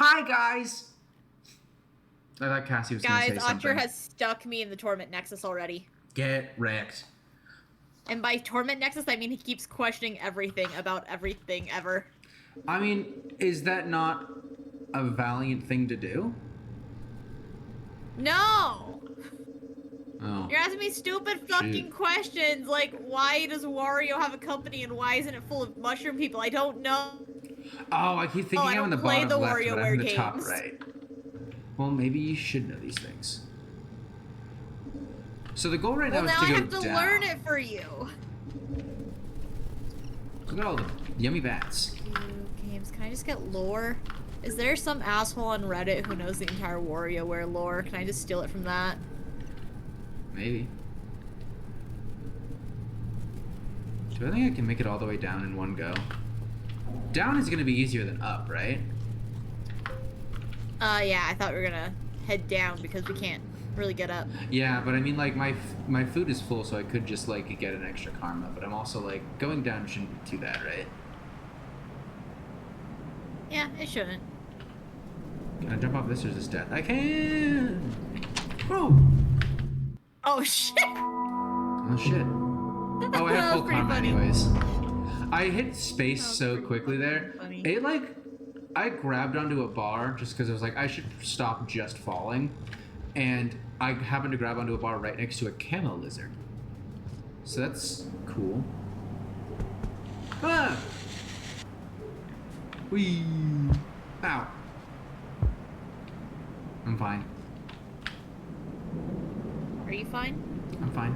Hi, guys! I thought Cassie was going to say Guys, something. Acer has stuck me in the Torment Nexus already. Get wrecked. And by Torment Nexus, I mean he keeps questioning everything about everything ever. I mean, is that not a valiant thing to do? No! Oh. You're asking me stupid fucking questions like, why does Wario have a company and why isn't it full of mushroom people? I don't know. Oh, I keep thinking I'm in the bottom left, but I'm in the top right. Well, maybe you should know these things. So the goal right now is to go down. Well, now I have to learn it for you. Look at all the yummy bats. Games, can I just get lore? Is there some asshole on Reddit who knows the entire WarioWare lore? Can I just steal it from that? Maybe. Do I think I can make it all the way down in one go? Down is going to be easier than up, right? Yeah, I thought we were gonna head down because we can't really get up. Yeah, but I mean, like, my food is full, so I could just, like, get an extra karma, but I'm also, like, going down shouldn't be too bad, right? Yeah, it shouldn't. Can I jump off this or is this death? I can! Whoa! Oh, shit! Oh, shit. Oh, I have full karma anyways. I hit space so quickly there. Funny. It, like, I grabbed onto a bar just because I was like, I should stop just falling. And I happened to grab onto a bar right next to a camo lizard. So that's cool. Ah! Whee! Ow. I'm fine. Are you fine? I'm fine.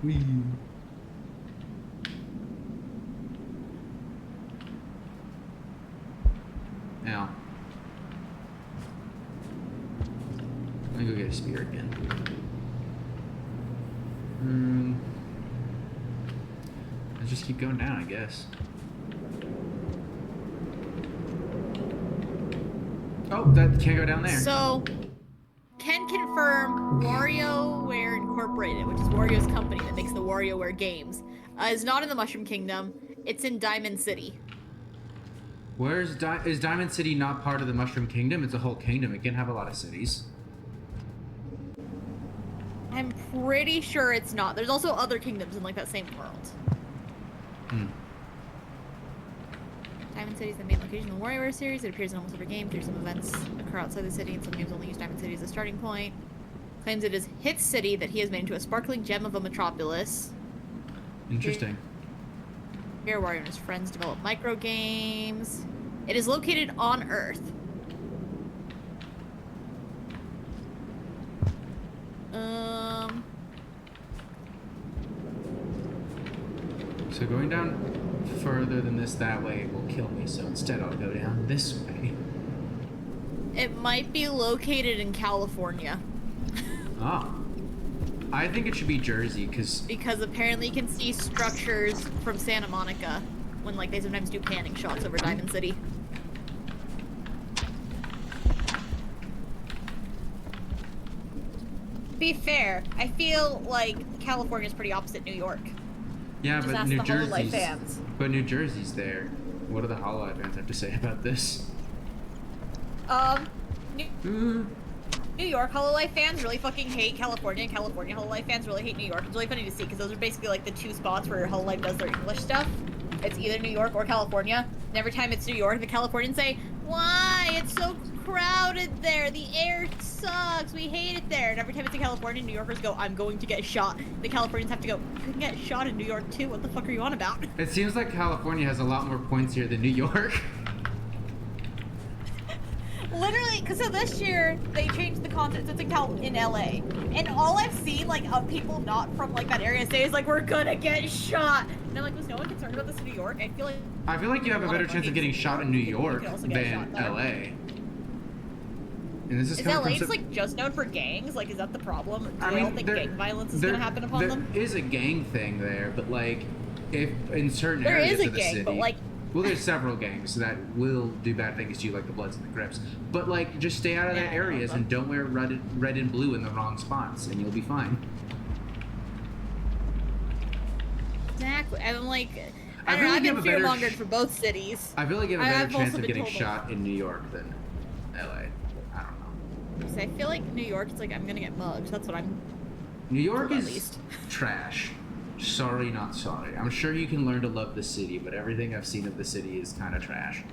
Whee! Now, let me go get a spear again. Let's just keep going down, I guess. Oh, that can't go down there. So, can confirm WarioWare Incorporated, which is Wario's company that makes the WarioWare games, is not in the Mushroom Kingdom. It's in Diamond City. Where's is Diamond City not part of the Mushroom Kingdom? It's a whole kingdom. It can have a lot of cities. I'm pretty sure it's not. There's also other kingdoms in like that same world. Diamond City is the main location of the WarioWare series. It appears in almost every game. There's some events occur outside the city, and some games only use Diamond City as a starting point. Claims it is his city that he has made into a sparkling gem of a metropolis. Interesting. Here, Wario and his friends develop micro games. It is located on Earth. So going down further than this that way will kill me, so instead I'll go down this way. It might be located in California. Ah. I think it should be Jersey, because apparently you can see structures from Santa Monica when like they sometimes do panning shots over Diamond City. To be fair, I feel like California is pretty opposite New York. Yeah, Just but ask New the HoloLive Jersey's fans. But New Jersey's there. What do the HoloLive fans have to say about this? New York HoloLive fans really fucking hate California, and California HoloLive fans really hate New York. It's really funny to see because those are basically like the two spots where HoloLive does their English stuff. It's either New York or California. And every time it's New York, the Californians say, "Why? It's so crowded there. The air sucks. We hate it there." And every time it's in California, New Yorkers go, "I'm going to get shot." The Californians have to go, "You can get shot in New York too. What the fuck are you on about?" It seems like California has a lot more points here than New York. Literally, because so this year they changed the content. It's in LA, and all I've seen like of people not from like that area say is like, "We're gonna get shot," and I'm like, was no one concerned about this in New York? I feel like you have a better chance of getting shot in New York than LA. And this is LA just like just known for gangs? Like, is that the problem? I don't think gang violence is gonna happen upon them. There is a gang thing there, but like, if in certain there areas is a of the gang, city, but like. Well, there's several gangs that will do bad things to you, like the Bloods and the Crips. But like, just stay out of their areas and don't wear red and blue in the wrong spots, and you'll be fine. Exactly. I'm like, I don't know. I've been fear-mongered for both cities. I feel like you have a better chance of getting shot in New York than say, I feel like New York, it's like I'm gonna get mugged. That's what I'm. New York at is least. trash. Sorry, not sorry. I'm sure you can learn to love the city, but everything I've seen of the city is kind of trash.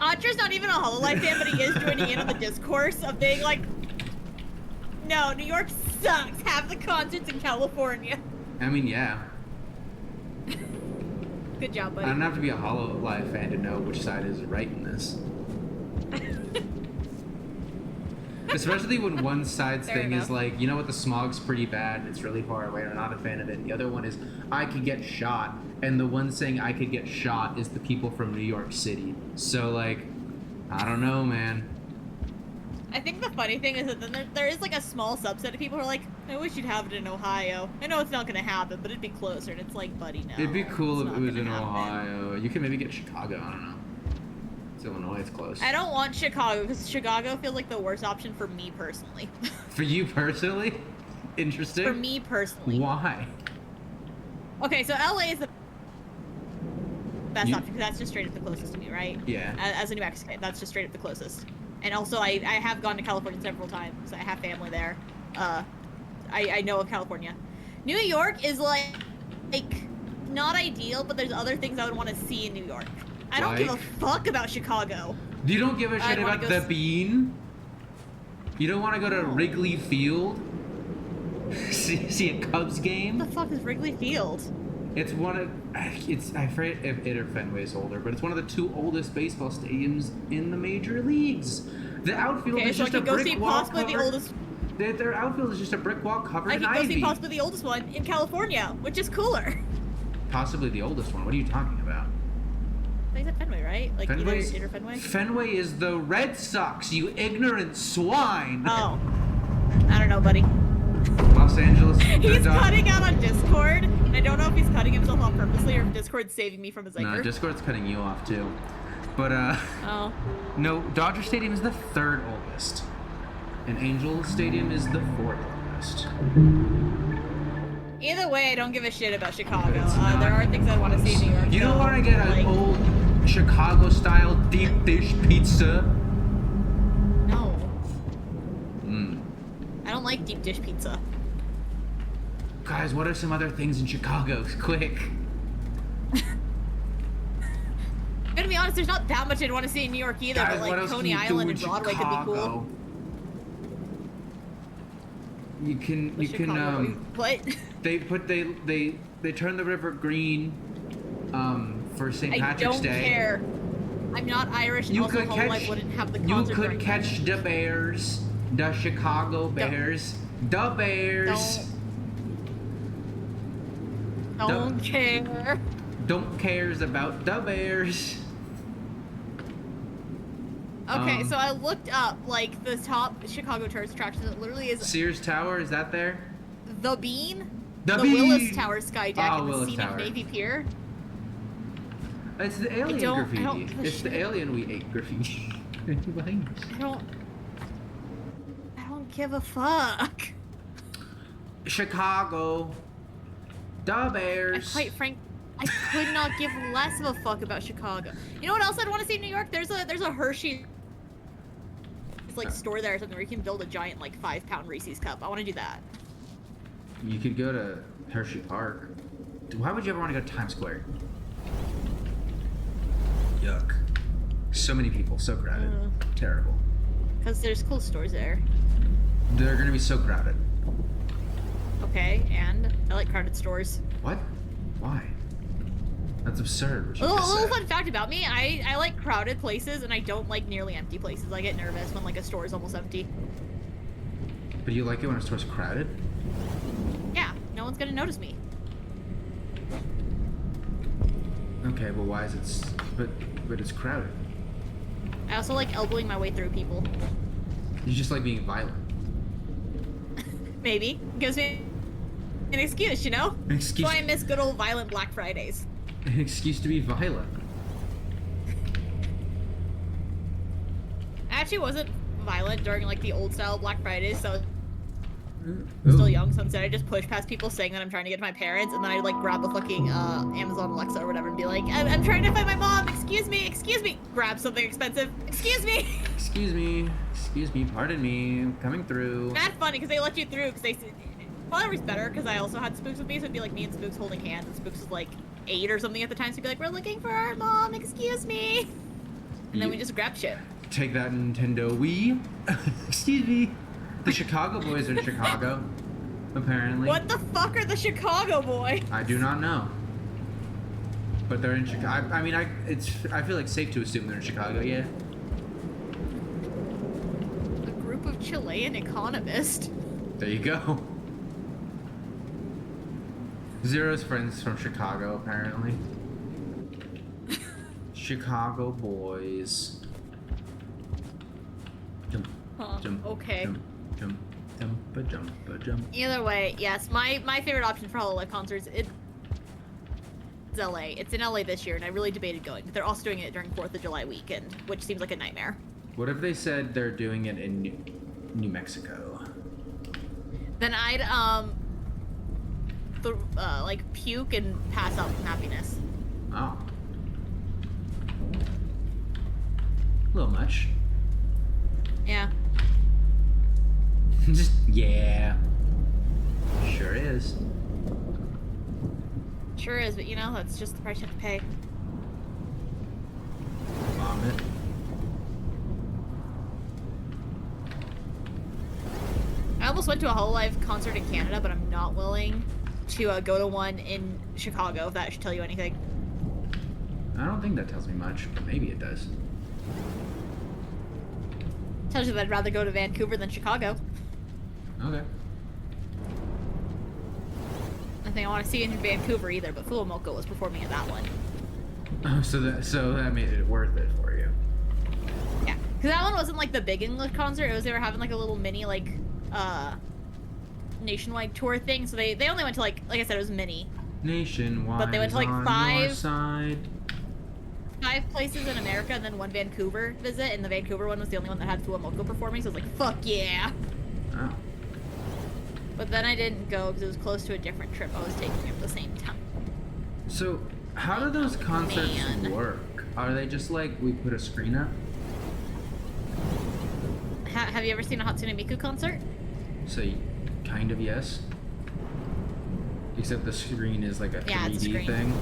Audrey's not even a Hololive fan, but he is joining in on the discourse of being like, no, New York sucks. Have the concerts in California. I mean, yeah. Good job, buddy. I don't have to be a Hololive fan to know which side is right in this. Especially when one side's Fair thing enough. is like, you know what, the smog's pretty bad, it's really far away, I'm not a fan of it. The other one is, I could get shot, and the one saying I could get shot is the people from New York City. So, like, I don't know, man. I think the funny thing is that then there is like a small subset of people who are like, I wish you'd have it in Ohio. I know it's not gonna happen, but it'd be closer. And it's like, buddy, no. It'd be cool it's if not it was gonna in happen. Ohio. You could maybe get Chicago, I don't know. It's Illinois, it's close. I don't want Chicago because Chicago feels like the worst option for me personally. For you personally? Interesting. For me personally. Why? Okay, so LA is the best You- option because that's just straight up the closest to me, right? Yeah. As a New Mexican, that's just straight up the closest. And also, I have gone to California several times. I have family there. I know of California. New York is like not ideal, but there's other things I would want to see in New York. I don't give a Like? fuck about Chicago. You don't give a I'd shit wanna about go the bean? You don't want to go to No. Wrigley Field? see a Cubs game? What the fuck is Wrigley Field? It's one of I forget if it or Fenway is older, but it's one of the two oldest baseball stadiums in the major leagues. The outfield Okay, is so I just a could go see brick wall possibly the covered. oldest. Their outfield is just a brick wall covered I in could go ivy. see possibly the oldest one in California, which is cooler. Possibly the oldest one. What are you talking about? I think it's at Fenway, right? Like Fenway's- either Fenway. Fenway is the Red Sox, you ignorant swine. Oh, I don't know, buddy. Los Angeles. He's the Dod- cutting out on Discord, and I don't know if he's cutting himself off purposely or if Discord's saving me from his No, anger. Discord's cutting you off too. But Oh. no, Dodger Stadium is the third oldest, and Angel Stadium is the fourth oldest. Either way, I don't give a shit about Chicago. It's not There are things I want to see in New York. You don't though, want to get an like- old Chicago-style deep dish pizza? No, Mm. I don't like deep dish pizza. Guys, what are some other things in Chicago? Quick. I'm gonna be honest, there's not that much I'd want to see in New York either, Guys, but what like else Coney can you do Island in and Broadway could be cool. Chicago? You can What's Chicago? What? they turn the river green for St. I Patrick's don't Day. care. I'm not Irish, and You also could Whole catch Life wouldn't have the you concert could during catch the Bears, the Chicago Bears, the Bears. Don't care. Don't cares about the Bears. Okay, so I looked up like the top Chicago tourist attractions. It literally is Sears Tower, is that there? the Bean, The Willis Bean! Tower sky deck, Oh, and the Willis scenic Tower. Navy Pier. It's the alien don't graffiti. give a It's the shit. alien we ate graffiti. I don't give a fuck. Chicago. The I Bears. quite frank, I could not give less of a fuck about Chicago. You know what else I'd want to see in New York? There's a Hershey like store there or something where you can build a giant like 5-pound Reese's cup. I want to do that. You could go to Hershey Park. Why would you ever want to go to Times Square? Yuck. So many people, so crowded. Terrible. Because there's cool stores there. They're gonna be so crowded. Okay, and I like crowded stores. What? Why? That's absurd. What A you little, just little said. fun fact about me, I like crowded places and I don't like nearly empty places. I get nervous when like a store is almost empty. But you like it when a store's crowded? Yeah, no one's gonna notice me. Okay, well why is it but it's crowded? I also like elbowing my way through people. You just like being violent. Maybe. Gives me an excuse, you know? An excuse, So I miss good old violent Black Fridays. an excuse to be violent. I actually wasn't violent during like the old style Black Fridays, so I Ooh. was still young, so instead I just push past people saying that I'm trying to get to my parents, and then I'd like grab a fucking Amazon Alexa or whatever and be like, I'm trying to find my mom, excuse me, grab something expensive, excuse me. Excuse me. Excuse me, pardon me, I'm coming through. That's funny because they let you through because they. Probably was better because I also had Spooks with me, so it'd be like me and Spooks holding hands, and Spooks was like 8 or something at the time, so he'd be like, "We're looking for our mom, excuse me," and then we just grab shit. Take that, Nintendo Wii. Excuse me. The Chicago boys are in Chicago, apparently. What the fuck are the Chicago boys? I do not know. But they're in Chicago. I mean, I feel like safe to assume they're in Chicago, yeah. A group of Chilean economists. There you go. Zero's friends from Chicago, apparently. Chicago boys. Jump, Huh, jump, okay. Jump, jump, jump, jump. Either way, yes, my favorite option for Hololive concerts is LA. It's in LA this year, and I really debated going, but they're also doing it during 4th of July weekend, which seems like a nightmare. What if they said they're doing it in New Mexico? Then I'd like puke and pass out from happiness. Oh. A little much. Yeah. Just, yeah. Sure is. Sure is, but you know, that's just the price you have to pay. Vomit. I almost went to a Hololive concert in Canada, but I'm not willing to go to one in Chicago, if that should tell you anything. I don't think that tells me much, but maybe it does. Tells you that I'd rather go to Vancouver than Chicago. Okay. Nothing I want to see in Vancouver either, but Fulamoko was performing at that one. Oh, so that made it worth it for you. Yeah, because that one wasn't like the big English concert. It was they were having like a little mini like nationwide tour thing. So they only went to like I said, it was mini. Nationwide. But they went to like on your side. 5 places in America and then 1 Vancouver visit, and the Vancouver one was the only one that had Fulamoko performing. So I was like, fuck yeah. Oh. But then I didn't go because it was close to a different trip I was taking at the same time. So, how do those concerts Man. work? Are they just like we put a screen up? Have you ever seen a Hatsune Miku concert? So, kind of yes. Except the screen is like a Yeah, it's a 3D screen. thing.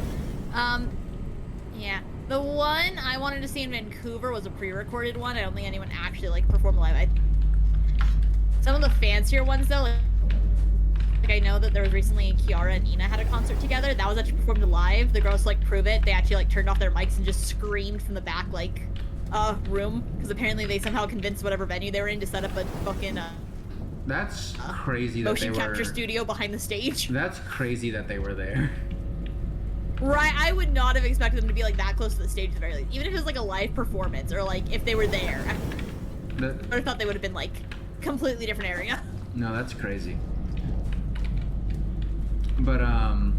Yeah. The one I wanted to see in Vancouver was a pre-recorded one. I don't think anyone actually like performed live. Some of the fancier ones though, like I know that there was recently Kiara and Ina had a concert together. That was actually performed live. The girls like prove it. They actually like turned off their mics and just screamed from the back like room because apparently they somehow convinced whatever venue they were in to set up a fucking That's crazy that motion they capture were. studio behind the stage. That's crazy that they were there. Right, I would not have expected them to be like that close to the stage at the very least. Even if it was like a live performance or like if they were there. I would have thought they would have been like completely different area. No, that's crazy. But I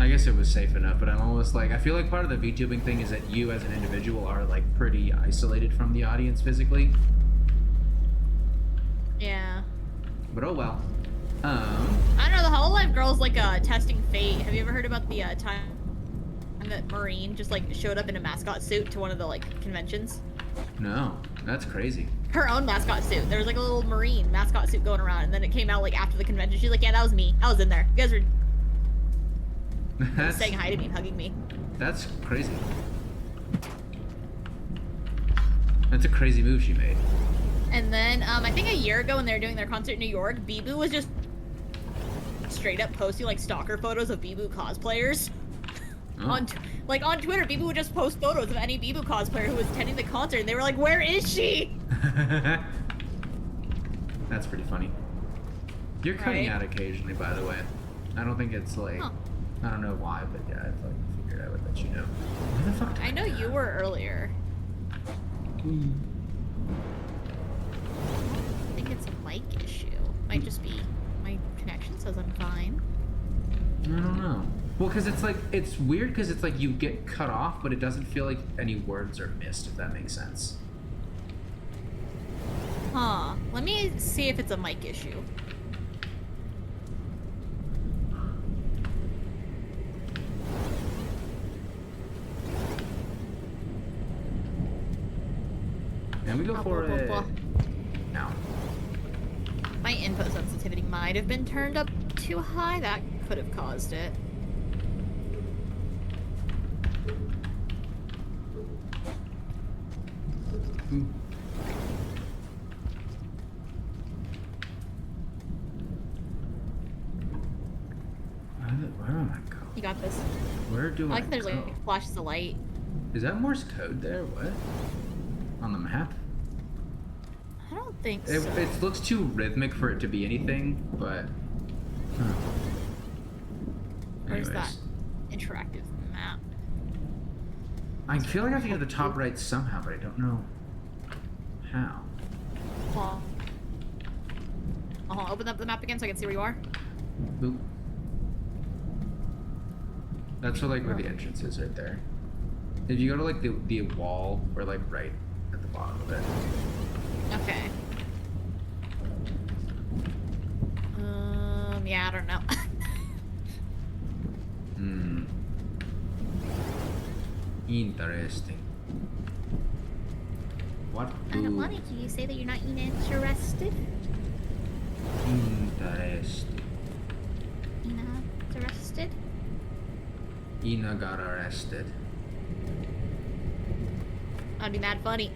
guess it was safe enough, but I'm almost like I feel like part of the VTubing thing is that you as an individual are like pretty isolated from the audience physically. Yeah. But oh well. I don't know, the Hololive girls like testing fate. Have you ever heard about the time that Marine just like showed up in a mascot suit to one of the like conventions? No, that's crazy. Her own mascot suit. There was like a little Marine mascot suit going around, and then it came out like after the convention. She's like, yeah, that was me. I was in there. You guys were That's saying hi to me and hugging me. That's crazy. That's a crazy move she made. And then I think a year ago when they were doing their concert in New York, BIDØ was just straight up posting like stalker photos of BIDØ cosplayers. Oh. On Twitter, BIDØ would just post photos of any BIDØ cosplayer who was attending the concert, and they were like, "Where is she?" That's pretty funny. You're cutting Right. out occasionally, by the way. I don't think it's like Huh. I don't know why, but yeah, I figured I would let you know. Where the fuck? Did I know you were earlier. I think it's a mic issue. Might just be my connection says I'm fine. I don't know. Well, because it's like it's weird because it's like you get cut off, but it doesn't feel like any words are missed. If that makes sense. Huh. Let me see if it's a mic issue. And we go for blah, it. blah. Now. My input sensitivity might have been turned up too high. That could have caused it. Where am I going? You got this. Where do I like there's go? like flashes of light. Is that Morse code there? What? On the map? I don't think It, so. it looks too rhythmic for it to be anything, but... Huh. Where's Anyways. that interactive map? I feel like I have to get to the top right somehow, but I don't know how. Well, I'll open up the map again so I can see where you are. Boop. That's where, like, where the entrance is right there. If you go to, like, the wall, or, like, right at the bottom of it. Okay. Yeah, I don't know. Hmm. Interesting. What I do... don't want it. Do you say that you're not interested? Interesting. Interested? Ina got arrested. That'd be mad funny.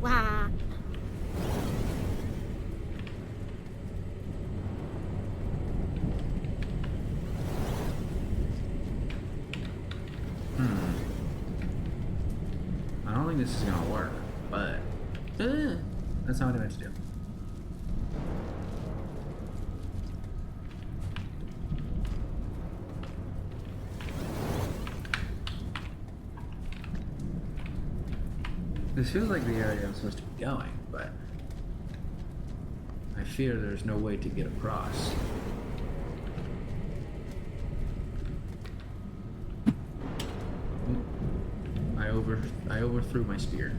Wow. I don't think this is gonna work, but that's not what I meant to do. This feels like the area I'm supposed to be going, but I fear there's no way to get across. I overthrew my spear.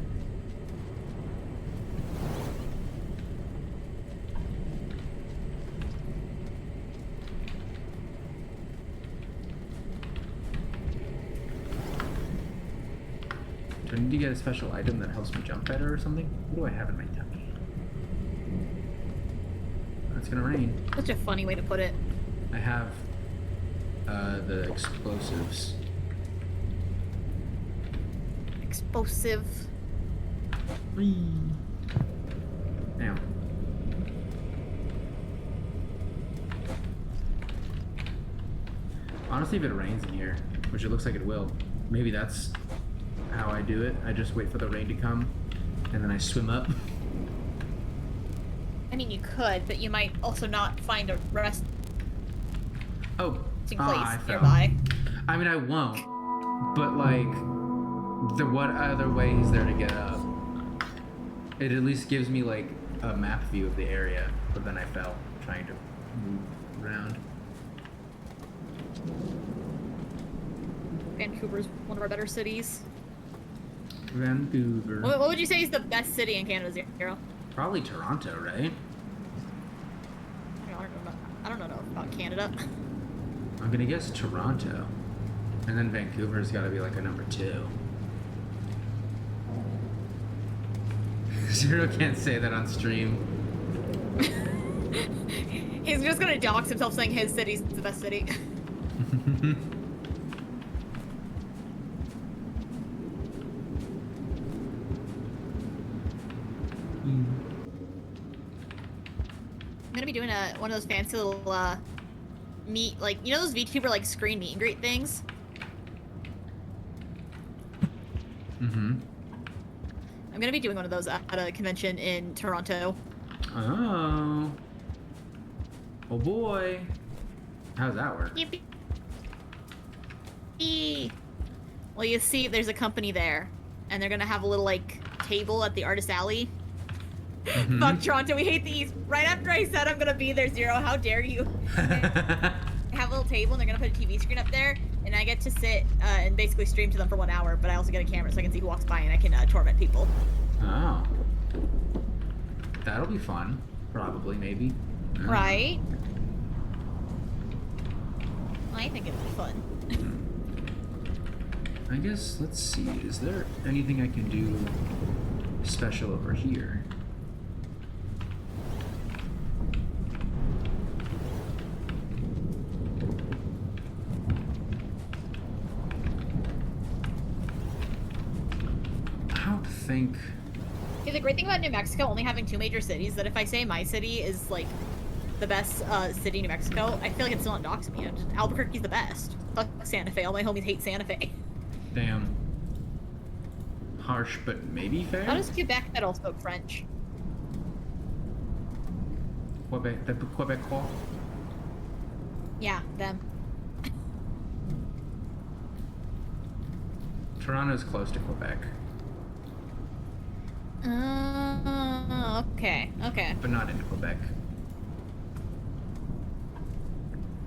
Do I need to get a special item that helps me jump better or something? What do I have in my tummy? It's gonna rain. Such a funny way to put it. I have the explosives. Explosive. Now. Honestly, if it rains in here, which it looks like it will, maybe that's how I do it. I just wait for the rain to come, and then I swim up. I mean, you could, but you might also not find a resting Oh, place I fell. nearby. I mean, I won't, but like, what other way is there to get up? It at least gives me like a map view of the area, but then I fell trying to move around. Vancouver's one of our better cities. Vancouver. What would you say is the best city in Canada, Zero? Probably Toronto, right? I don't know about Canada. I'm gonna guess Toronto. And then Vancouver's gotta be like a number 2. Zero can't say that on stream. He's just gonna dox himself saying his city's the best city. I'm gonna be doing one of those fancy little meet, like, you know those VTuber like screen meet and greet things? Mm-hmm. I'm gonna be doing one of those at a convention in Toronto. Oh. Oh boy. How does that work? Yippee. Well, you see, there's a company there, and they're gonna have a little like table at the Artist Alley. Mm-hmm. Fuck Toronto, we hate these. Right after I said I'm gonna be there, Zero, how dare you? Have a little table, and they're gonna put a TV screen up there, and I get to sit and basically stream to them for 1 hour. But I also get a camera so I can see who walks by, and I can torment people. Oh. That'll be fun. Probably, maybe. Right? I think it'll be fun. I guess, let's see, is there anything I can do special over here? I don't think... Yeah, the great thing about New Mexico only having 2 major cities, that if I say my city is, like, the best city in New Mexico, I feel like it's still not doxing me. Albuquerque's the best. Fuck Santa Fe. All my homies hate Santa Fe. Damn. Harsh, but maybe fair? How does Quebec that all spoke French? Quebec, the Quebecois? Yeah, them. Toronto's close to Quebec. Okay, okay. But not into Quebec.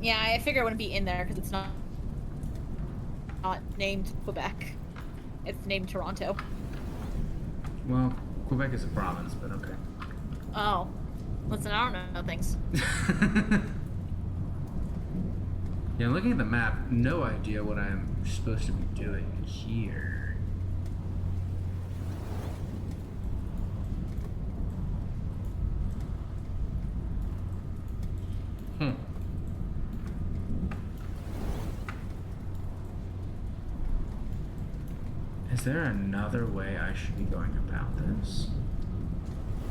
Yeah, I figure it wouldn't be in there because it's not named Quebec. It's named Toronto. Well, Quebec is a province, but okay. Oh. Listen, I don't know things. Yeah, looking at the map, no idea what I'm supposed to be doing here. Is there another way I should be going about this?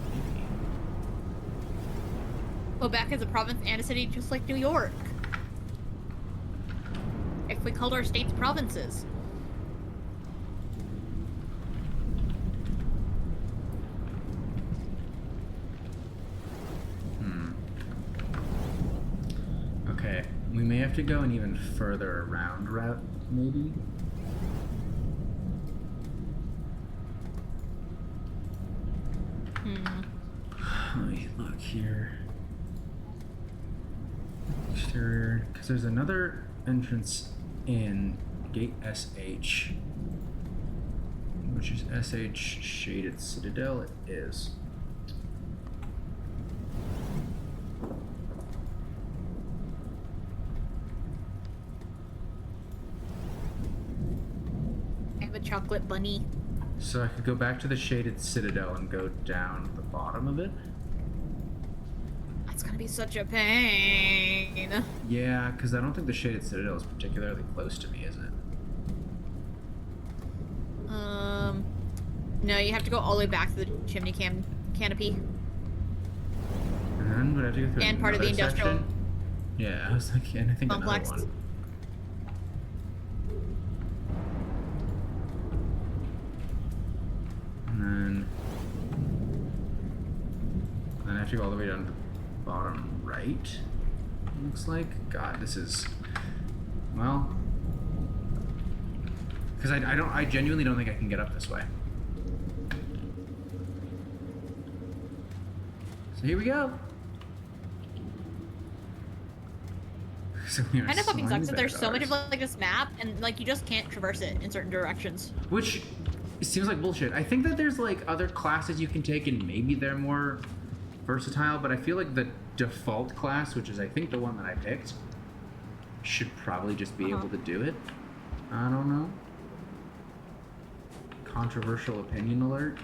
Maybe. Quebec is a province and a city just like New York. If we called our states provinces. Okay, we may have to go an even further around route, maybe? Let me look here. Exterior, because there's another entrance in Gate SH, which is SH Shaded Citadel. It is. I have a chocolate bunny. So I could go back to the Shaded Citadel and go down the bottom of it. That's gonna be such a pain. Yeah, because I don't think the Shaded Citadel is particularly close to me, is it? No, you have to go all the way back to the Chimney Canopy. And then would I have to go through And part of the another industrial section? Yeah, I was thinking, and I think complex. another one. And then I have to go all the way down to the bottom right. Looks like. God, this is, well, because I genuinely don't think I can get up this way. So here we go. So we are Kind of fucking slimy sucks that there's so much of bears. like this map and like you just can't traverse it in certain directions. Which seems like bullshit. I think that there's like other classes you can take and maybe they're more versatile, but I feel like the default class, which is I think the one that I picked, should probably just be able to do it. I don't know. Controversial opinion alert.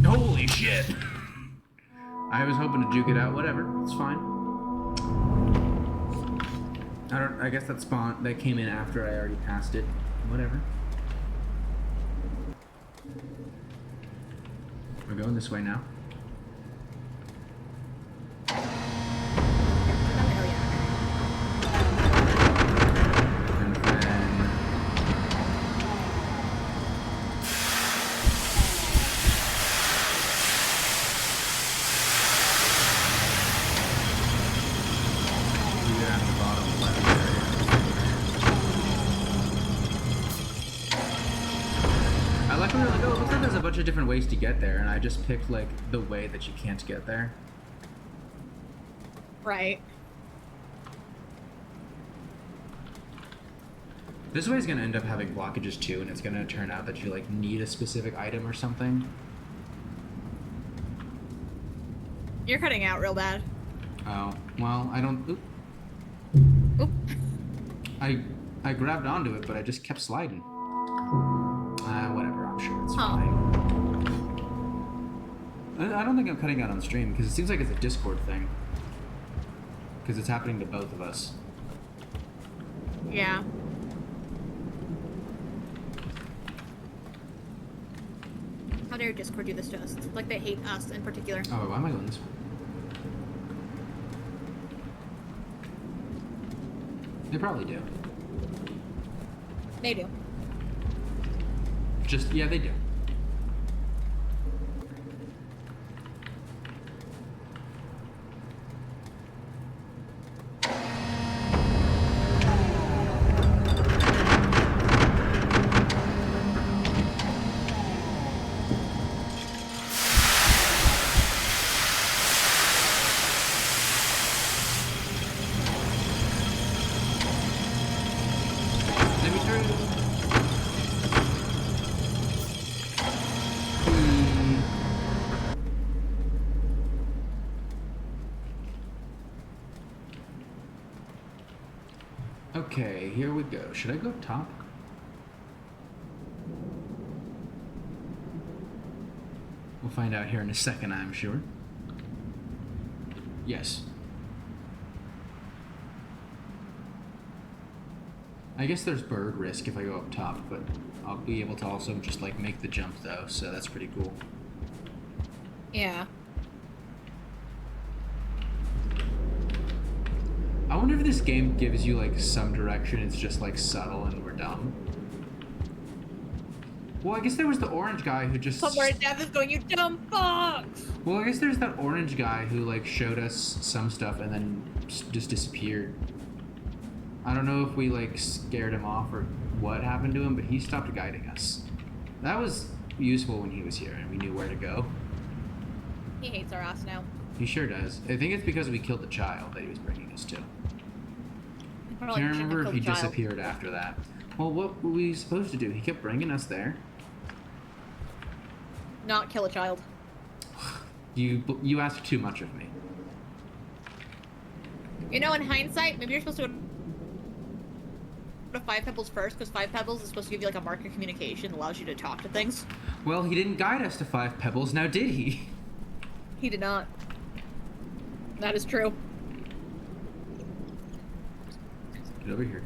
Holy shit! I was hoping to duke it out. Whatever, it's fine. I guess that came in after I already passed it. Whatever. We're going this way now. And then we get out the bottom left area. I like when they're like, oh, it looks like there's a bunch of different ways to get there, and I just picked like the way that you can't get there. Right. This way is gonna end up having blockages too, and it's gonna turn out that you like need a specific item or something. You're cutting out real bad. Oh, well, I don't. Oop. Oop. I grabbed onto it, but I just kept sliding. Whatever. I'm sure it's Oh. fine. I don't think I'm cutting out on stream because it seems like it's a Discord thing. Because it's happening to both of us. Yeah. How dare Discord do this to us? Like they hate us in particular. Oh, why am I going this way? They probably do. They do. Just, yeah, they do. Let me through. Okay, here we go. Should I go up top? We'll find out here in a second, I'm sure. Yes. I guess there's bird risk if I go up top, but I'll be able to also just like make the jump though, so that's pretty cool. Yeah. I wonder if this game gives you like some direction, it's just like subtle and we're dumb. Well, I guess there was the orange guy who just... Somewhere Dev is going, you dumb fucks! Well, I guess there's that orange guy who like showed us some stuff and then just disappeared. I don't know if we like scared him off or what happened to him, but he stopped guiding us. That was useful when he was here and we knew where to go. He hates our ass now. He sure does. I think it's because we killed the child that he was bringing us to. Probably Can't shouldn't remember have if he killed the child. disappeared after that. Well, what were we supposed to do? He kept bringing us there. Not kill a child. You asked too much of me. You know, in hindsight, maybe you're supposed to go to 5 Pebbles first, because 5 Pebbles is supposed to give you like a mark of communication that allows you to talk to things. Well, he didn't guide us to 5 Pebbles, now did he? He did not. That is true. Get over here.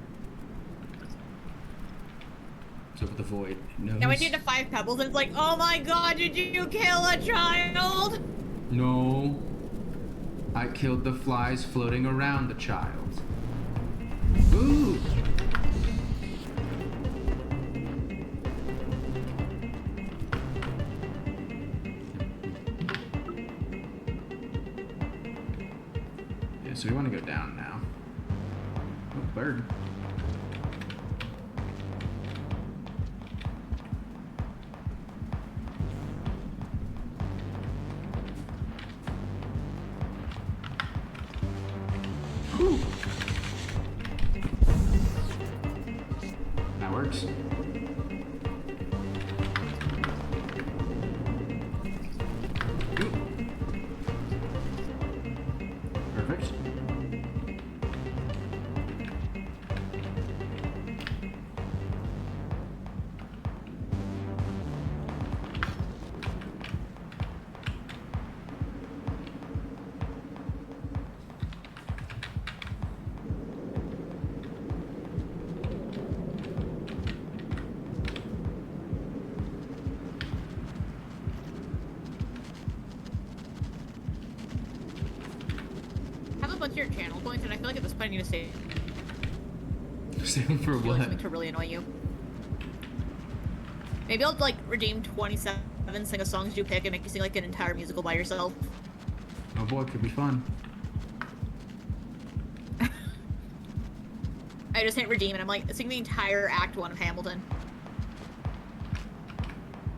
What's up with the void? No. Now we get to 5 Pebbles and it's like, oh my god, did you kill a child? No. I killed the flies floating around the child. Ooh. Yeah, so we want to go down now. Oh, bird. Whew. That works. Ooh. Perfect. Have a bunch of your channel points, and I feel like at this point I need to say Same for what? something to really annoy you. Maybe I'll like redeem 27 sing a songs you pick and make you sing like an entire musical by yourself. Oh boy, it could be fun. I just hit redeem and I'm like, sing the entire Act 1 of Hamilton.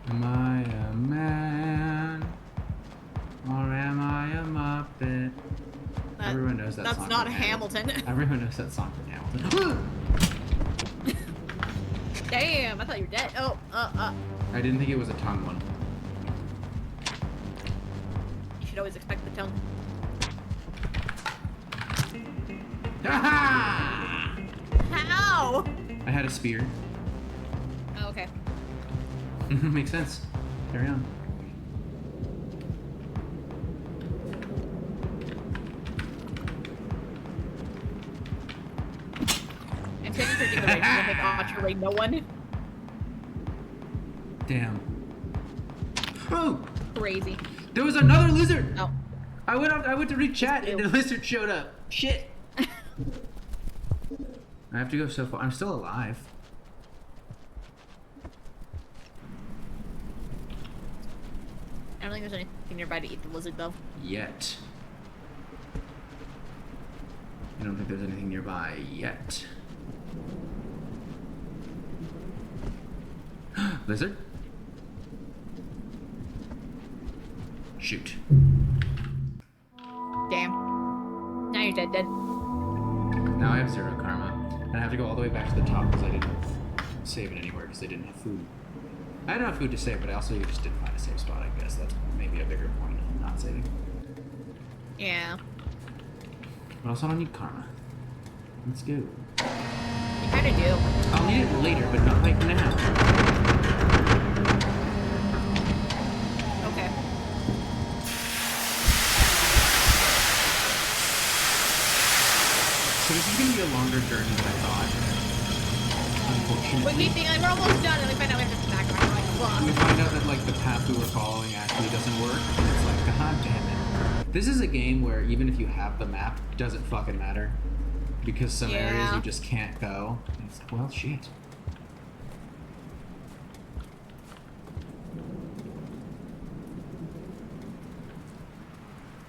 Am I a man? Or am I a Muppet? Everyone knows that That's song not from Hamilton. Everyone knows that song from Hamilton. Damn, I thought you were dead. Oh, I didn't think it was a tongue one. You should always expect the tongue. Ha! How? I had a spear. Oh, okay. Makes sense. Carry on. I'm taking pretty good range. I think actually no one. Damn. Oh! Crazy. There was another lizard! Oh. I went to read chat and the lizard showed up. Shit. I have to go so far. I'm still alive. I don't think there's anything nearby to eat the lizard though. Yet. I don't think there's anything nearby yet. Lizard? Shoot. Damn. Now you're dead. Now I have 0 karma. And I have to go all the way back to the top because I didn't save it anywhere because they didn't have food. I had enough food to save, but I also just didn't find a safe spot, I guess. That's maybe a bigger point of not saving. Yeah. But also I don't need karma. Let's go. You kinda do. I'll need it later, but not right now. Okay. So this is going to be a longer journey than I thought. Unfortunately. But keep thinking, like, we're almost done, and we find out we have to back. Like, fuck. We find out that like the path we were following actually doesn't work, and it's like, god damn it. This is a game where even if you have the map, doesn't fucking matter. Because some areas you just can't go. It's, well, shit.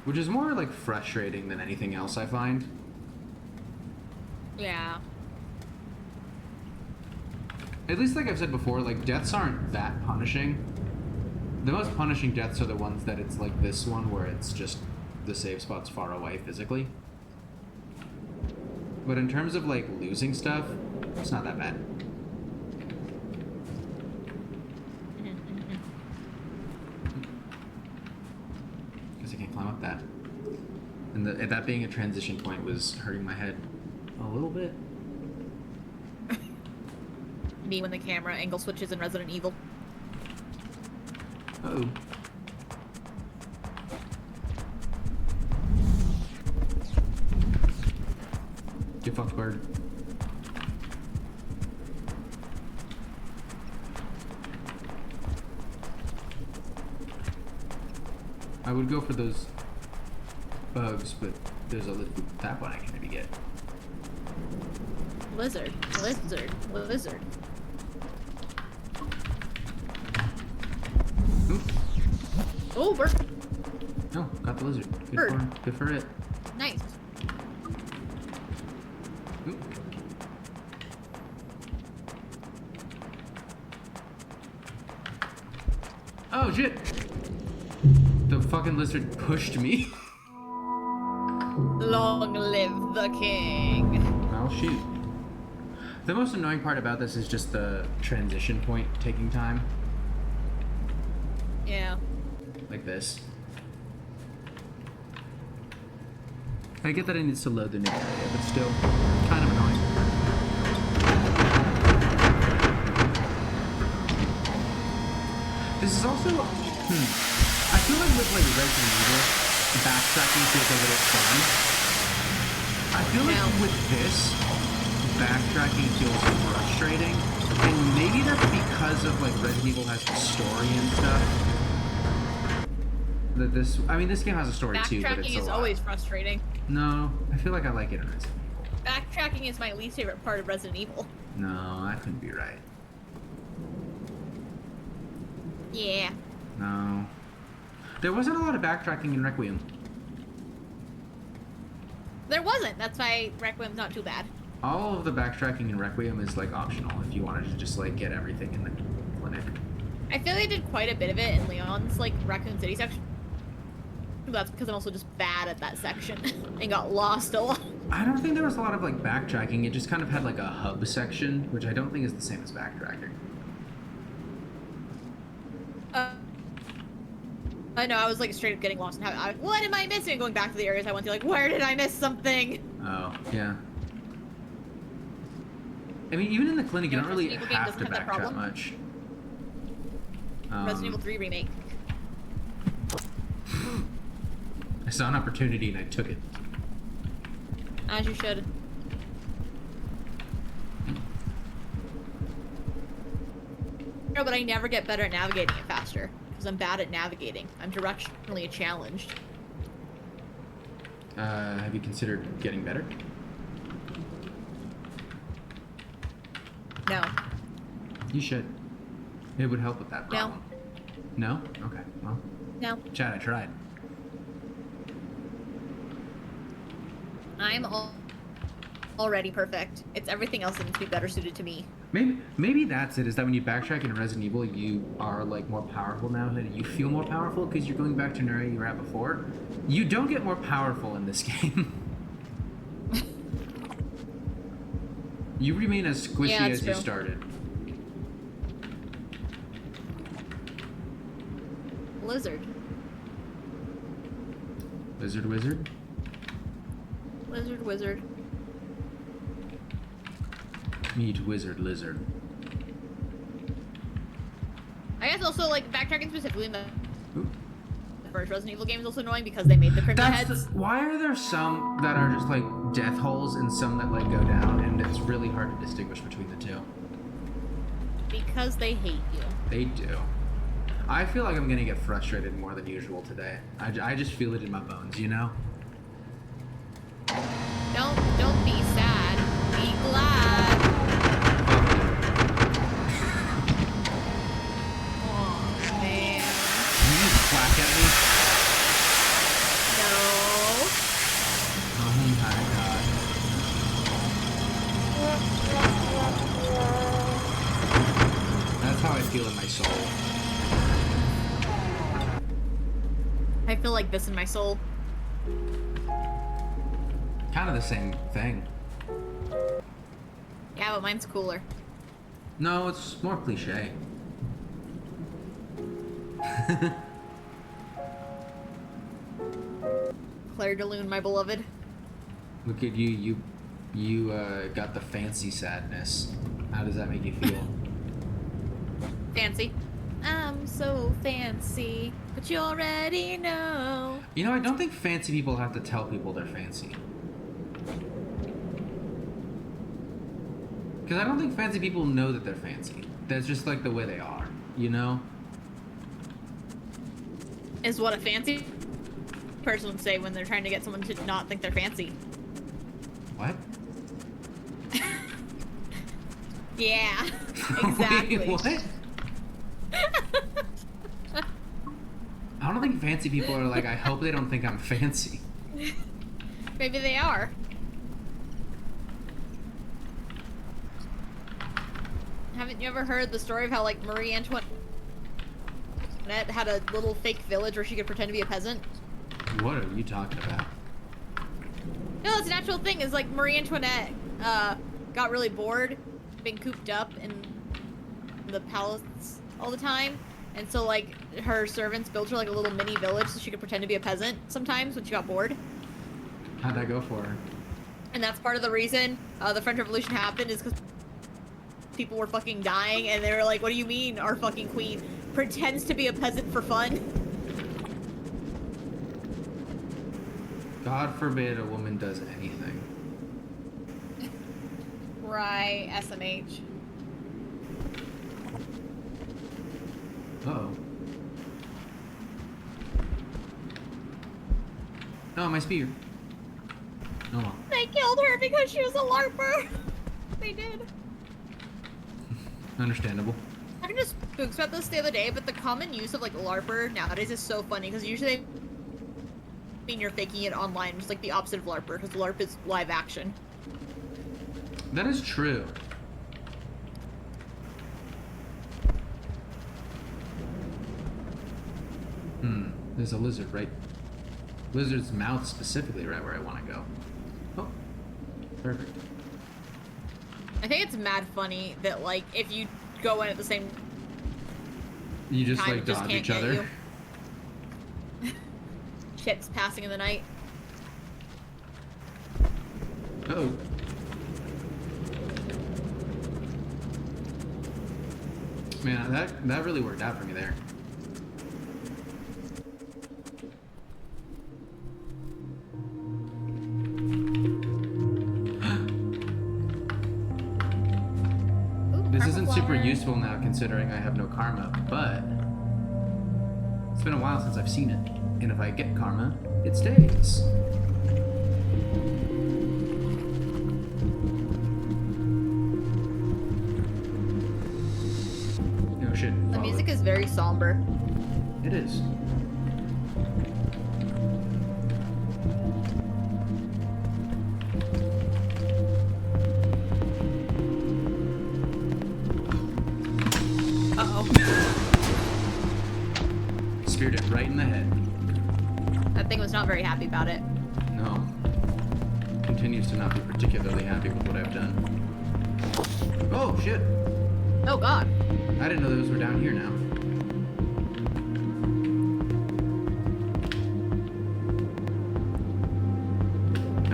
Which is more like frustrating than anything else I find. Yeah. At least like I've said before, like deaths aren't that punishing. The most punishing deaths are the ones that it's like this one where it's just the save spot's far away physically. But in terms of like losing stuff, it's not that bad. Guess I can't climb up that. And that being a transition point was hurting my head a little bit. Me when the camera angle switches in Resident Evil. Uh-oh. Get fucked, bird. I would go for those bugs, but there's that one I can maybe get. Lizard. Lizard. Oop. Oh, bird. No, got the lizard. Bird. Good for it. Nice. Oop. Oh shit! The fucking lizard pushed me. Long live the king. I'll shoot. The most annoying part about this is just the transition point taking time. Yeah. Like this. I get that it needs to load the new area, but still, kind of annoying. This is also, I feel like with like Resident Evil, backtracking feels a little fun. I feel like with this, backtracking feels frustrating, and maybe that's because of like Resident Evil has the story and stuff. That this game has a story too, but it's Backtracking a is lot. always frustrating. No, I feel like I like it in Resident Evil. Backtracking is my least favorite part of Resident Evil. No, that couldn't be right. Yeah. No. There wasn't a lot of backtracking in Requiem. There wasn't. That's why Requiem's not too bad. All of the backtracking in Requiem is like optional if you wanted to just like get everything in the clinic. I feel they did quite a bit of it in Leon's like Raccoon City section. That's because I'm also just bad at that section and got lost a lot. I don't think there was a lot of like backtracking. It just kind of had like a hub section, which I don't think is the same as backtracking. I know, I was like straight up getting lost and how what am I missing? And going back to the areas I went to, like, where did I miss something? Oh, yeah. I mean, even in the clinic, you don't really Resident Evil game have to doesn't have that backtrack problem. much. Resident Evil 3 remake. I saw an opportunity and I took it. As you should. No, but I never get better at navigating it faster. Because I'm bad at navigating. I'm directionally challenged. Have you considered getting better? No. You should. It would help with that No. problem. No? Okay, well. No. Chad, I tried. I'm already perfect. It's everything else that needs to be better suited to me. Maybe that's it, is that when you backtrack in Resident Evil, you are like more powerful now, and you feel more powerful because you're going back to an area you were at before. You don't get more powerful in this game. You remain as squishy as you true. started. Lizard. Lizard wizard? Lizard wizard. Meet wizard lizard. I guess also, like, backtracking specifically in the Ooh. first Resident Evil game is also annoying because they made the crimson heads. Why are there some that are just like death holes and some that like go down, and it's really hard to distinguish between the two? Because they hate you. They do. I feel like I'm gonna get frustrated more than usual today. I just feel it in my bones, you know? Don't be sad. Be glad. Oh man. Can you just quack at me? No. Oh my god. That's how I feel in my soul. I feel like this in my soul. Kind of the same thing. Yeah, but mine's cooler. No, it's more cliche. Claire de Lune, my beloved. Look at you. You got the fancy sadness. How does that make you feel? Fancy. I'm so fancy, but you already know. You know, I don't think fancy people have to tell people they're fancy. Because I don't think fancy people know that they're fancy. That's just like the way they are, you know? Is what a fancy person would say when they're trying to get someone to not think they're fancy. What? Yeah, exactly. Wait, what? I don't think fancy people are like, I hope they don't think I'm fancy. Maybe they are. Haven't you ever heard the story of how, like, Marie Antoinette had a little fake village where she could pretend to be a peasant? What are you talking about? No, it's an actual thing. Is like Marie Antoinette got really bored being cooped up in the palace all the time, and so like her servants built her like a little mini village so she could pretend to be a peasant sometimes when she got bored. How'd that go for her? And that's part of the reason the French Revolution happened, is because people were fucking dying, and they were like, "What do you mean our fucking queen pretends to be a peasant for fun?" God forbid a woman does anything. Right, SMH. Uh-oh. Oh, my spear. Oh. They killed her because she was a LARPer. They did. Understandable. I just spooked about this the other day, but the common use of like LARPer nowadays is so funny because usually they mean you're faking it online, which is like the opposite of LARPer, because LARP is live action. That is true. There's a lizard right Lizard's mouth specifically right where I want to go. Oh, perfect. I think it's mad funny that, like, if you go in at the same You just time, like it just dodge can't each get other. you. Ships passing in the night. Oh. Man, that really worked out for me there. This isn't super useful now considering I have no karma, but it's been a while since I've seen it. And if I get karma, it stays. Oh shit. The music is very somber. It is. Speared it right in the head. That thing was not very happy about it. No. Continues to not be particularly happy with what I've done. Oh, shit. Oh god. I didn't know those were down here now.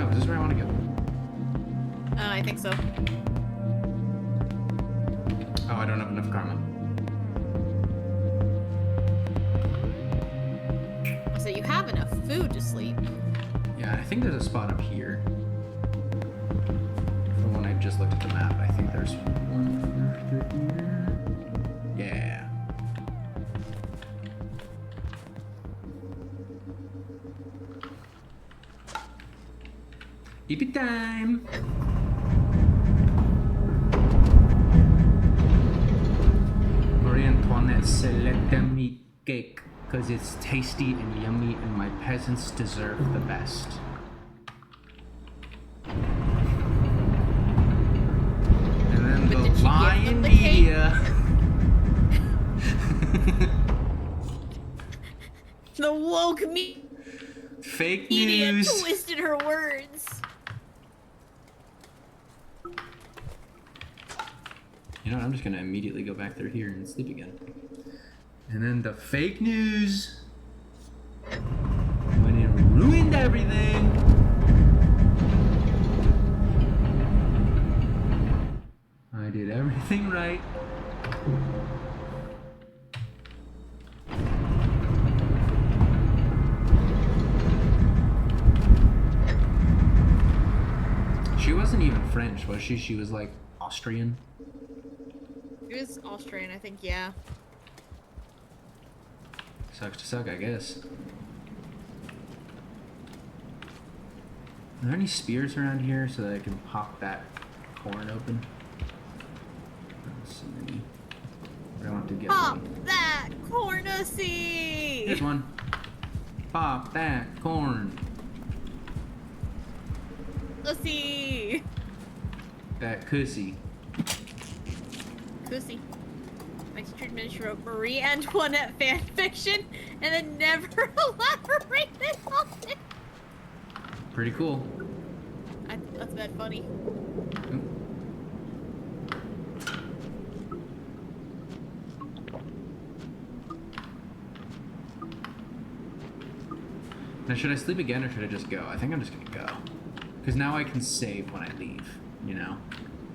Oh, is this where I want to go? I think so. Oh, I don't have enough karma. So you have enough food to sleep. Yeah, I think there's a spot up here. From when I just looked at the map, I think there's one through here. Yeah. Eepy time! Marie Antoinette select meat cake. Because it's tasty and yummy and my peasants deserve the best. And then But the did she give lying them the media. The woke Fake media news. twisted her words. You know what? I'm just gonna immediately go back through here and sleep again. And then the fake news. When it ruined everything. I did everything right. She wasn't even French, was she? She was like Austrian. It was Austrian, I think, yeah. Sucks to suck, I guess. Are there any spears around here so that I can pop that corn open? Let's see. I want to get Pop one. that cornussy! Here's one. Pop that corn. Let's see. That cussy. Pussy. My teacher administrator wrote Marie Antoinette fanfiction and then never elaborated on it. Pretty cool. That's bad funny. Now, should I sleep again or should I just go? I think I'm just gonna go. Because now I can save when I leave, you know?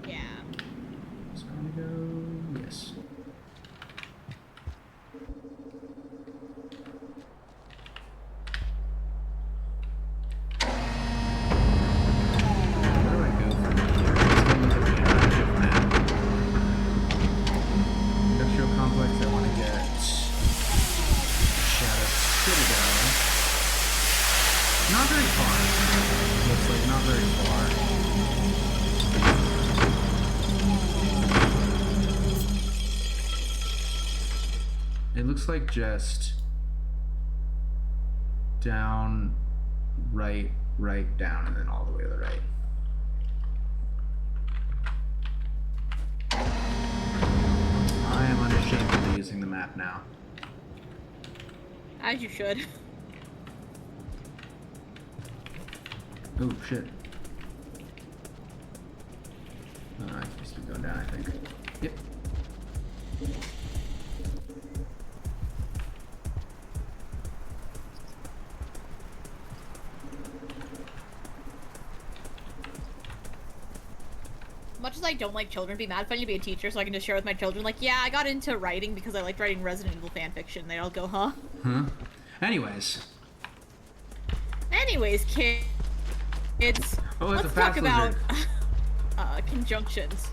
Yeah. So I'm gonna go. Yes. Where do I go from here? Let's go look at the interactive map. Industrial complex, I want to get Shadow Citadel. Not very far. Looks like not very far. It looks like just down, right, right, down, and then all the way to the right. I am unashamedly using the map now. As you should. Oh shit. I just keep going down, I think. Yep. Much as I don't like children, it'd be mad funny to be a teacher so I can just share with my children, like, yeah, I got into writing because I liked writing Resident Evil fanfiction. They all go, huh? Huh? Anyways. Anyways, kids, Oh, it's let's a talk fast about lizard. conjunctions.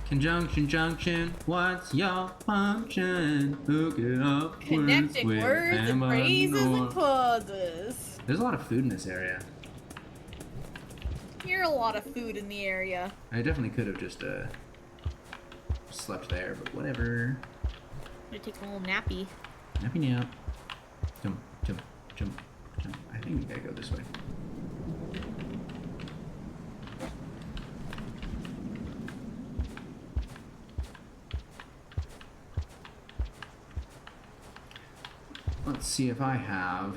Conjunction, junction, what's your function? Hook it up. Connecting words and phrases and more. clauses. There's a lot of food in this area. Hear a lot of food in the area. I definitely could have just slept there, but whatever. I'm gonna take a little nappy. Nappy nap. Jump, jump, jump, jump. I think we gotta go this way. Let's see if I have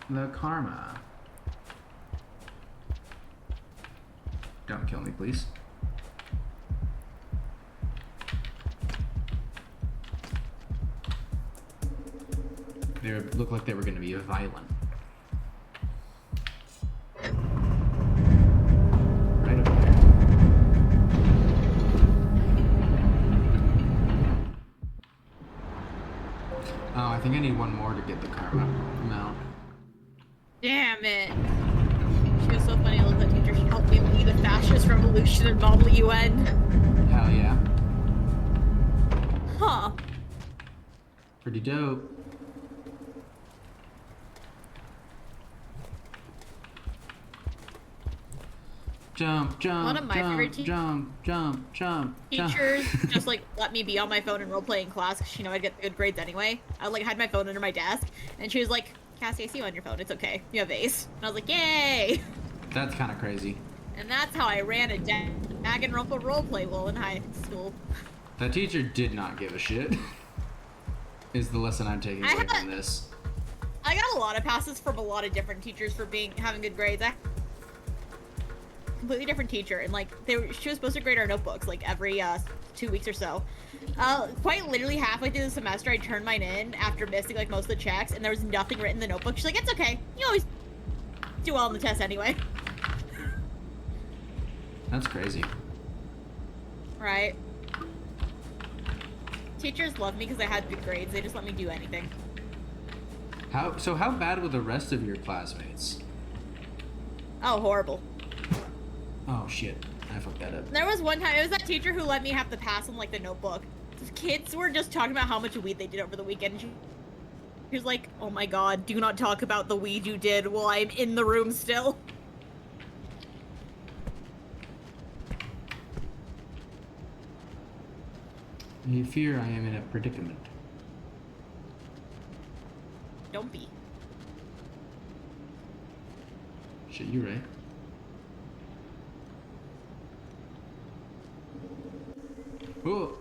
the karma. Don't kill me, please. They look like they were going to be violent. Right over there. Oh, I think I need one more to get the karma amount. Damn it. She was so funny. I love that teacher. She helped me lead a fascist revolution in Model UN. Hell yeah. Huh. Pretty dope. Jump, jump, One of my favorite jump, jump, jump, jump. teachers just like let me be on my phone in role-play in class because she knew I'd get good grades anyway. I like had my phone under my desk and she was like, Cassie, I see you on your phone. It's okay. You have Ace. And I was like, yay! That's kind of crazy. And that's how I ran a Danganronpa roleplay while in high school. That teacher did not give a shit. Is the lesson I'm taking away from this. I got a lot of passes from a lot of different teachers for having good grades. Completely different teacher, and like she was supposed to grade our notebooks like every 2 weeks or so. Quite literally halfway through the semester, I turned mine in after missing like most of the checks, and there was nothing written in the notebook. She's like, "It's okay. You always do well on the test anyway." That's crazy. Right. Teachers love me because I had good grades. They just let me do anything. How bad were the rest of your classmates? Oh, horrible. Oh shit, I fucked that up. There was one time, it was that teacher who let me have to pass on like the notebook. The kids were just talking about how much weed they did over the weekend. And she was like, "Oh my god, do not talk about the weed you did while I'm in the room still." I fear I am in a predicament. Don't be. Shit, you right. Oh.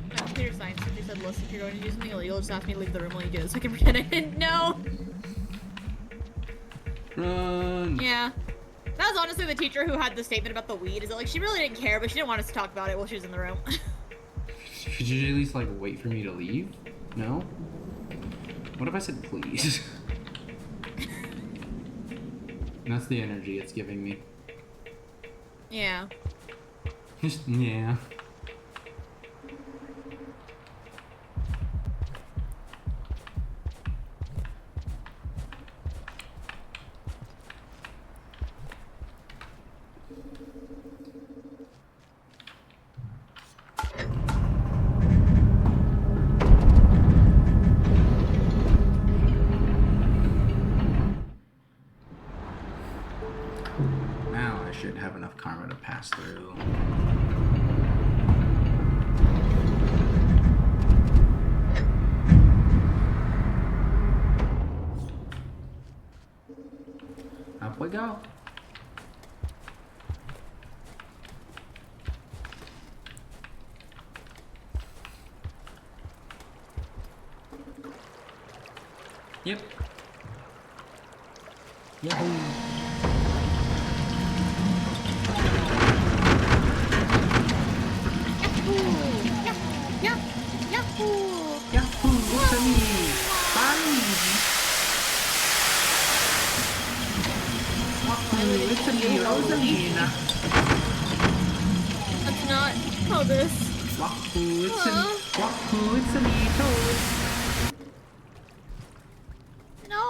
My computer science teacher said, "Listen, if you're going to do something illegal, just ask me to leave the room while you do it so I can pretend I didn't know." Run. Yeah. That was honestly the teacher who had the statement about the weed. Is that like she really didn't care, but she didn't want us to talk about it while she was in the room. Could you at least like wait for me to leave? No? What if I said please? That's the energy it's giving me. Yeah. Just, yeah. Now I should have enough karma to pass through. Up we go. Yep. Yahoo! Yahoo! Yahoo! It's a me! Bye! Wahoo! It's a me, Rosalina! That's not how this. Wahoo! It's a me! Wahoo! It's a me, Toad! No.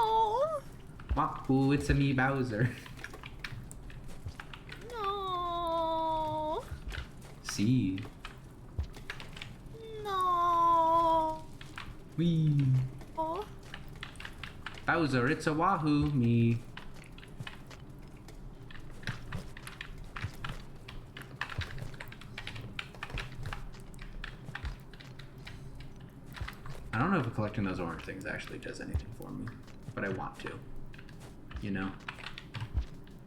Wahoo! It's a me, Bowser! No. See? No. Wee! Oh. Bowser, it's a wahoo, me. I don't know if collecting those orange things actually does anything for me, but I want to. You know?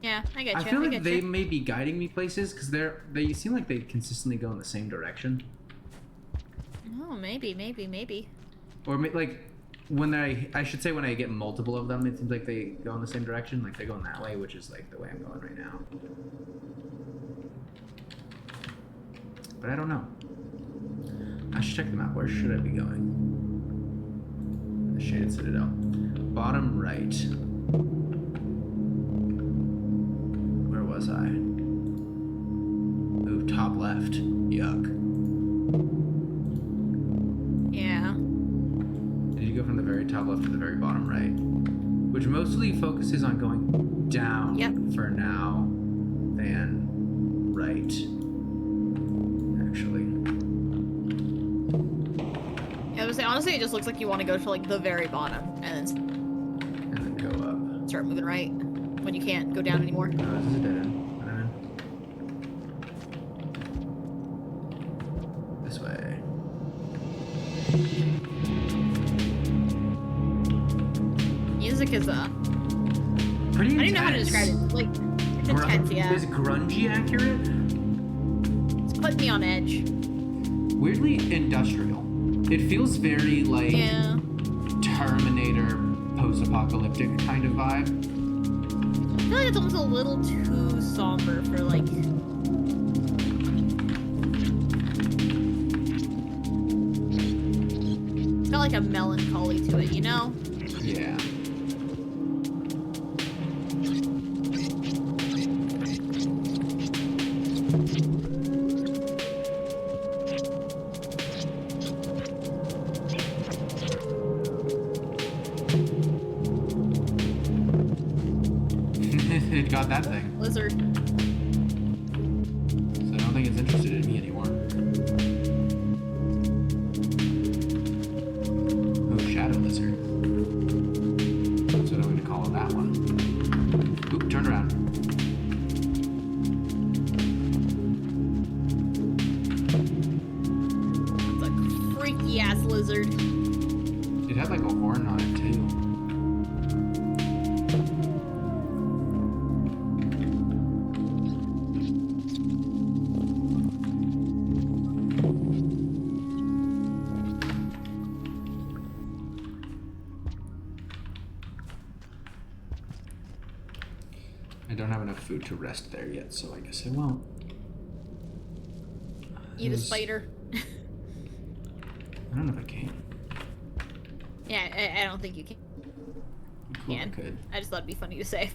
Yeah, I get you. I feel like get they you. may be guiding me places because they seem like they consistently go in the same direction. Oh, maybe. Or like when I should say when I get multiple of them, it seems like they go in the same direction. Like they go in that way, which is like the way I'm going right now. But I don't know. I should check the map. Where should I be going? The Shaded Citadel. Bottom right. Where was I? Ooh, top left. Yuck. Yeah. Did you go from the very top left to the very bottom right? Which mostly focuses on going down for now than right. Actually. Yeah, I was saying, honestly, it just looks like you want to go to like the very bottom and And then go up. start moving right when you can't go down anymore. No, this is a dead end. This way. Music is Pretty intense. I don't know how to describe it. Like it's intense, yeah. Is grungy accurate? It's putting me on edge. Weirdly industrial. It feels very like Yeah. Terminator post-apocalyptic kind of vibe. I feel like it's almost a little too somber for like. It's got like a melancholy to it, you know? Yeah. It got that thing. Lizard. So I don't think it's interested in me anymore. Oh, shadow lizard. That's what I'm going to call that one. Oop, turn around. It's a freaky ass lizard. It had like a horn on it too. I don't have enough food to rest there yet, so I guess I won't. Eat a spider. I don't know if I can. Yeah, I don't think you can. Cool, I could. I just thought it'd be funny to say.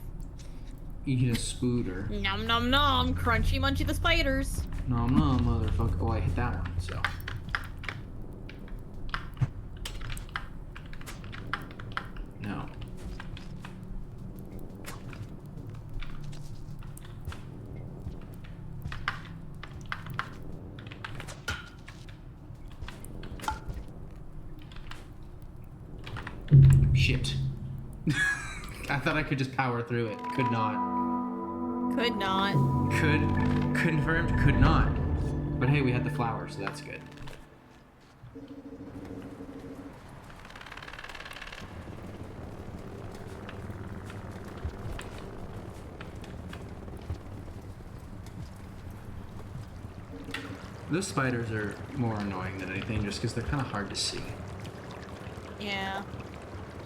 Eat a spooter. Nom nom nom, crunchy munchy the spiders. Nom nom, motherfucker. Oh, I hit that one, so. No. Shit. I thought I could just power through it. Could not. Could not. Confirmed, could not. But hey, we had the flower, so that's good. Those spiders are more annoying than anything just because they're kind of hard to see. Yeah.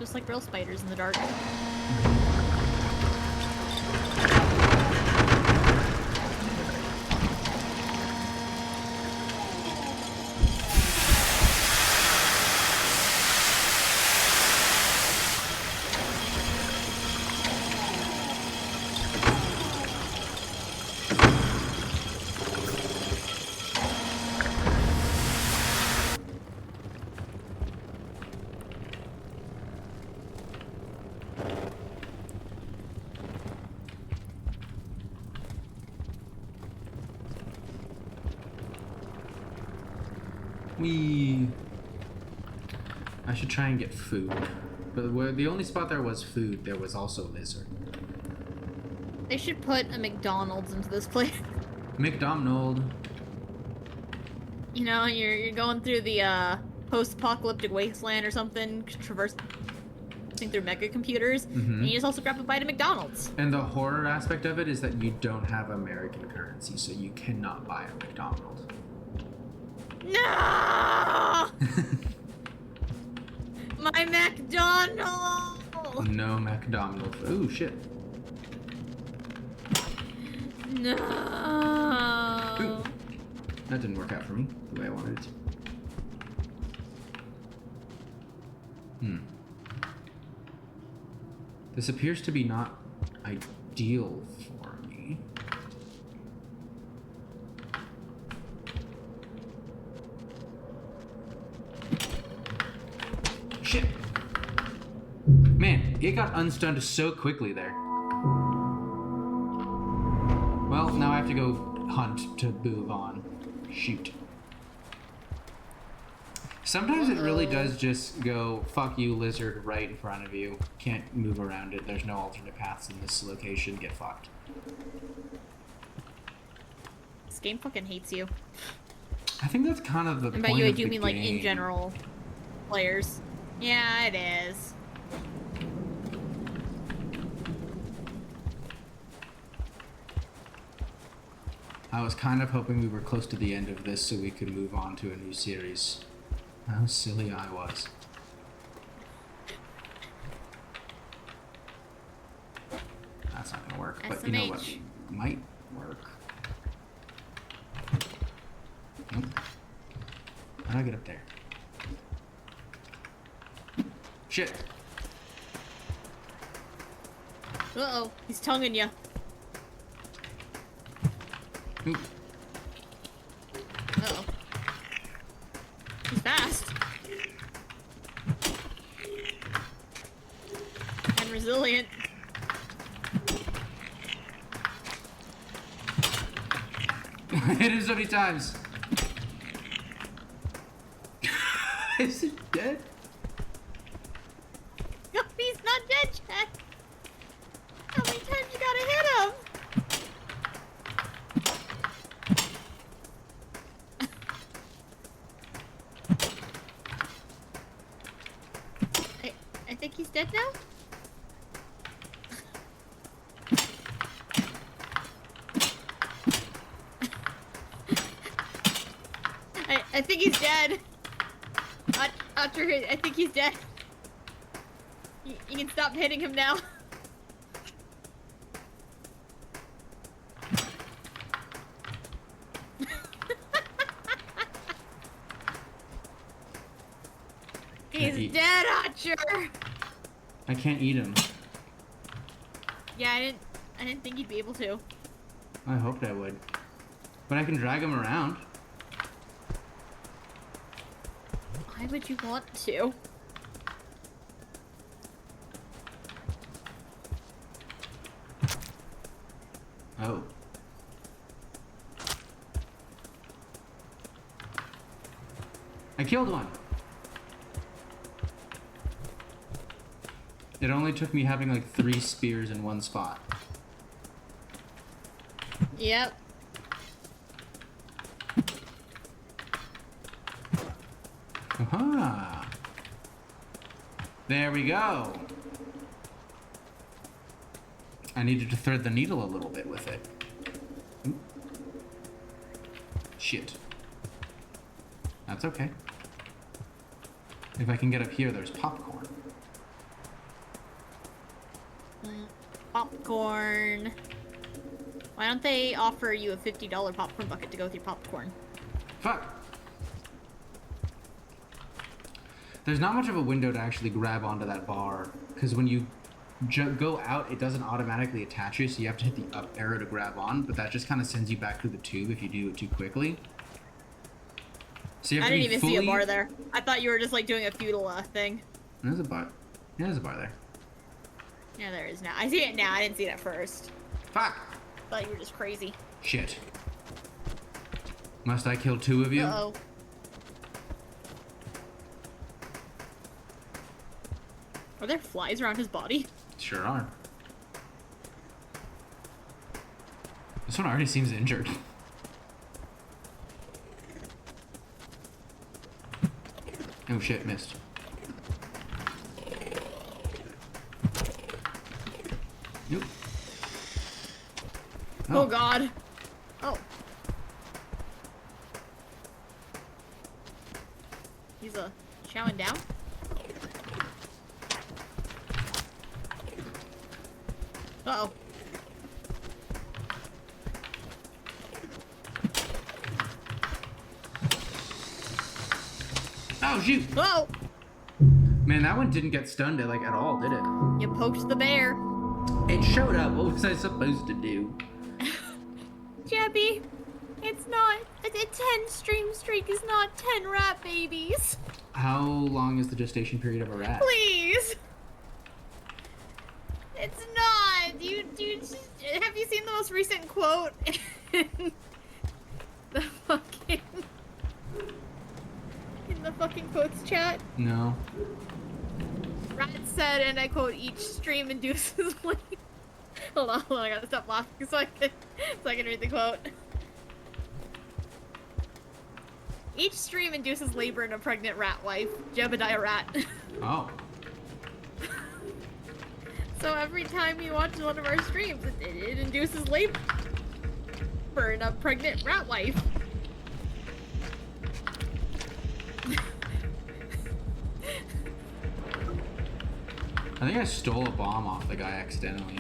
Just like real spiders in the dark. I should try and get food. But where the only spot there was food, there was also a lizard. They should put a McDonald's into this place. McDonald. You know, you're going through the post-apocalyptic wasteland or something, traversing through mega computers, and you just also grab a bite of McDonald's. And the horror aspect of it is that you don't have American currency, so you cannot buy a McDonald's. No! My McDonald's! No McDonald's. Ooh, shit. No. Ooh. That didn't work out for me the way I wanted it to. This appears to be not ideal for me. Shit! Man, it got unstunned so quickly there. Well, now I have to go hunt to move on. Shoot. Sometimes it really does just go, fuck you, lizard, right in front of you. Can't move around it. There's no alternate paths in this location. Get fucked. This game fucking hates you. I think that's kind of the And point by you, I of do the mean like in game. general players. Yeah, it is. I was kind of hoping we were close to the end of this so we could move on to a new series. How silly I was. That's not gonna work, but you know what SMH. might work. Nope. How do I get up there? Shit! Uh-oh, he's tonguing you. Ooh. Uh-oh. He's fast. And resilient. I hit him so many times. Is it dead? No, he's not dead, Jack. How many times you gotta hit him? I think he's dead now? I think he's dead. I think he's dead. You can stop hitting him now. He's dead, Archer. I can't eat him. Yeah, I didn't think he'd be able to. I hoped I would. But I can drag him around. Why would you want to? Oh. I killed one. It only took me having like 3 spears in one spot. Yep. Aha! There we go. I needed to thread the needle a little bit with it. Oop. Shit. That's okay. If I can get up here, there's popcorn. Popcorn. Why don't they offer you a $50 popcorn bucket to go with your popcorn? Fuck. There's not much of a window to actually grab onto that bar, because when you go out, it doesn't automatically attach you, so you have to hit the up arrow to grab on, but that just kind of sends you back through the tube if you do it too quickly. So you have I to didn't be even fully... see a bar there. I thought you were just like doing a feudal thing. There's a bar. Yeah, there's a bar there. Yeah, there is now. I see it now. I didn't see it at first. Fuck! Thought you were just crazy. Shit. Must I kill 2 of you? Uh-oh. Are there flies around his body? Sure are. This one already seems injured. Oh shit, missed. Nope. Oh god. Oh. He's chowing down? Uh-oh. Oh shoot! Oh! Man, that one didn't get stunned like at all, did it? You poked the bear. It showed up. What was I supposed to do? Jebby, it's not. A 10 stream streak is not 10 rat babies. How long is the gestation period of a rat? Please. It's not. You have you seen the most recent quote in the fucking quotes chat? No. Rat said, and I quote, "Each stream induces labor." Hold on, I gotta stop laughing so I can read the quote. Each stream induces labor in a pregnant rat wife. Jebediah rat. Oh. So every time you watch one of our streams, it induces labor in a pregnant rat wife. I think I stole a bomb off the guy accidentally.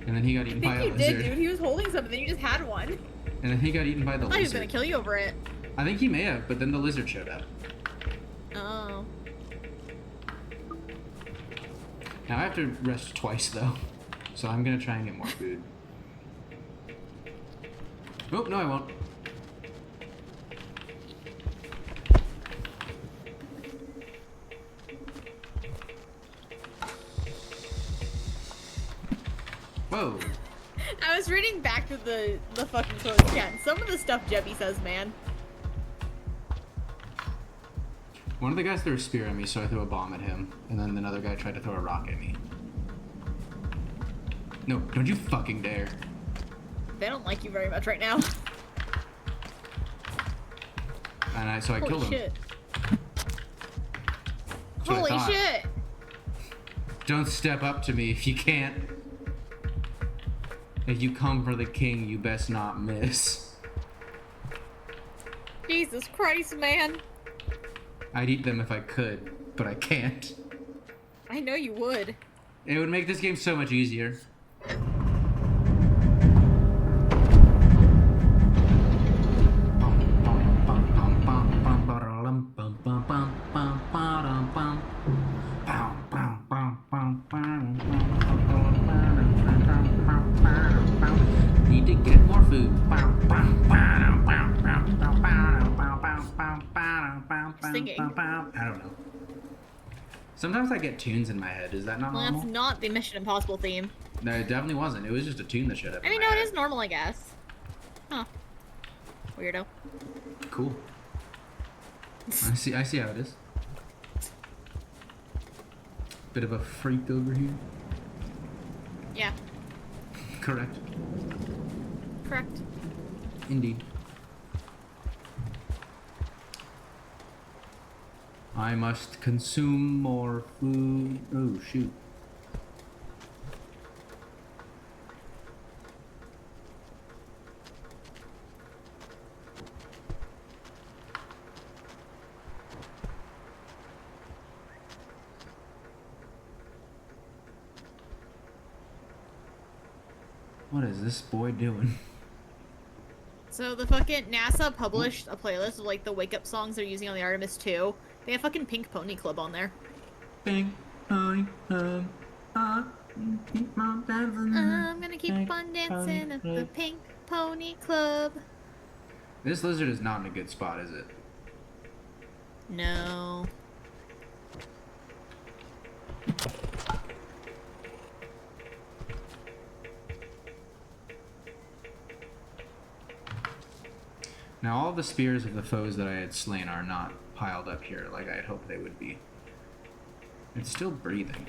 And then he got eaten by a I think you lizard. did, dude. He was holding something, then you just had one. And then he got eaten by the I thought he was lizard. gonna kill you over it. I think he may have, but then the lizard showed up. Oh. Now I have to rest twice though. So I'm gonna try and get more food. Oh, no I won't. Whoa. I was reading back to the fucking quotes chat, and some of the stuff Jebby says, man. One of the guys threw a spear at me, so I threw a bomb at him. And then another guy tried to throw a rock at me. No, don't you fucking dare. They don't like you very much right now. And so I Holy killed him. shit. That's what I Holy thought. shit! Don't step up to me if you can't. If you come for the king, you best not miss. Jesus Christ, man. I'd eat them if I could, but I can't. I know you would. It would make this game so much easier. Need to get more food. Singing. I don't know. Sometimes I get tunes in my head. Is that not Well, normal? that's not the Mission Impossible theme. No, it definitely wasn't. It was just a tune that showed up. I mean, no, it is normal, I guess. Huh. Weirdo. Cool. I see how it is. Bit of a freak over here. Yeah. Correct. Correct. Indeed. I must consume more food. Oh, shoot. What is this boy doing? So the fucking NASA published a playlist of like the wake up songs they're using on the Artemis 2. They have fucking Pink Pony Club on there. Pink Pony Club. I'm gonna keep on dancing at the Pink Pony Club. This lizard is not in a good spot, is it? No. Now all the spears of the foes that I had slain are not piled up here like I had hoped they would be. It's still breathing.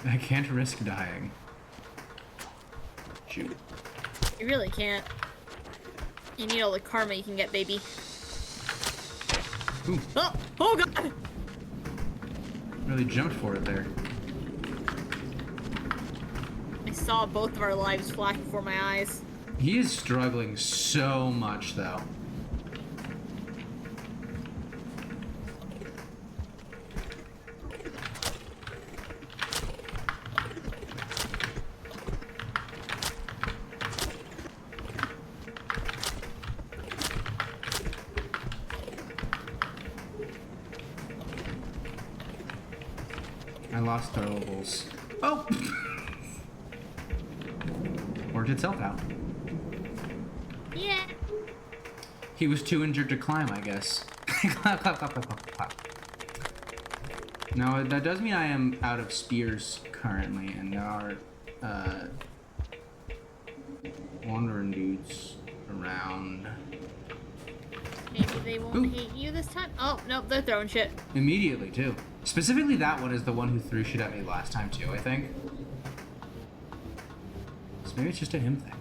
I can't risk dying. Shoot. You really can't. You need all the karma you can get, baby. Ooh. Oh! Oh god! Really jumped for it there. I saw both of our lives flash before my eyes. He is struggling so much, though. I lost throwables. Oh! Worked itself out. Yeah. He was too injured to climb, I guess. Clap, clap, clap, clap, clap, clap. Now, that does mean I am out of spears currently, and there are, wandering dudes around. Maybe they won't hate you this time. Oh, nope, they're throwing shit. Immediately, too. Specifically, that one is the one who threw shit at me last time, too, I think. So maybe it's just a him thing.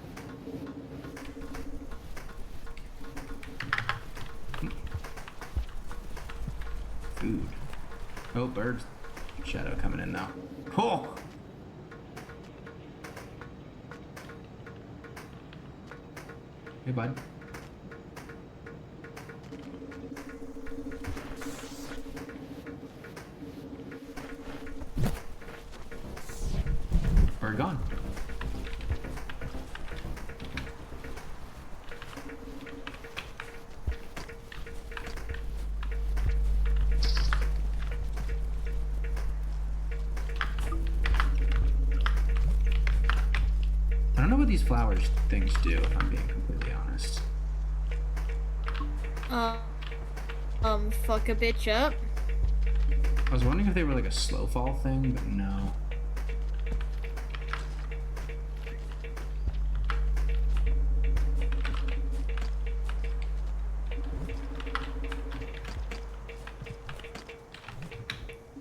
Food. Oh, birds. Shadow coming in now. Oh! Hey, bud. Bird gone. I don't know what these flowers things do, if I'm being completely honest. Fuck a bitch up. I was wondering if they were like a slow fall thing, but no.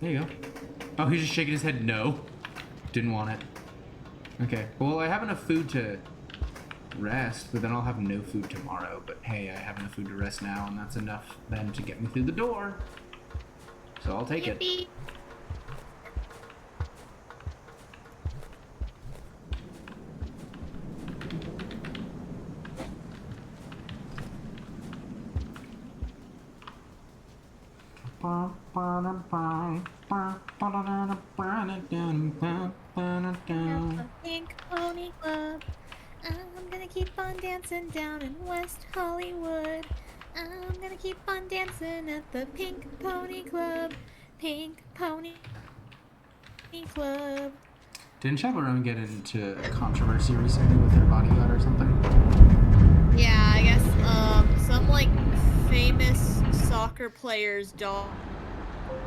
There you go. Oh, he's just shaking his head no. Didn't want it. Okay. Well, I have enough food to rest, but then I'll have no food tomorrow. But hey, I have enough food to rest now, and that's enough then to get me through the door. So I'll take it. Yippee. Pink Pony Club. I'm gonna keep on dancing down in West Hollywood. I'm gonna keep on dancing at the Pink Pony Club. Pink Pony Club. Didn't Chaperone get into a controversy recently with her bodyguard or something? Yeah, I guess some like famous soccer player's daughter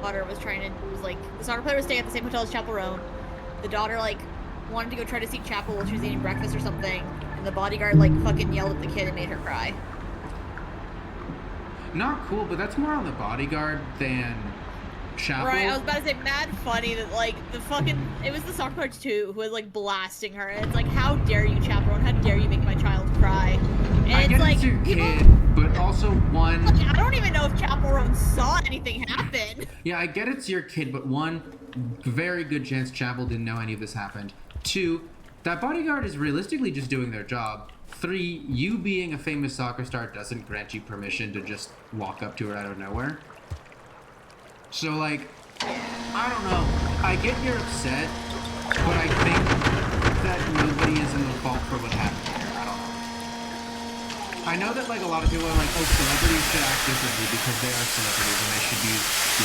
was like the soccer player was staying at the same hotel as Chaperone. The daughter like wanted to go try to see Chapel while she was eating breakfast or something, and the bodyguard like fucking yelled at the kid and made her cry. Not cool, but that's more on the bodyguard than Chapel. Right, I was about to say mad funny that like it was the soccer player too who was like blasting her, and it's like, how dare you, Chaperone? How dare you make my child cry? And I it's get like it's your people, kid, but also one. like, I don't even know if Chaperone saw anything happen. Yeah, I get it's your kid, but one, very good chance Chapel didn't know any of this happened. 2, that bodyguard is realistically just doing their job. 3, you being a famous soccer star doesn't grant you permission to just walk up to her out of nowhere. So, like, I don't know. I get you're upset, but I think that nobody is in the fault for what happened here. I don't know. I know that, like, a lot of people are like, oh, celebrities should act differently because they are celebrities and they should be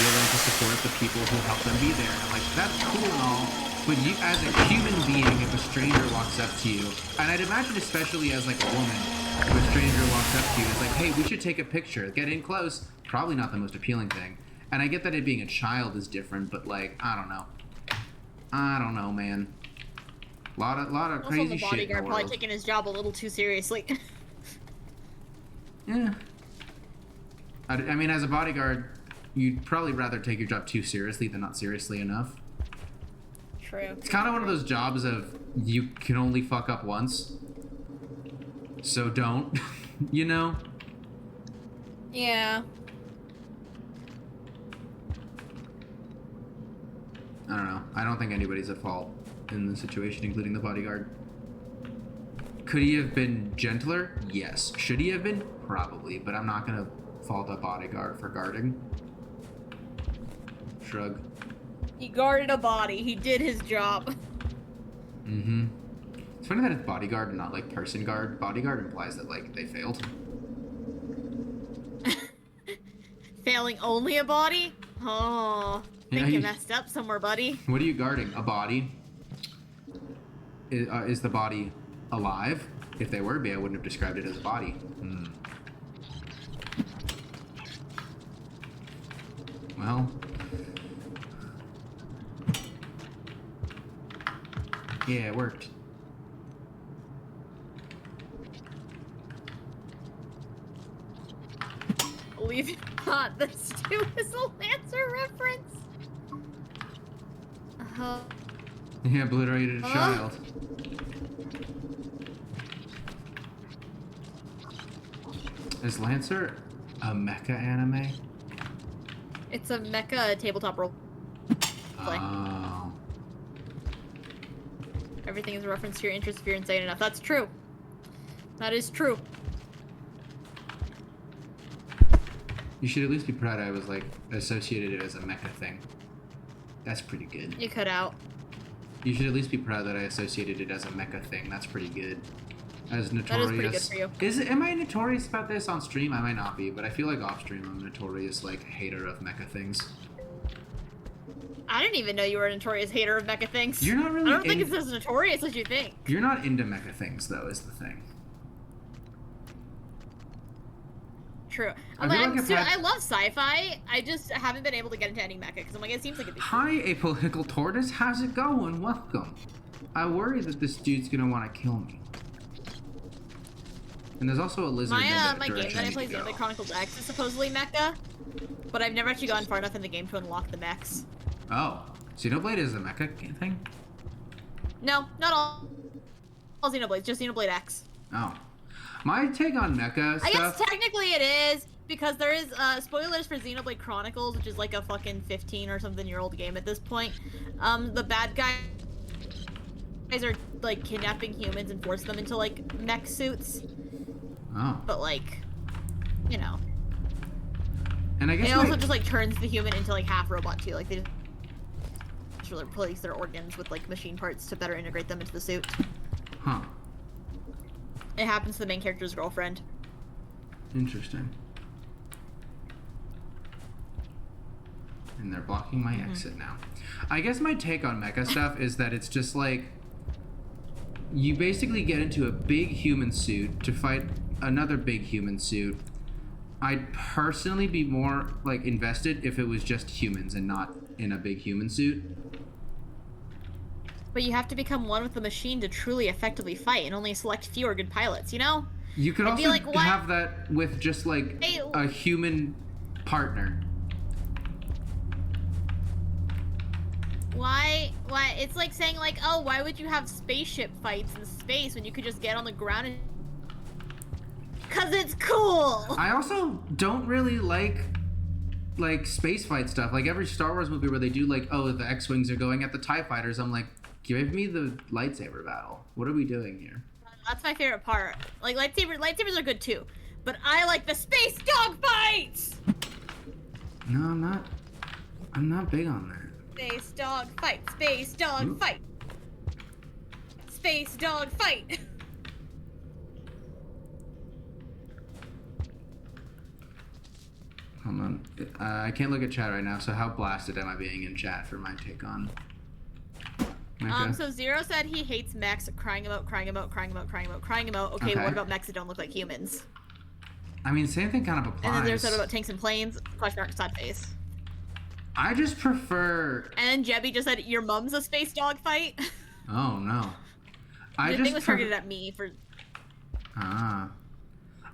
willing to support the people who help them be there. And I'm like, that's cool and all, but you, as a human being, if a stranger walks up to you, and I'd imagine especially as, like, a woman, if a stranger walks up to you, it's like, hey, we should take a picture. Get in close. Probably not the most appealing thing. And I get that it being a child is different, but, like, I don't know. I don't know, man. Lot of crazy shit in the Also, the bodyguard world. probably taking his job a little too seriously. Yeah. I mean, as a bodyguard, you'd probably rather take your job too seriously than not seriously enough. True. It's kind of one of those jobs of you can only fuck up once. So don't, you know? Yeah. I don't know. I don't think anybody's at fault in the situation, including the bodyguard. Could he have been gentler? Yes. Should he have been? Probably. But I'm not going to fault a bodyguard for guarding. Shrug. He guarded a body. He did his job. Mm-hmm. It's funny that it's bodyguard and not, like, person guard. Bodyguard implies that, like, they failed. Failing only a body? Oh, think you messed up somewhere, buddy. What are you guarding? A body? Is the body alive? If they were, I wouldn't have described it as a body. Hmm. Well. Yeah, it worked. Believe it or not, this too is a Lancer reference. He obliterated a child. Is Lancer a mecha anime? It's a mecha tabletop role play. Oh. Everything is a reference to your interest if you're insane enough. That's true. That is true. You should at least be proud I was, like, associated it as a mecha thing. That's pretty good. You cut out. You should at least be proud that I associated it as a mecha thing. That's pretty good. As notorious. That is pretty good for you. Am I notorious about this on stream? I might not be, but I feel like off stream I'm a notorious, like, hater of mecha things. I didn't even know you were a notorious hater of mecha things. You're not really. I don't think it's as notorious as you think. You're not into mecha things, though, is the thing. True. I love sci-fi. I just haven't been able to get into any mecha because I'm like, it seems like it'd be cool. Hi, apolitical tortoise. How's it going? Welcome. I worry that this dude's gonna want to kill me. And there's also a lizard. My game that I play, Xenoblade Chronicles X, is supposedly mecha, but I've never actually gone far enough in the game to unlock the mechs. Oh, Xenoblade is a mecha thing? No, not all Xenoblades, just Xenoblade X. Oh. My take on mecha stuff... I guess technically it is, because there is, spoilers for Xenoblade Chronicles, which is like a fucking 15 or something year old game at this point. The bad guys are, like, kidnapping humans and force them into, like, mech suits. Oh. But, like, you know. And I guess it also just, like, turns the human into, like, half robot, too. Like, they just replace their organs with, like, machine parts to better integrate them into the suit. Huh. It happens to the main character's girlfriend. Interesting. And they're blocking my exit now. I guess my take on mecha stuff is that it's just like... You basically get into a big human suit to fight another big human suit. I'd personally be more, like, invested if it was just humans and not in a big human suit. But you have to become one with the machine to truly effectively fight, and only a select few are good pilots, you know? You could also like, have that with just, like, a human partner. Why? It's like saying, like, oh, why would you have spaceship fights in space when you could just get on the ground and... 'Cause it's cool! I also don't really like like space fight stuff. Like every Star Wars movie where they do like, oh, the X-wings are going at the TIE fighters. I'm like, give me the lightsaber battle. What are we doing here? That's my favorite part. Like lightsabers are good too, but I like the space dog fights. No, I'm not. I'm not big on that. Space dog fight. Space dog Ooh. fight. Space dog fight. Hold on. I can't look at chat right now, so how blasted am I being in chat for my take on Mecha? So Zero said he hates mechs, crying about. Okay, Okay. what about mechs that don't look like humans? I mean, same thing kind of applies. And then Zero said about tanks and planes, question mark, sad face. I just prefer... And then Jebby just said, your mom's a space dog fight? Oh, no. The thing was targeted at me for... Ah.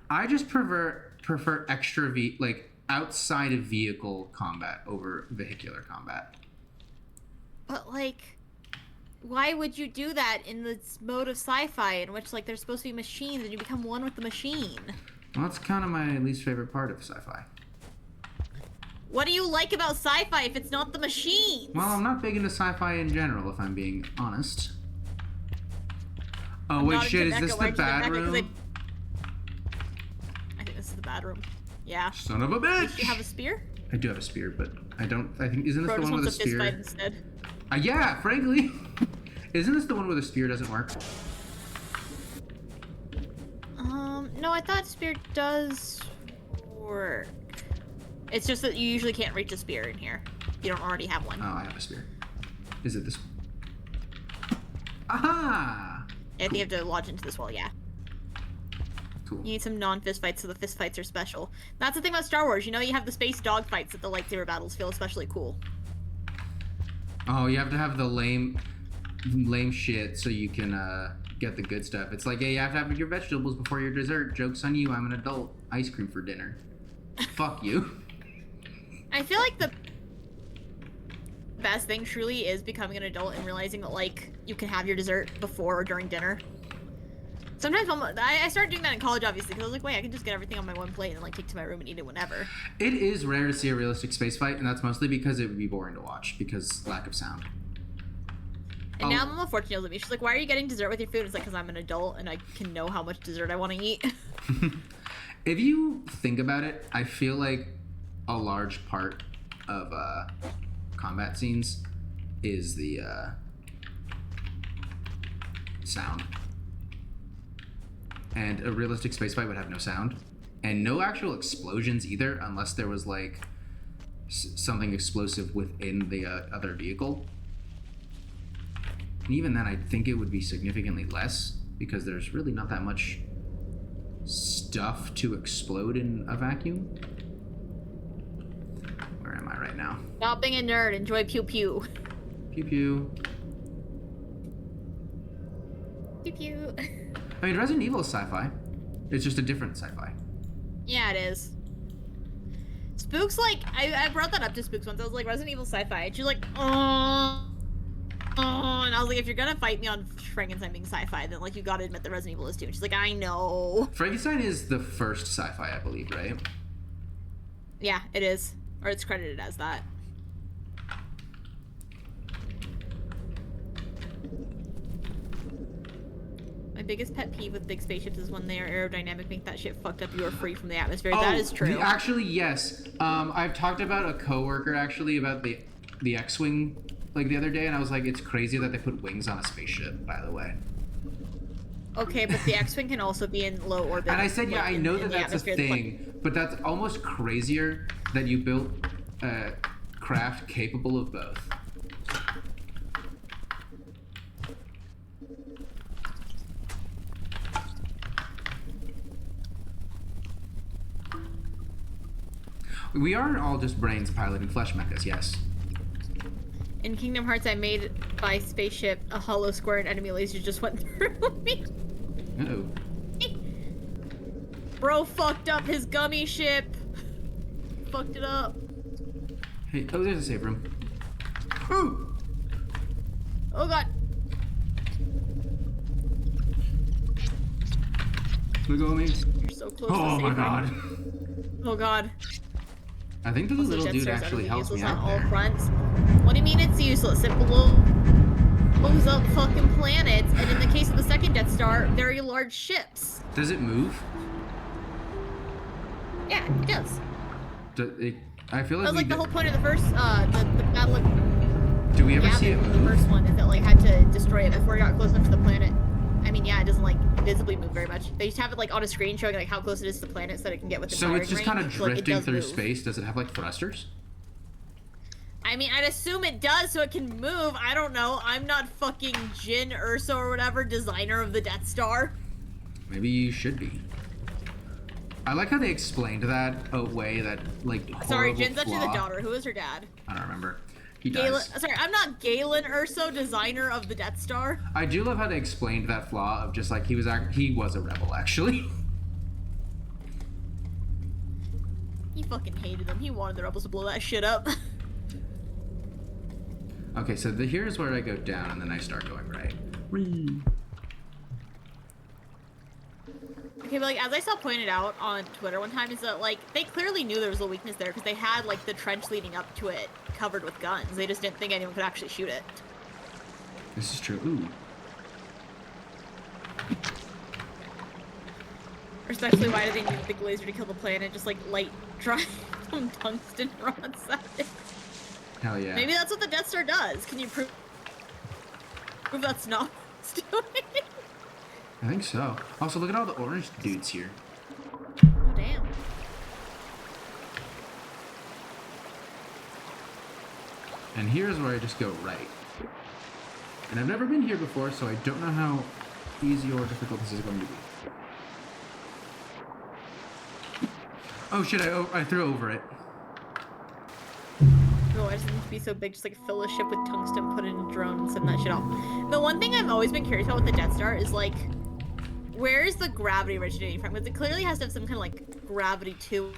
I just prefer extra like outside of vehicle combat over vehicular combat. But like, why would you do that in this mode of sci-fi in which like there's supposed to be machines and you become one with the machine? Well, that's kind of my least favorite part of sci-fi. What do you like about sci-fi if it's not the machines? Well, I'm not big into sci-fi in general, if I'm being honest. Oh, wait, shit, is this the bad room? I think this is the bad room. Yeah. Son of a bitch! Do you have a spear? I do have a spear, but I think, isn't this the one with a spear? Fist fight instead. Yeah, frankly. Isn't this the one where the spear doesn't work? No, I thought spear does work. It's just that you usually can't reach a spear in here. You don't already have one. Oh, I have a spear. Is it this one? Aha! I think you have to lodge into this wall, yeah. Cool. You need some non-fist fights, so the fist fights are special. That's the thing about Star Wars. You know, you have the space dog fights that the lightsaber battles feel especially cool. Oh, you have to have the lame shit so you can get the good stuff. It's like, hey, you have to have your vegetables before your dessert. Joke's on you, I'm an adult. Ice cream for dinner. Fuck you. I feel like the best thing truly is becoming an adult and realizing that, like, you can have your dessert before or during dinner. Sometimes I started doing that in college, obviously, because I was like, wait, I can just get everything on my one plate and, like, take to my room and eat it whenever. It is rare to see a realistic space fight, and that's mostly because it would be boring to watch, because lack of sound. And now Mama Fortune yells at me. She's like, why are you getting dessert with your food? It's like, because I'm an adult and I can know how much dessert I want to eat. If you think about it, I feel like a large part of combat scenes is the sound. And a realistic space fight would have no sound. And no actual explosions either, unless there was like something explosive within the other vehicle. And even then, I think it would be significantly less, because there's really not that much stuff to explode in a vacuum. Where am I right now? Stop being a nerd. Enjoy pew pew. Pew pew. Pew pew. I mean, Resident Evil is sci-fi. It's just a different sci-fi. Yeah, it is. Spooks, like, I brought that up to Spooks once. I was like, Resident Evil sci-fi. And she's like, oh. And I was like, if you're gonna fight me on Frankenstein being sci-fi, then, like, you gotta admit that Resident Evil is too. And she's like, I know. Frankenstein is the first sci-fi, I believe, right? Yeah, it is. Or it's credited as that. My biggest pet peeve with big spaceships is when they are aerodynamic, make that shit fucked up. You are free from the atmosphere. That is true. Actually, yes. I've talked about a coworker actually about the X-wing like the other day, and I was like, it's crazy that they put wings on a spaceship. By the way. Okay, but the X-wing can also be in low orbit. And I said, yeah, I know that that's a thing, but that's almost crazier that you built a craft capable of both. We aren't all just brains piloting flesh mechas, yes. In Kingdom Hearts, I made by spaceship a hollow square and enemy laser just went through me. Uh-oh. Bro fucked up his gummy ship. Fucked it up. Hey, oh, there's a save room. Ooh! Oh god. Look at me. You're so close to Oh the my save god. room. Oh god. I think that the Also, little Death dude Star's actually utterly helps me useless on out all there. fronts. What do you mean it's useless? It blows up fucking planets, and in the case of the second Death Star, very large ships. Does it move? Yeah, it does. I feel like That was we like the whole point of the first, the battle of Do we ever see it Gavin, move? the first one, is that like had to destroy it before it got close enough to the planet. I mean, yeah, it doesn't like visibly move very much. They just have it like on a screen showing like how close it is to the planet so that it can get within So firing it's just range. kind of So, like, it drifting does through move. space. Does it have like thrusters? I mean, I'd assume it does so it can move. I don't know. I'm not fucking Jin Urso or whatever, designer of the Death Star. Maybe you should be. I like how they explained that a way that like Sorry, horrible Jin's actually the flaw. daughter. Who is her dad? I don't remember. He Galen. dies. Sorry, I'm not Galen Urso, designer of the Death Star. I do love how they explained that flaw of just like he was a rebel actually. He fucking hated them. He wanted the rebels to blow that shit up. Okay, so here's where I go down and then I start going right. Whee. Okay, but like as I saw pointed out on Twitter one time, is that like they clearly knew there was a weakness there because they had like the trench leading up to it covered with guns. They just didn't think anyone could actually shoot it. This is true. Ooh. Especially why do they need a big laser to kill the planet? Just like light drive some tungsten rods at it. Hell yeah. Maybe that's what the Death Star does. Can you prove that's not what it's doing? I think so. Also, look at all the orange dudes here. Oh damn. And here's where I just go right. And I've never been here before, so I don't know how easy or difficult this is going to be. Oh shit, I threw over it. No, I just need to be so big, just like fill a ship with tungsten, put it in a drone, and send that shit off. The one thing I've always been curious about with the Death Star is like, where is the gravity originating from? Because it clearly has to have some kind of like gravity to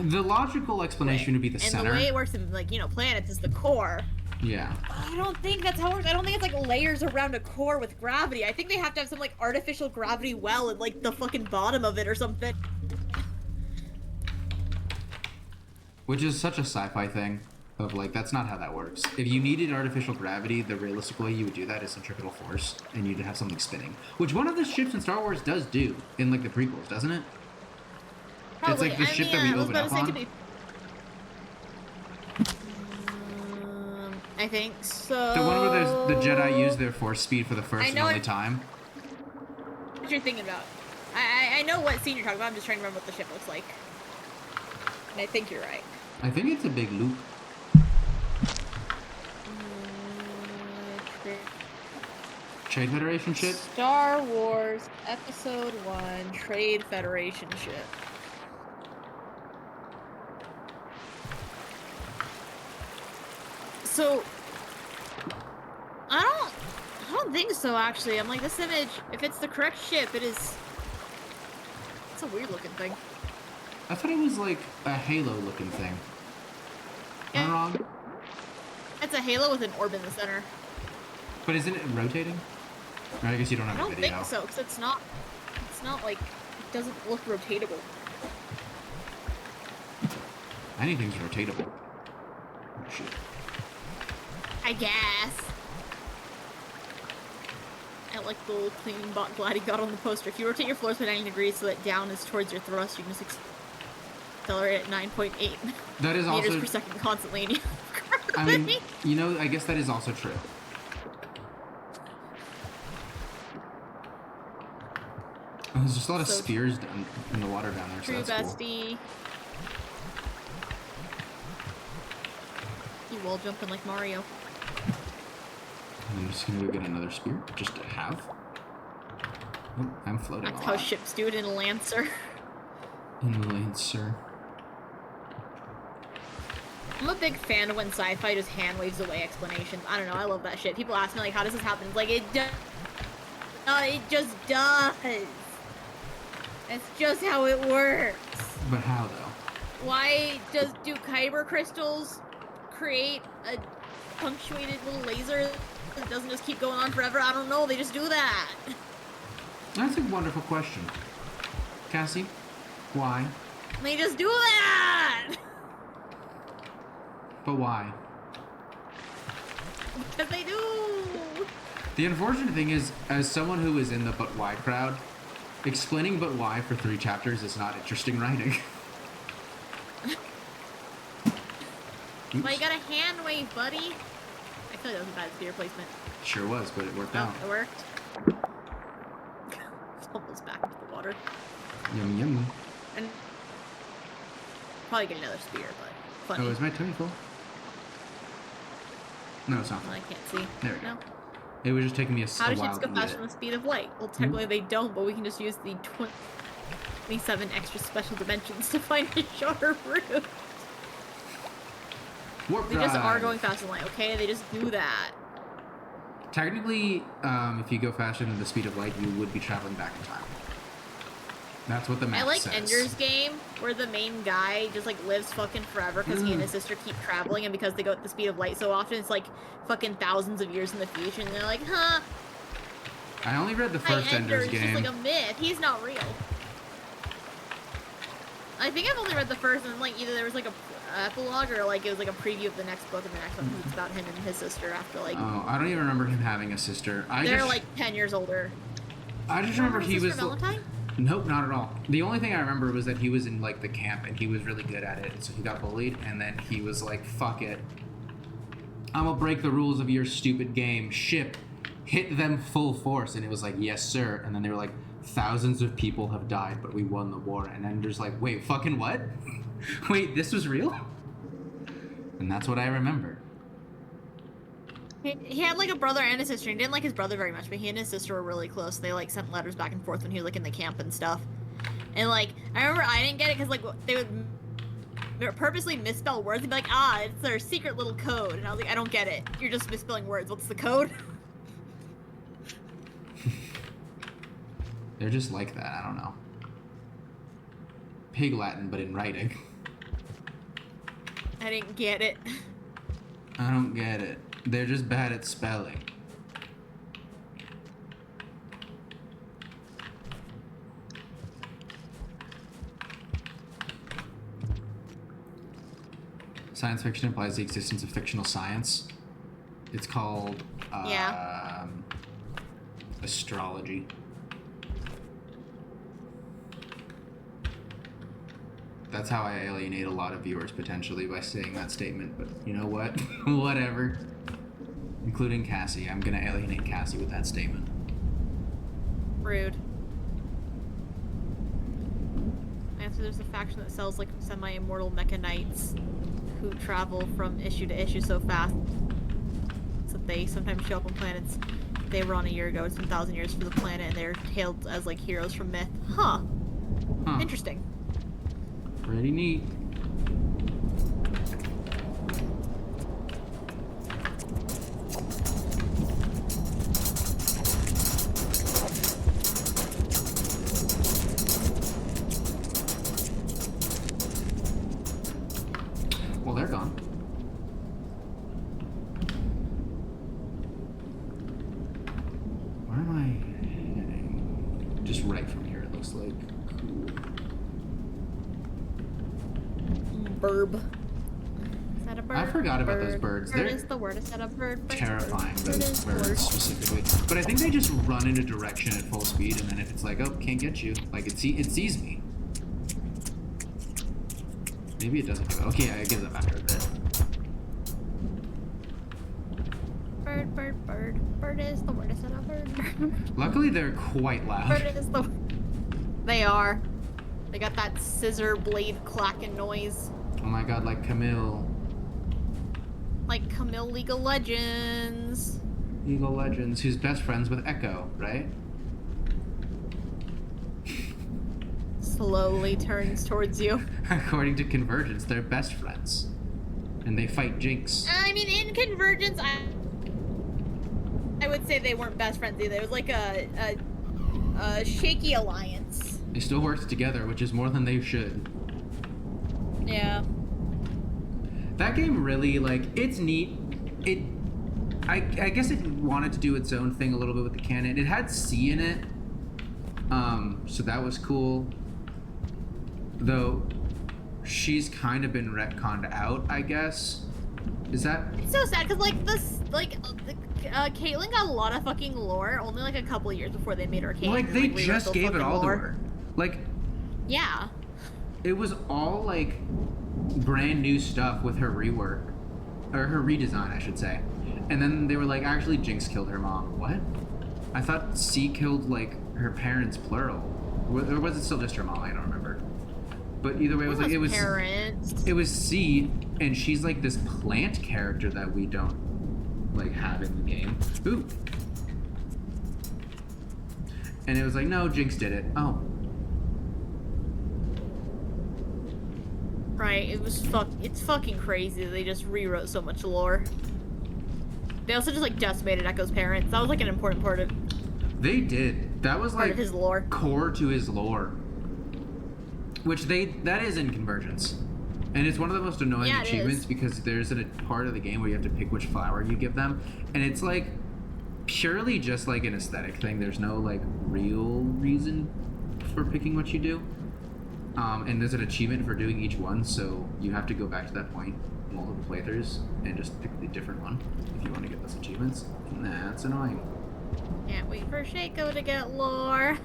The logical explanation would be the and center. the way it works in like, you know, planets is the core. Yeah. I don't think that's how it works. I don't think it's like layers around a core with gravity. I think they have to have some like artificial gravity well at like the fucking bottom of it or something. Which is such a sci-fi thing of like, that's not how that works. If you needed artificial gravity, the realistic way you would do that is centripetal force, and you'd have something spinning. Which one of the ships in Star Wars does do in like the prequels, doesn't it? Probably. It's like the ship that we open up on. I think so. The one where the Jedi use their force speed for the first and only time. What you're thinking about? I know what scene you're talking about. I'm just trying to remember what the ship looks like. And I think you're right. I think it's a big loop. Trade Federation ship? Star Wars Episode 1 Trade Federation ship. So, I don't think so actually. I'm like, this image, if it's the correct ship, it is, it's a weird looking thing. I thought it was like a halo looking thing. Am I wrong? It's a halo with an orb in the center. But isn't it rotating? Or I guess you don't have I don't a video. think so, because it's not like, it doesn't look rotatable. Anything's rotatable. Oh, shit. I guess. I like the little cleaning bot glad he got on the poster. If you rotate your floors by 90 degrees so that down is towards your thrust, you can just accelerate at 9.8 That is meters also... per second constantly. And I mean, you know, I guess that is also true. Oh, there's just a lot of spears down in the water down there, true, so that's cool. bestie. You wall jumping like Mario. I'm just gonna go get another spear, just to have. Oh, I'm floating That's a how lot. ships do it in a Lancer. In the Lancer. I'm a big fan of when sci-fi just hand waves away explanations. I don't know, I love that shit. People ask me like, how does this happen? It's like, it does. It just does. That's just how it works. But how though? Why do kyber crystals create a punctuated little laser that doesn't just keep going on forever? I don't know, they just do that. That's a wonderful question. Cassie, why? They just do that! But why? Because they do! The unfortunate thing is, as someone who is in the but why crowd, explaining but why for 3 chapters is not interesting writing. Well, you got a hand wave, buddy. I feel like that was a bad spear placement. Sure was, but it worked Oh, out. it worked. Almost back into the water. Yum yum. And probably get another spear, but funny. Oh, is my tummy full? No, it's not. I can't see. There we go. No. It was just taking me a How do while ships to go get faster it. than the speed of light? Well, technically they don't, but we can just use the 27 extra special dimensions to find a shorter route. Warp They just are drive. going faster than light, okay? They just do that. Technically, if you go faster than the speed of light, you would be traveling back in time. That's what the map I like says. Ender's Game, where the main guy just like lives fucking forever because he and his sister keep traveling, and because they go at the speed of light so often, it's like fucking thousands of years in the future, and they're like, huh, I only read the first Ender Ender's is Game. just like a myth. He's not real. I think I've only read the first, and like either there was like a epilogue or like it was like a preview of the next book, and the next one it's about him and his sister after like Oh, I don't even remember him having a sister. they're like 10 years older. I just remember he was. Valentine? Nope, not at all. The only thing I remember was that he was in like the camp and he was really good at it, so he got bullied, and then he was like, "Fuck it, I'm gonna break the rules of your stupid game. Ship, hit them full force." And it was like, "Yes, sir." And then they were like, "Thousands of people have died, but we won the war." And Ender's like, "Wait, fucking what? Wait, this was real?" And that's what I remember. He had like a brother and a sister. He didn't like his brother very much, but he and his sister were really close. They like sent letters back and forth when he was like in the camp and stuff. And like I remember I didn't get it because like they would purposely misspell words and be like, it's their secret little code. And I was like, I don't get it. You're just misspelling words. What's the code? They're just like that. I don't know. Pig Latin, but in writing. I didn't get it. I don't get it. They're just bad at spelling. Science fiction implies the existence of fictional science. It's called astrology. That's how I alienate a lot of viewers potentially by saying that statement, but you know what? Whatever. Including Cassie. I'm gonna alienate Cassie with that statement. Rude. And so there's a faction that sells like semi-immortal mecha knights who travel from issue to issue so fast that they sometimes show up on planets they were on a year ago. It's been 1,000 years for the planet, and they're hailed as like heroes from myth. Huh. Interesting. Pretty neat. Well, they're gone. Where am I heading? Just right from here, it looks like. Burb. Is that a bird? I forgot about those birds. Bird They're is the word. Is that a bird? Bird's a terrifying, bird. those Bird is the word. birds specifically. But I think they just run in a direction at full speed, and then if it's like, oh, can't get you, like it sees me. Maybe it doesn't give it. Okay, I give them after a bit. Bird, bird, bird. Bird is the word. Is that a bird? Luckily, they're quite loud. Bird is the. They are. They got that scissor blade clacking noise. Oh my god, like Camille. Like Camille League of Legends. League of Legends, who's best friends with Echo, right? Slowly turns towards you. According to Convergence, they're best friends. And they fight Jinx. I mean, in Convergence, I would say they weren't best friends either. It was like a shaky alliance. They still worked together, which is more than they should. Yeah. That game really, like, it's neat. I guess it wanted to do its own thing a little bit with the canon. It had C in it, so that was cool. Though, she's kind of been retconned out, I guess. Is that? It's so sad because Caitlyn got a lot of fucking lore only like a couple years before they made Arcane. Like they just gave it all to lore. her. Like. Yeah. It was all like brand new stuff with her rework, or her redesign, I should say. And then they were like, actually, Jinx killed her mom. What? I thought C killed like her parents, plural. Or was it still just her mom? I don't remember. But either way, it was like parents. It was C, and she's like this plant character that we don't like have in the game. Ooh. And it was like, no, Jinx did it. Oh. Right, it's fucking crazy. They just rewrote so much lore. They also just like decimated Echo's parents. That was like an important part of. They did. That was part like of his lore. Core to his lore. Which that is in Convergence. And it's one of the most annoying achievements because there's a part of the game where you have to pick which flower you give them. And it's like purely just like an aesthetic thing. There's no like real reason for picking what you do. And there's an achievement for doing each one, so you have to go back to that point multiple playthroughs and just pick the different one if you want to get those achievements. That's annoying. Can't wait for Shaco to get lore.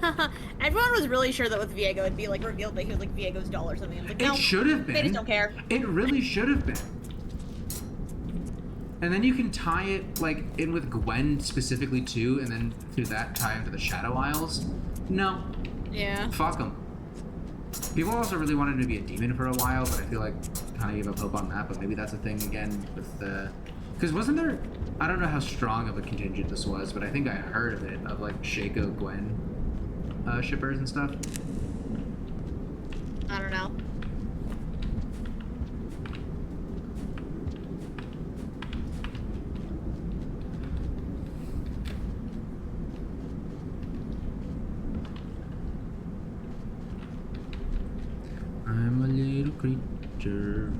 Everyone was really sure that with Viego it'd be like revealed that he was like Viego's doll or something. Like, no, it should have been. They just don't care. It really should have been. And then you can tie it like in with Gwen specifically too, and then through that tie into the Shadow Isles. No. Yeah. Fuck them. People also really wanted him to be a demon for a while, but I feel like kind of gave up hope on that. But maybe that's a thing again with the, because wasn't there? I don't know how strong of a contingent this was, but I think I heard of it of like Shaco Gwen shippers and stuff. I don't know. I'm a little creature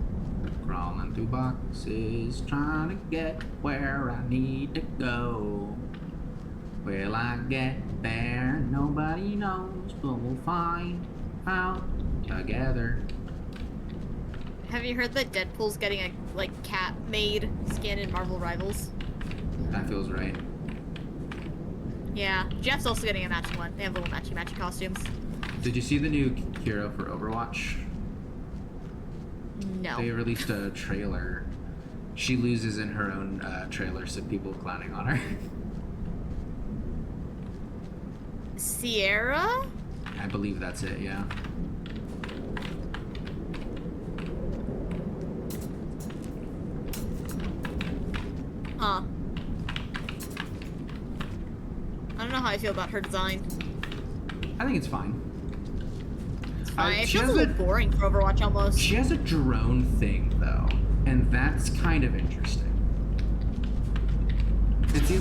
crawling through boxes, trying to get where I need to go. Will I get there? Nobody knows, but we'll find out together. Have you heard that Deadpool's getting a like cat made skin in Marvel Rivals? That feels right. Yeah, Jeff's also getting a matching one. They have little matchy costumes. Did you see the new hero for Overwatch? No. They released a trailer. She loses in her own trailer, so people clowning on her. Sierra? I believe that's it, yeah. Huh. I don't know how I feel about her design. I think it's fine. It feels a little boring for Overwatch almost. She has a drone thing though, and that's kind of interesting. It's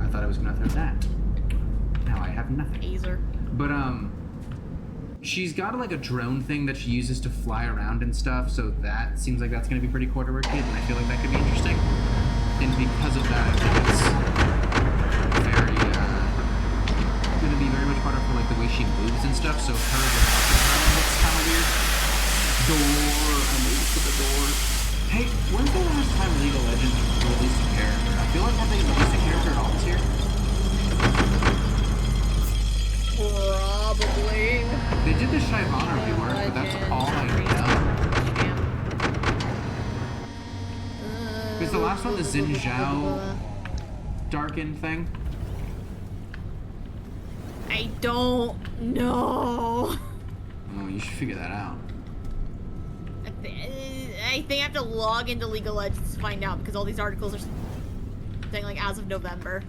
I thought I was gonna throw that. Now I have nothing. Acer. But she's got like a drone thing that she uses to fly around and stuff, so that seems like that's gonna be pretty core to her kit, and I feel like that could be interesting. And because of that, I think it's very gonna be very much part of her, like the way she moves and stuff. So her looks kind of weird. Door, I moved to the door. Hey, when's the last time League of Legends released a character? I feel like have they released a character at all this year? Probably. They did the Shyvana rework, but that's all I know. Is the last one the Xin Zhao Darken thing? I don't know. Oh, you should figure that out. I think I have to log into League of Legends to find out because all these articles are saying like as of November.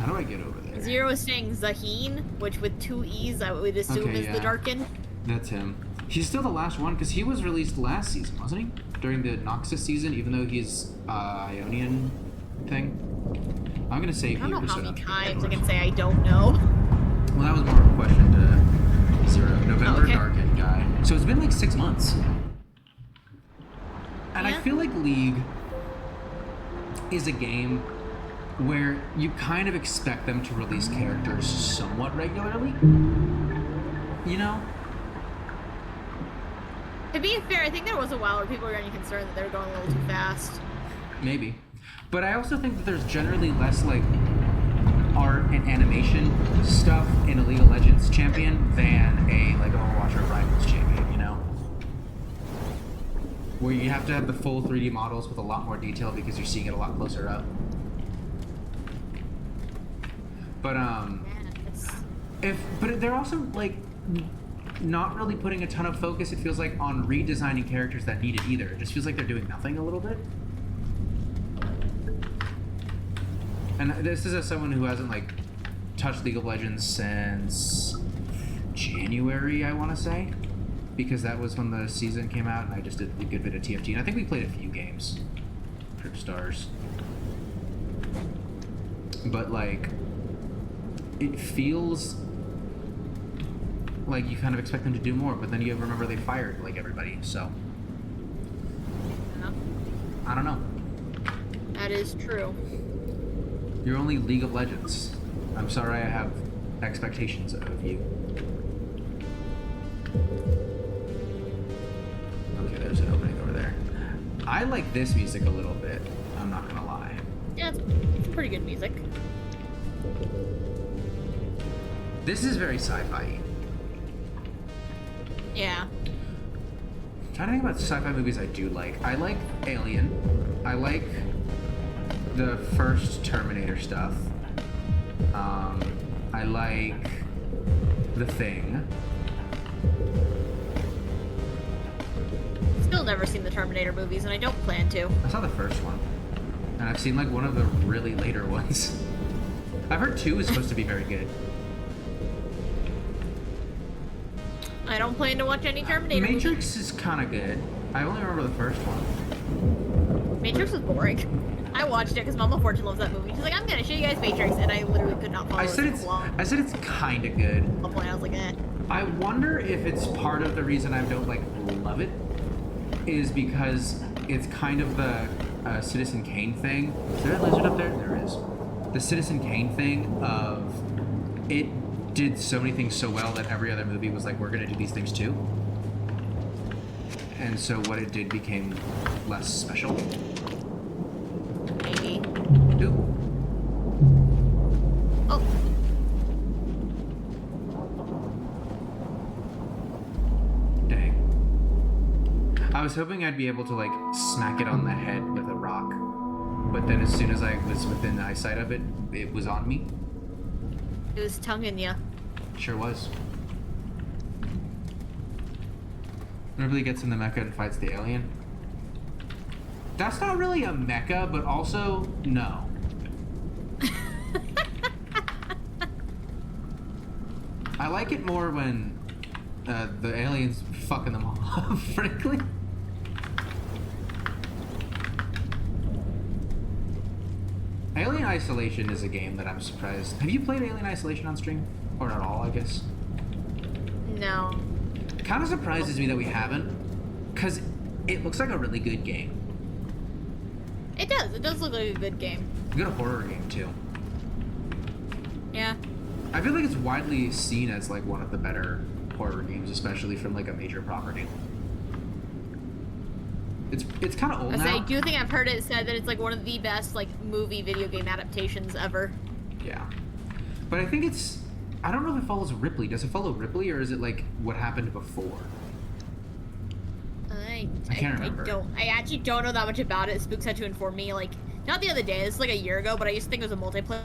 How do I get over there? Zero is saying Zaheen, which with two E's I would assume is the Darken. That's him. He's still the last one because he was released last season, wasn't he? During the Noxus season, even though he's Ionian thing. I'm gonna say. I don't know how many times I can say I don't know. Well, that was more of a question to Zero. November Darken guy. So it's been like 6 months. And I feel like League is a game where you kind of expect them to release characters somewhat regularly. You know? To be fair, I think there was a while where people were getting concerned that they were going a little too fast. Maybe. But I also think that there's generally less, like, art and animation stuff in a League of Legends champion than a, like, Overwatch or Rivals champion, you know? Where you have to have the full 3D models with a lot more detail because you're seeing it a lot closer up. But, but they're also, like, not really putting a ton of focus, it feels like, on redesigning characters that need it either. It just feels like they're doing nothing a little bit. And this is as someone who hasn't, like, touched League of Legends since January, I want to say. Because that was when the season came out, and I just did a good bit of TFT. And I think we played a few games. Trip Stars. But, like, it feels like you kind of expect them to do more, but then you remember they fired, like, everybody, so. Yeah. I don't know. That is true. You're only League of Legends. I'm sorry I have expectations of you. Okay, there's an opening over there. I like this music a little bit, I'm not gonna lie. Yeah, it's pretty good music. This is very sci-fi. Yeah. I'm trying to think about sci-fi movies I do like. I like Alien. I like the first Terminator stuff. I like The Thing. Still never seen the Terminator movies, and I don't plan to. I saw the first one. And I've seen, like, one of the really later ones. I've heard 2 is supposed to be very good. I don't plan to watch any Terminator Matrix movies. is kind of good. I only remember the first one. Matrix was boring. I watched it because Mom unfortunately loves that movie. She's like, I'm gonna show you guys Matrix, and I literally could not follow I said it's kind of good. At one point, I was like, eh. I wonder if it's part of the reason I don't, like, love it is because it's kind of the Citizen Kane thing. Is there a lizard up there? There is. The Citizen Kane thing of it did so many things so well that every other movie was like, we're gonna do these things too. And so what it did became less special. Maybe. Ooh. Oh. Dang. I was hoping I'd be able to, like, smack it on the head with a rock. But then as soon as I was within the eyesight of it, it was on me. It was tonguing ya. Sure was. Ripley gets in the mecha and fights the alien. That's not really a mecha, but also, no. I like it more when the alien's fucking them all up, frankly. Alien Isolation is a game that I'm surprised. Have you played Alien Isolation on stream? Or not all, I guess? No. Kind of surprises me that we haven't, because it looks like a really good game. It does. It does look like a good game. Good horror game, too. Yeah. I feel like it's widely seen as, like, one of the better horror games, especially from, like, a major property. It's kind of old now. I do think I've heard it said that it's, like, one of the best, like, movie video game adaptations ever. Yeah. But I think it's... I don't know if it follows Ripley. Does it follow Ripley, or is it, like, what happened before? I can't remember. I actually don't know that much about it. Spooks had to inform me, like, not the other day, this is like a year ago, but I used to think it was a multiplayer,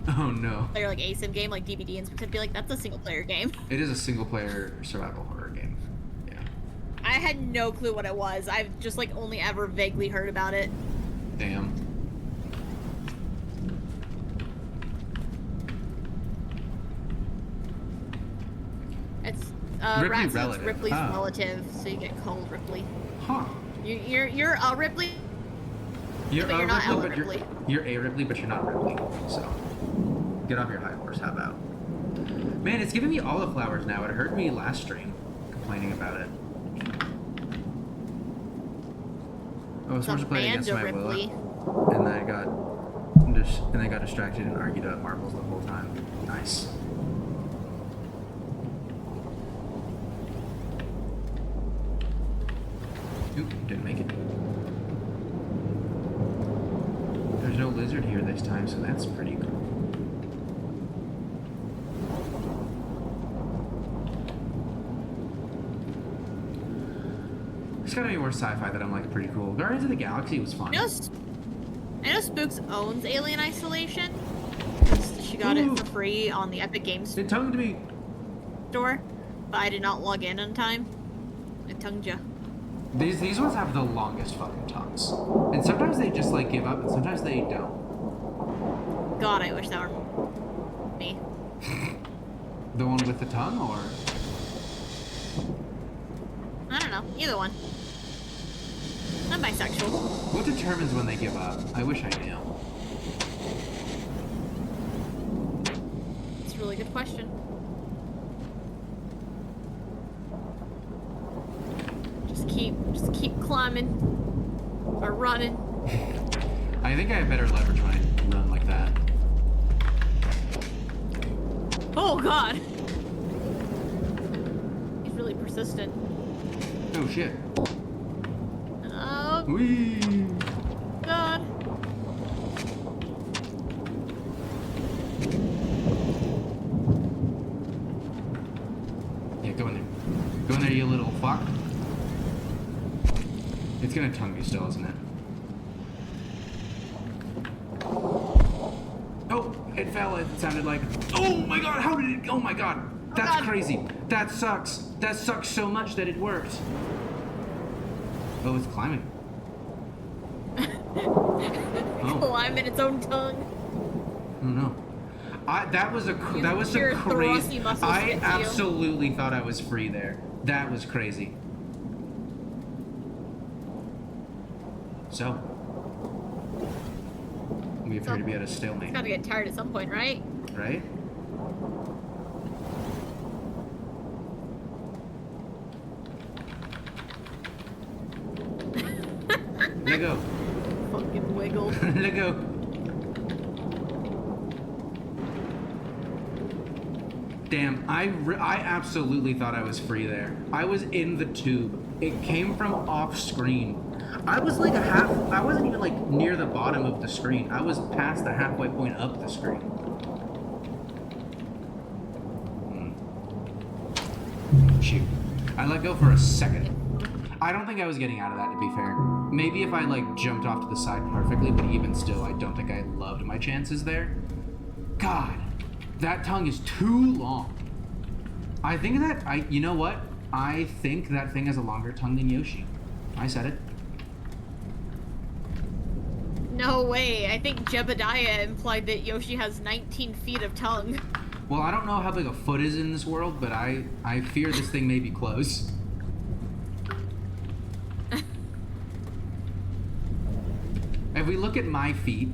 Oh, no. like, ASIM game, like DVD, and Spooks would be like, that's a single-player game. It is a single-player survival horror game. Yeah. I had no clue what it was. I've just, like, only ever vaguely heard about it. Damn. It's, Ripley Rat's relative. Ripley's Oh. relative, so you get called Ripley. Huh. You're a Ripley, You're but a you're not Ripley, Ella but Ripley. you're a Ripley, but you're not Ripley. So, get off your high horse. How about? Man, it's giving me all the flowers now. It hurt me last stream, complaining about it. I was supposed to play against my Ripley. Willa, and then I got distracted and argued about marbles the whole time. Nice. this time, so that's pretty cool. There's gotta be more sci-fi that I'm like pretty cool. Guardians of the Galaxy was fun. I know Spooks owns Alien Isolation. She got it for free on the Epic Games It tongued me. store, but I did not log in on time. It tongued ya. These ones have the longest fucking tongues. And sometimes they just like give up and sometimes they don't. God, I wish that were me. The one with the tongue or? I don't know. Either one. I'm bisexual. What determines when they give up? I wish I knew. It's a really good question. Just keep climbing or running. I think I have better leverage when I run like that. Oh God! He's really persistent. Oh shit. Oh Whee! God! Yeah, go in there. Go in there, you little fuck. It's gonna tongue you still, isn't it? Oh, it fell. It sounded like. Oh my god, how did it. Oh my god. That's God. crazy. That sucks. That sucks so much that it worked. Oh, it's climbing. Oh. Climbing its own tongue. Oh no. That was a Your crazy. thoracic muscles I get to you. absolutely thought I was free there. That was crazy. So, we appear to be at a stalemate, Gotta get tired at some point, right? right? Let go. Fucking wiggle. Let go. Damn, I absolutely thought I was free there. I was in the tube. It came from off screen. I was like I wasn't even like near the bottom of the screen. I was past the halfway point up the screen. Shoot. I let go for a second. I don't think I was getting out of that, to be fair. Maybe if I like jumped off to the side perfectly, but even still, I don't think I loved my chances there. God, that tongue is too long. I think that, you know what? I think that thing has a longer tongue than Yoshi. I said it. No way. I think Jebediah implied that Yoshi has 19 feet of tongue. Well, I don't know how big a foot is in this world, but I fear this thing may be close. If we look at my feet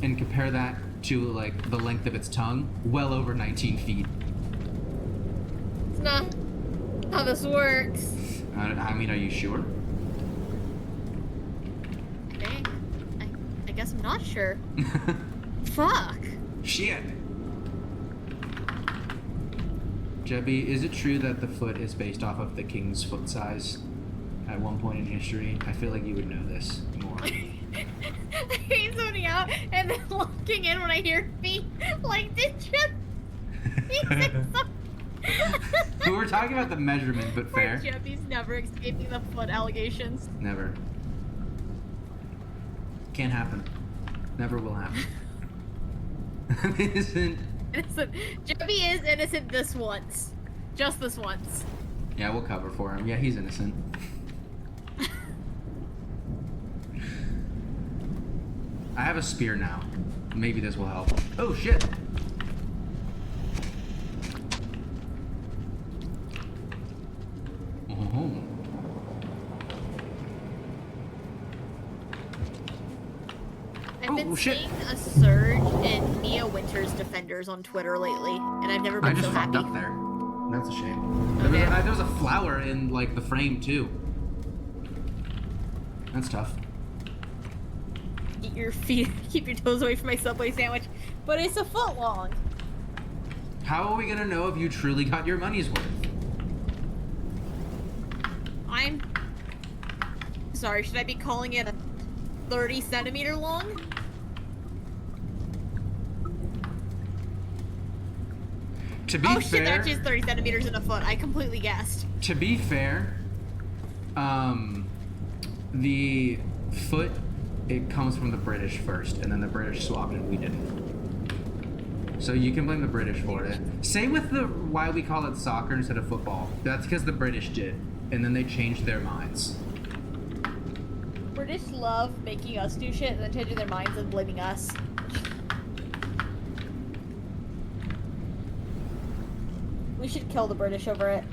and compare that to like the length of its tongue, well over 19 feet. It's not how this works. I mean, are you sure? Okay. I guess I'm not sure. Fuck. Shit. Jebby, is it true that the foot is based off of the king's foot size at one point in history? I feel like you would know this more. I hate zoning out and then locking in when I hear feet. Like, did We were talking about the measurement, but fair. Jebby's never escaping the foot allegations. Never. Can't happen. Never will happen. Innocent. Innocent. Jebby is innocent this once. Just this once. Yeah, we'll cover for him. Yeah, he's innocent. I have a spear now. Maybe this will help. Oh, shit. Oh. I've been shit. seeing a surge in Mia Winter's defenders on Twitter lately, and I've never I been just so fucked happy. up there. That's a shame. Oh, There damn. was a flower in, like, the frame, too. That's tough. Eat your feet, keep your toes away from my Subway sandwich, but it's a foot long. How are we gonna know if you truly got your money's worth? I'm sorry, should I be calling it a 30 centimeter long? To be Oh fair, shit, that actually is 30 centimeters in a foot. I completely guessed. to be fair, the foot, it comes from the British first, and then the British swapped and we didn't. So you can blame the British for it. Same with the why we call it soccer instead of football. That's because the British did, and then they changed their minds. British love making us do shit and then changing their minds and blaming us. We should kill the British over it.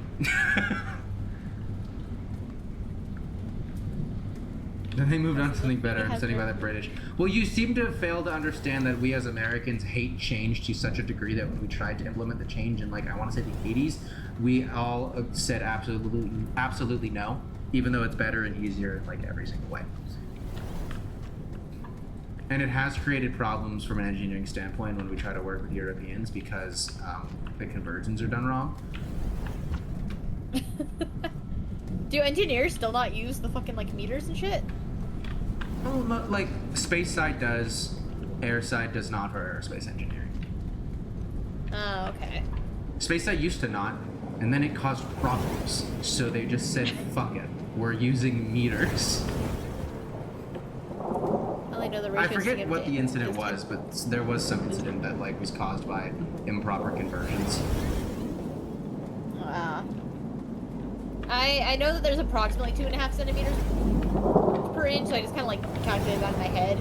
Then they moved on to something better, standing by the British. Well, you seem to have failed to understand that we as Americans hate change to such a degree that when we tried to implement the change in, like, I want to say the 80s, we all said absolutely no, even though it's better and easier in, like, every single way. And it has created problems from an engineering standpoint when we try to work with Europeans because the conversions are done wrong. Do engineers still not use the fucking, like, meters and shit? Well, no, like, space side does, air side does not for aerospace engineering. Oh, okay. Space side used to not, and then it caused problems. So they just said, fuck it, we're using meters. I know the I forget what the incident was, but there was some incident that, like, was caused by improper conversions. I know that there's approximately 2.5 centimeters per inch, so I just kind of like calculated that in my head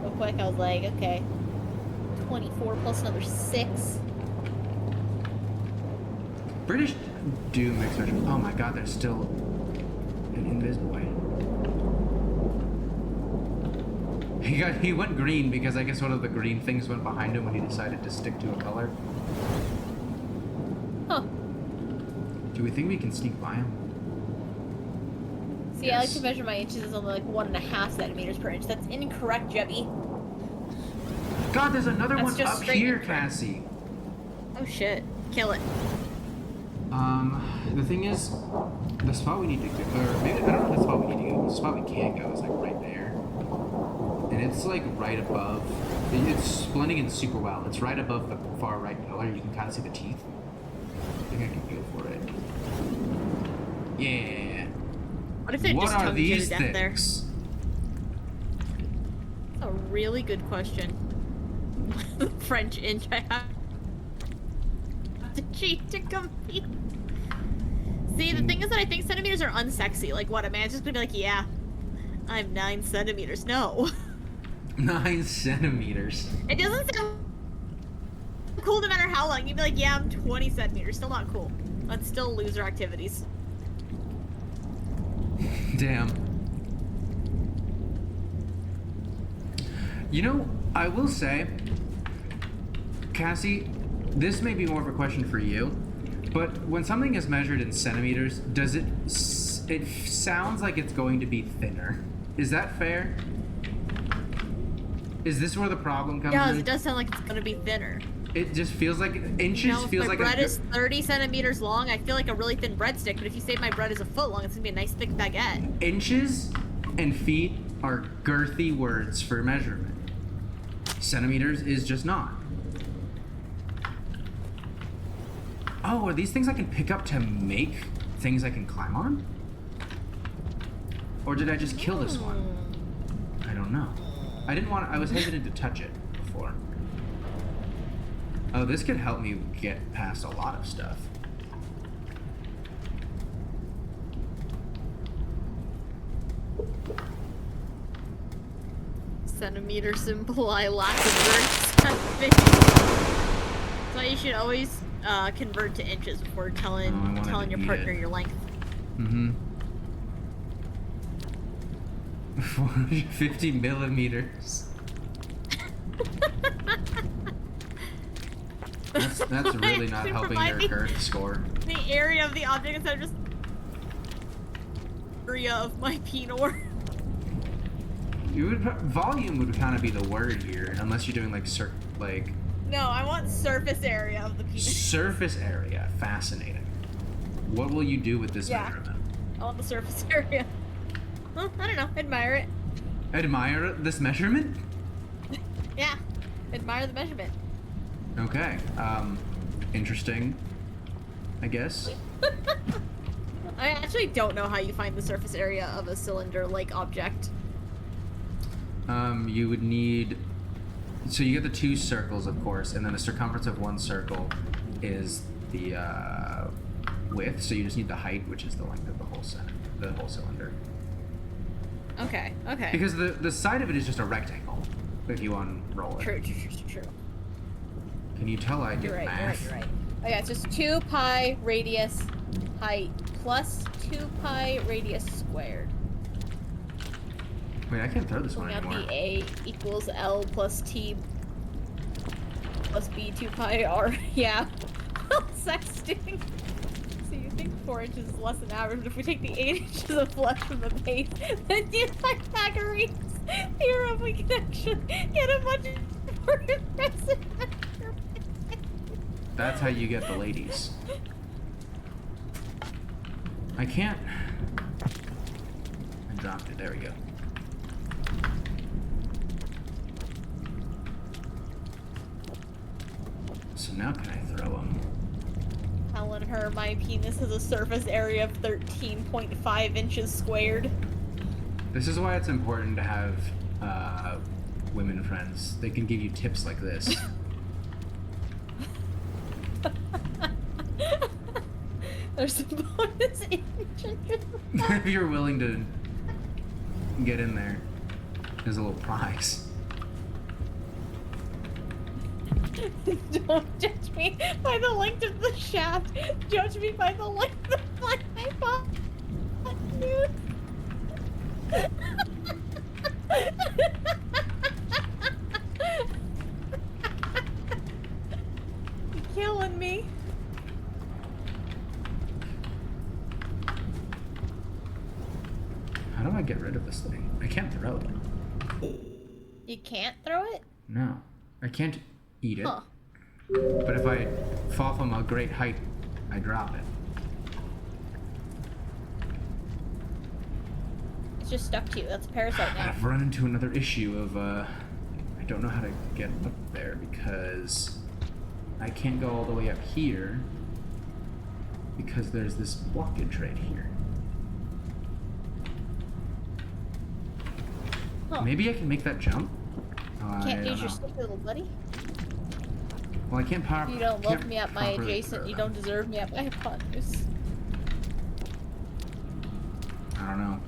real quick. I was like, okay, 24 plus another 6. British do mixed measurements. Oh my god, there's still an invisible way. He went green because I guess one of the green things went behind him when he decided to stick to a color. Huh. Do we think we can sneak by him? See, Yes. I like to measure my inches as only like 1.5 centimeters per inch. That's incorrect, Jebby. God, there's another That's one just up straight here, incorrect. Cassie. Oh shit. Kill it. The thing is, the spot we need to go, or maybe, I don't know if the spot we need to go, the spot we can't go is like right there. And it's like right above, it's blending in super well. It's right above the far right pillar. You can kind of see the teeth. I think I can go for it. Yeah. What if they're What just are tongue to these death there? things? That's a really good question. French inch I have to cheat to compete. See, the thing is that I think centimeters are unsexy. Like, what, a man's just gonna be like, yeah, I'm 9 centimeters. No. 9 centimeters. It doesn't sound cool no matter how long. You'd be like, yeah, I'm 20 centimeters. Still not cool. That's still loser activities. Damn. You know, I will say, Cassie, this may be more of a question for you, but when something is measured in centimeters, does it sounds like it's going to be thinner. Is that fair? Is this where the problem comes in? It does sound like it's gonna be thinner. It just feels like inches You know, if feels my like bread is 30 centimeters long, I feel like a really thin breadstick, but if you say my bread is a foot long, it's gonna be a nice thick baguette. Inches and feet are girthy words for measurement. Centimeters is just not. Oh, are these things I can pick up to make things I can climb on? Or did I just kill this one? I don't know. I didn't want to, I was hesitant to touch it before. Oh, this could help me get past a lot of stuff. Centimeters imply lack of bird That's why you should always convert to inches before telling your partner your length. Mm-hmm. 450 millimeters. That's really not helping your girth score. The area of the object instead of just area of my penor. Volume would kind of be the word here, unless you're doing like. No, I want surface area of the penis. Surface area, fascinating. What will you do with this measurement? I want the surface area. Well, I don't know. Admire it. Admire this measurement? Yeah. Admire the measurement. Okay. interesting, I guess. I actually don't know how you find the surface area of a cylinder-like object. You would need... So you get the 2 circles, of course, and then the circumference of one circle is the width, so you just need the height, which is the length of the whole cylinder. Okay, okay. Because the side of it is just a rectangle, if you unroll it. True. Can you tell I did math? You're right. Oh yeah, it's just 2 pi radius height plus 2 pi radius squared. Wait, I can't throw this one Pulling out anymore. the A equals L plus T plus B 2 pi R. Yeah. Sexting. So you think 4 inches is less than average, but if we take the 8 inches of flesh from the base, then do Pythagorean's theorem, we can actually get a much more impressive measurement. That's how you get the ladies. I can't... I dropped it. There we go. So now can I throw them? Telling her my penis has a surface area of 13.5 inches squared. This is why it's important to have women friends. They can give you tips like this. There's a bonus inch. If you're willing to get in there, there's a little prize. Don't judge me by the length of the shaft. Judge me by the length of my hypotenuse. You're killing me. How do I get rid of this thing? I can't throw it. You can't throw it? No. I can't eat it. Huh. But if I fall from a great height, I drop it. It's just stuck to you. That's a parasite now. I've run into another issue of, I don't know how to get up there because I can't go all the way up here because there's this blockage right here. Huh. Maybe I can make that jump? Can't use your stick, little buddy. Well, I can't power. You don't love me at my properly adjacent. throw You them. don't deserve me at my hypotenuse. I don't know.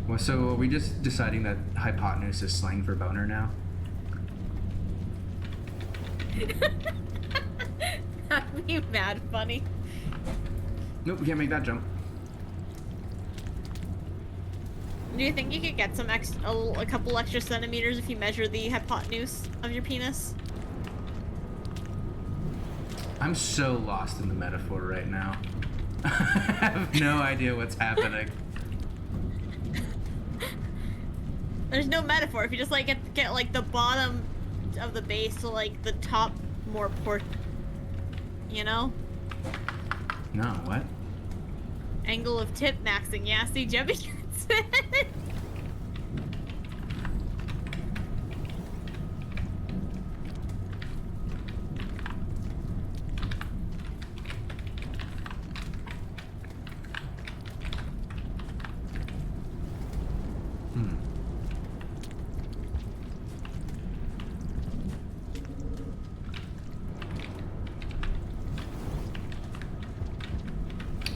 Well, so are we just deciding that hypotenuse is slang for boner now? That'd be mad funny. Nope, we can't make that jump. Do you think you could get some a couple extra centimeters if you measure the hypotenuse of your penis? I'm so lost in the metaphor right now. I have no idea what's happening. There's no metaphor. If you just like get like the bottom of the base to like the top more you know? No, what? Angle of tip maxing. Yeah, see, Jebby gets it.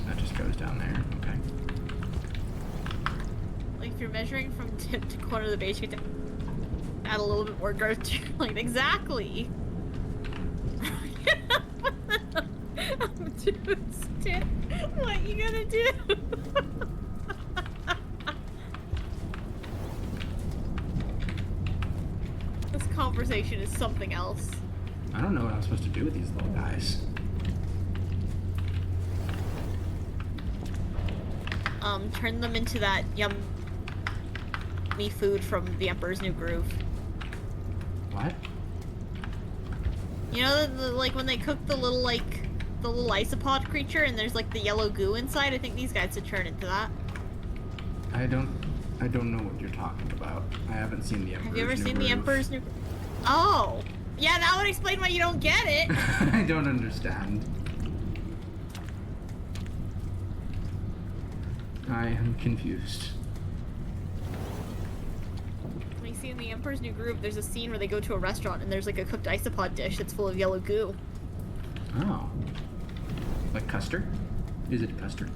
That just goes down there. Okay. Like if you're measuring from tip to corner of the base, you have to add a little bit more girth to your length. Exactly. I'm too stiff. What you gonna do? This conversation is something else. I don't know what I'm supposed to do with these little guys. Turn them into that yummy food from the Emperor's New Groove. What? You know, like when they cook the little isopod creature and there's like the yellow goo inside? I think these guys should turn into that. I don't I don't know what you're talking about. I haven't seen the Emperor's Have you ever New seen the Groove. Emperor's New? Oh, yeah, that would explain why you don't get it. I don't understand. I am confused. When you see in the Emperor's New Groove, there's a scene where they go to a restaurant and there's like a cooked isopod dish that's full of yellow goo. Oh. Like custard? Is it custard?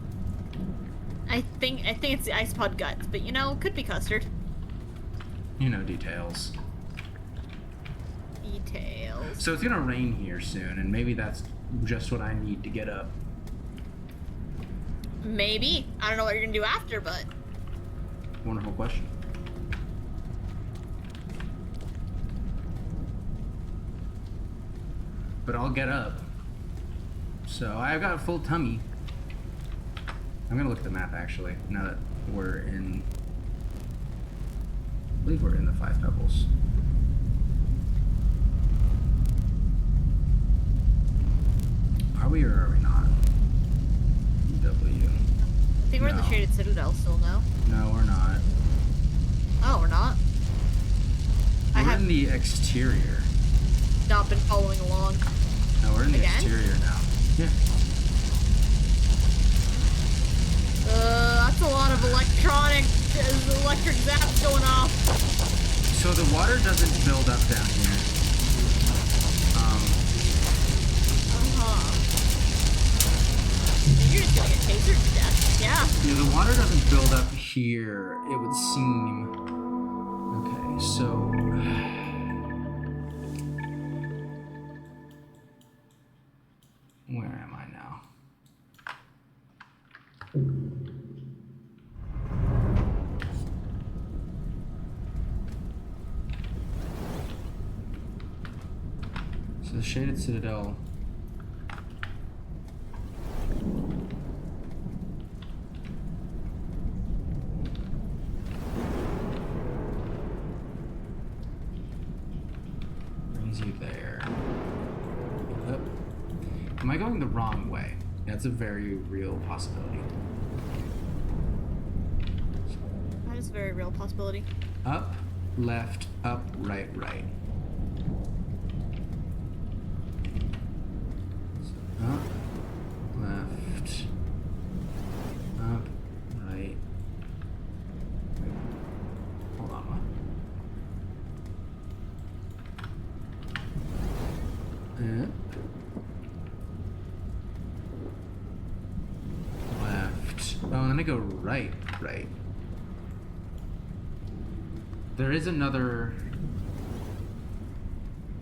I think it's the isopod guts, but you know, could be custard. You know, details. Details. So it's gonna rain here soon, and maybe that's just what I need to get up. Maybe. I don't know what you're gonna do after, but... Wonderful question. But I'll get up. So I've got a full tummy. I'm gonna look at the map actually, now that we're in... I believe we're in the 5 Pebbles. Are we or are we not? W. I think we're in the No. Shaded Citadel still, no? No, we're not. Oh, we're not? I We're have in the exterior. not been following along. No, we're in the Again? exterior now. Yeah. That's a lot of electric zaps going off. So the water doesn't build up down here. You're just gonna get tasered to death. Yeah. Yeah, the water doesn't build up here, it would seem. Okay, so... Where am I now? So the Shaded Citadel... brings you there. Up. Am I going the wrong way? That's a very real possibility. That is a very real possibility. Up, left, up, right, right. So up, left, up, right. Wait, hold on. Up. Left. Oh, and then I go right, right. There is another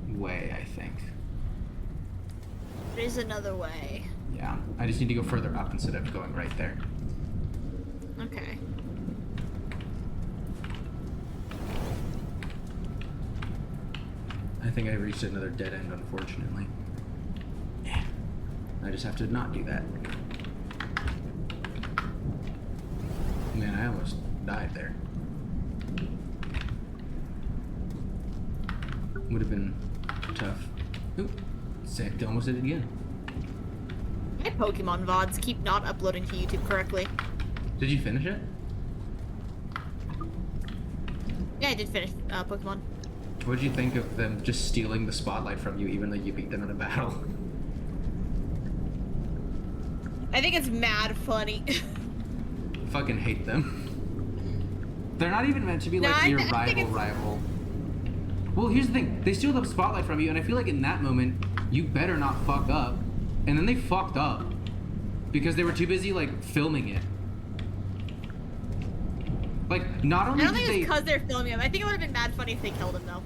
way, I think. There is another way. Yeah, I just need to go further up instead of going right there. Okay. I think I reached another dead end, unfortunately. Yeah. I just have to not do that. Man, I almost died there. Would have been tough. Oop. Almost did it again. My Pokemon VODs keep not uploading to YouTube correctly. Did you finish it? Yeah, I did finish Pokemon. What did you think of them just stealing the spotlight from you even though you beat them in a battle? I think it's mad funny. Fucking hate them. They're not even meant to be No, like your I think it's- rival. Well, here's the thing. They steal the spotlight from you, and I feel like in that moment, you better not fuck up. And then they fucked up. Because they were too busy, like, filming it. Like, not I only don't did think they... it's because they're filming him. I think it would have been mad funny if they killed him, though.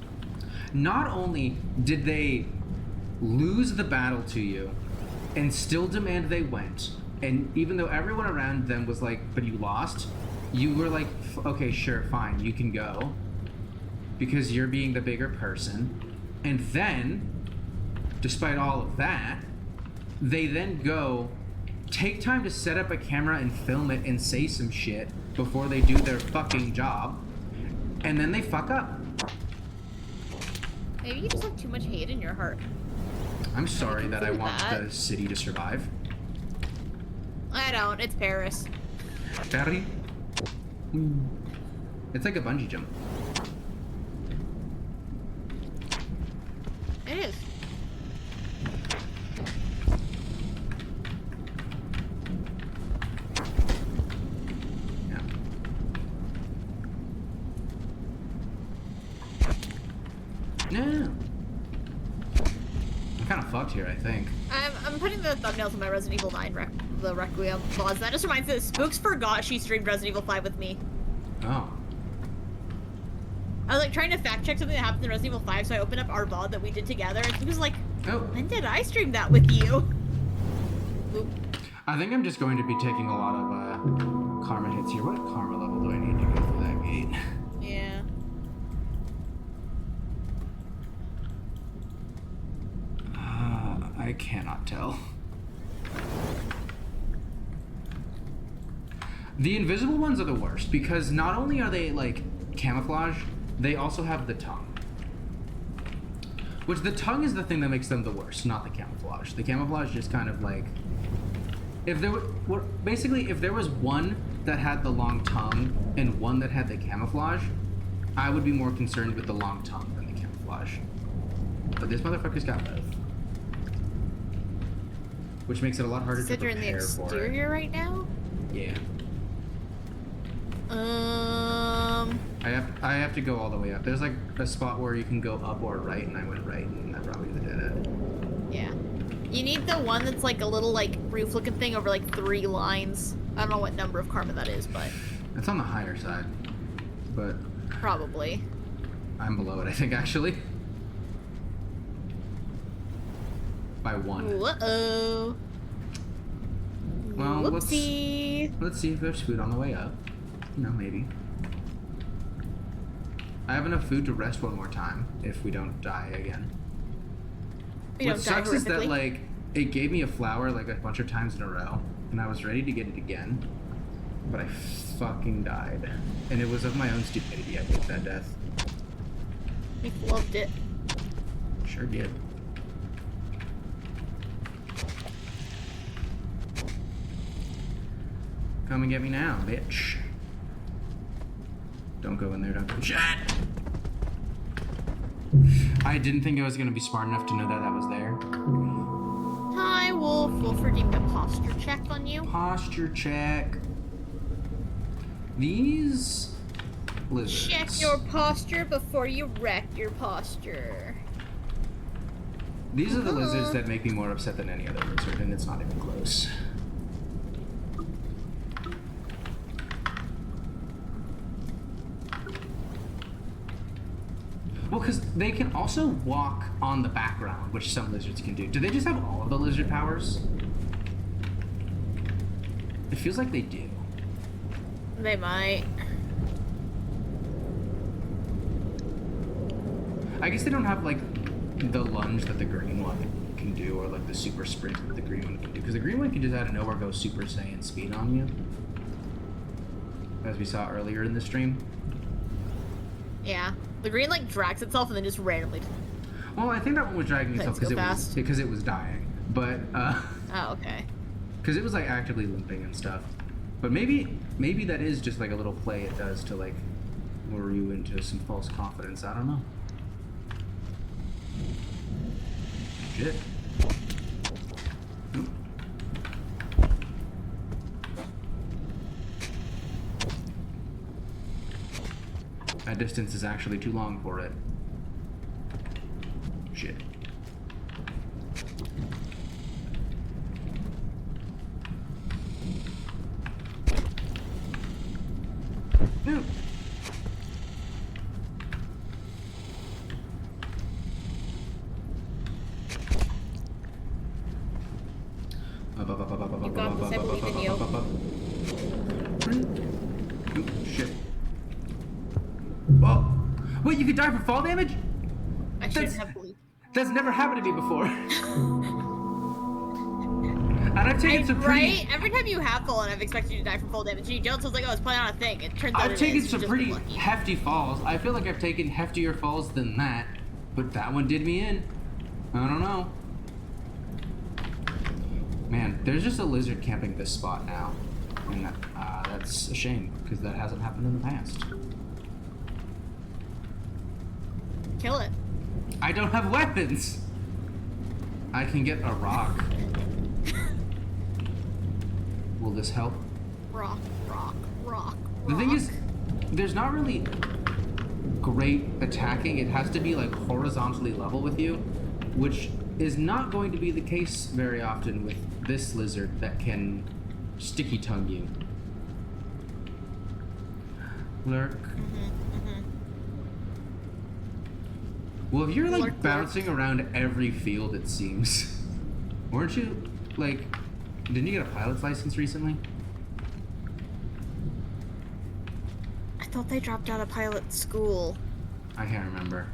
Not only did they lose the battle to you, and still demand they went, and even though everyone around them was like, but you lost, you were like, okay, sure, fine, you can go. Because you're being the bigger person. And then, despite all of that, they then go take time to set up a camera and film it and say some shit before they do their fucking job. And then they fuck up. Maybe you just have too much hate in your heart. I'm sorry that I consider want that. the city to survive. I don't. It's Paris. Paris? It's like a bungee jump. It is. Yeah. No. I'm kind of fucked here, I think. I'm putting the thumbnails of my Resident Evil 9 the Requiem VODs. That just reminds me that Spooks forgot she streamed Resident Evil 5 with me. Oh. I was like trying to fact check something that happened in Resident Evil 5, so I opened up our VOD that we did together, and he was like, Oh. when did I stream that with you? Oop. I think I'm just going to be taking a lot of karma hits here. What karma level do I need to go through that gate? Yeah. I cannot tell. The invisible ones are the worst because not only are they like camouflage, they also have the tongue. Which the tongue is the thing that makes them the worst, not the camouflage. The camouflage just kind of like, if there were basically if there was one that had the long tongue and one that had the camouflage, I would be more concerned with the long tongue than the camouflage. But this motherfucker's got both. Which makes it a lot harder to Consider prepare in the for it. exterior right now? Yeah. I have to go all the way up. There's like a spot where you can go up or right, and I went right, and that probably did it. Yeah. You need the one that's like a little like roof looking thing over like 3 lines. I don't know what number of karma that is, but It's on the higher side, but probably. I'm below it, I think, actually. By 1. Uh-oh. Well, Whoopsie. let's see if there's food on the way up. You know, maybe. I have enough food to rest one more time if we don't die again. We What don't die sucks is that, horrifically. like, it gave me a flower, like, a bunch of times in a row, and I was ready to get it again, but I fucking died. And it was of my own stupidity I faked that death. We loved it. Sure did. Come and get me now, bitch. Don't go in there, don't go. Shit! I didn't think I was gonna be smart enough to know that that was there. Hi, Wolf. Wolf redeemed a posture check on you. Posture check. These lizards. Check your posture before you wreck your posture. These are the lizards that make me more upset than any other lizard, and it's not even close. Well, because they can also walk on the background, which some lizards can do. Do they just have all of the lizard powers? It feels like they do. They might. I guess they don't have, like, the lunge that the green one can do, or, like, the super sprint that the green one can do. Because the green one can just out of nowhere go Super Saiyan speed on you. As we saw earlier in the stream. Yeah. The green, like, drags itself and then just randomly... Well, I think that one was dragging itself Let's go because it was dying. But, Oh, okay. because it was, like, actively limping and stuff. But maybe that is just, like, a little play it does to, like, lure you into some false confidence. I don't know. Shit. Oop. That distance is actually too long for it. Shit. No. You got this, I believe in you. Oop, shit. Oh! Wait, you could die from fall damage? I shouldn't have believed. That's never happened to me before. And I've taken some pretty... Right? Every time you have fallen, I've expected you to die from fall damage. And you don't, so it's like, oh, it's probably not a thing. It turns out I've taken some just pretty lucky. hefty falls. I feel like I've taken heftier falls than that, but that one did me in. I don't know. Man, there's just a lizard camping this spot now, and that's a shame because that hasn't happened in the past. Kill it. I don't have weapons. I can get a rock. Will this help? Rock. The thing is, there's not really great attacking. It has to be like horizontally level with you, which is not going to be the case very often with this lizard that can sticky tongue you. Lurk. Well, if you're like Lurk, bouncing around every field, it seems. Weren't you like? Didn't you get a pilot's license recently? I thought they dropped out of pilot school. I can't remember.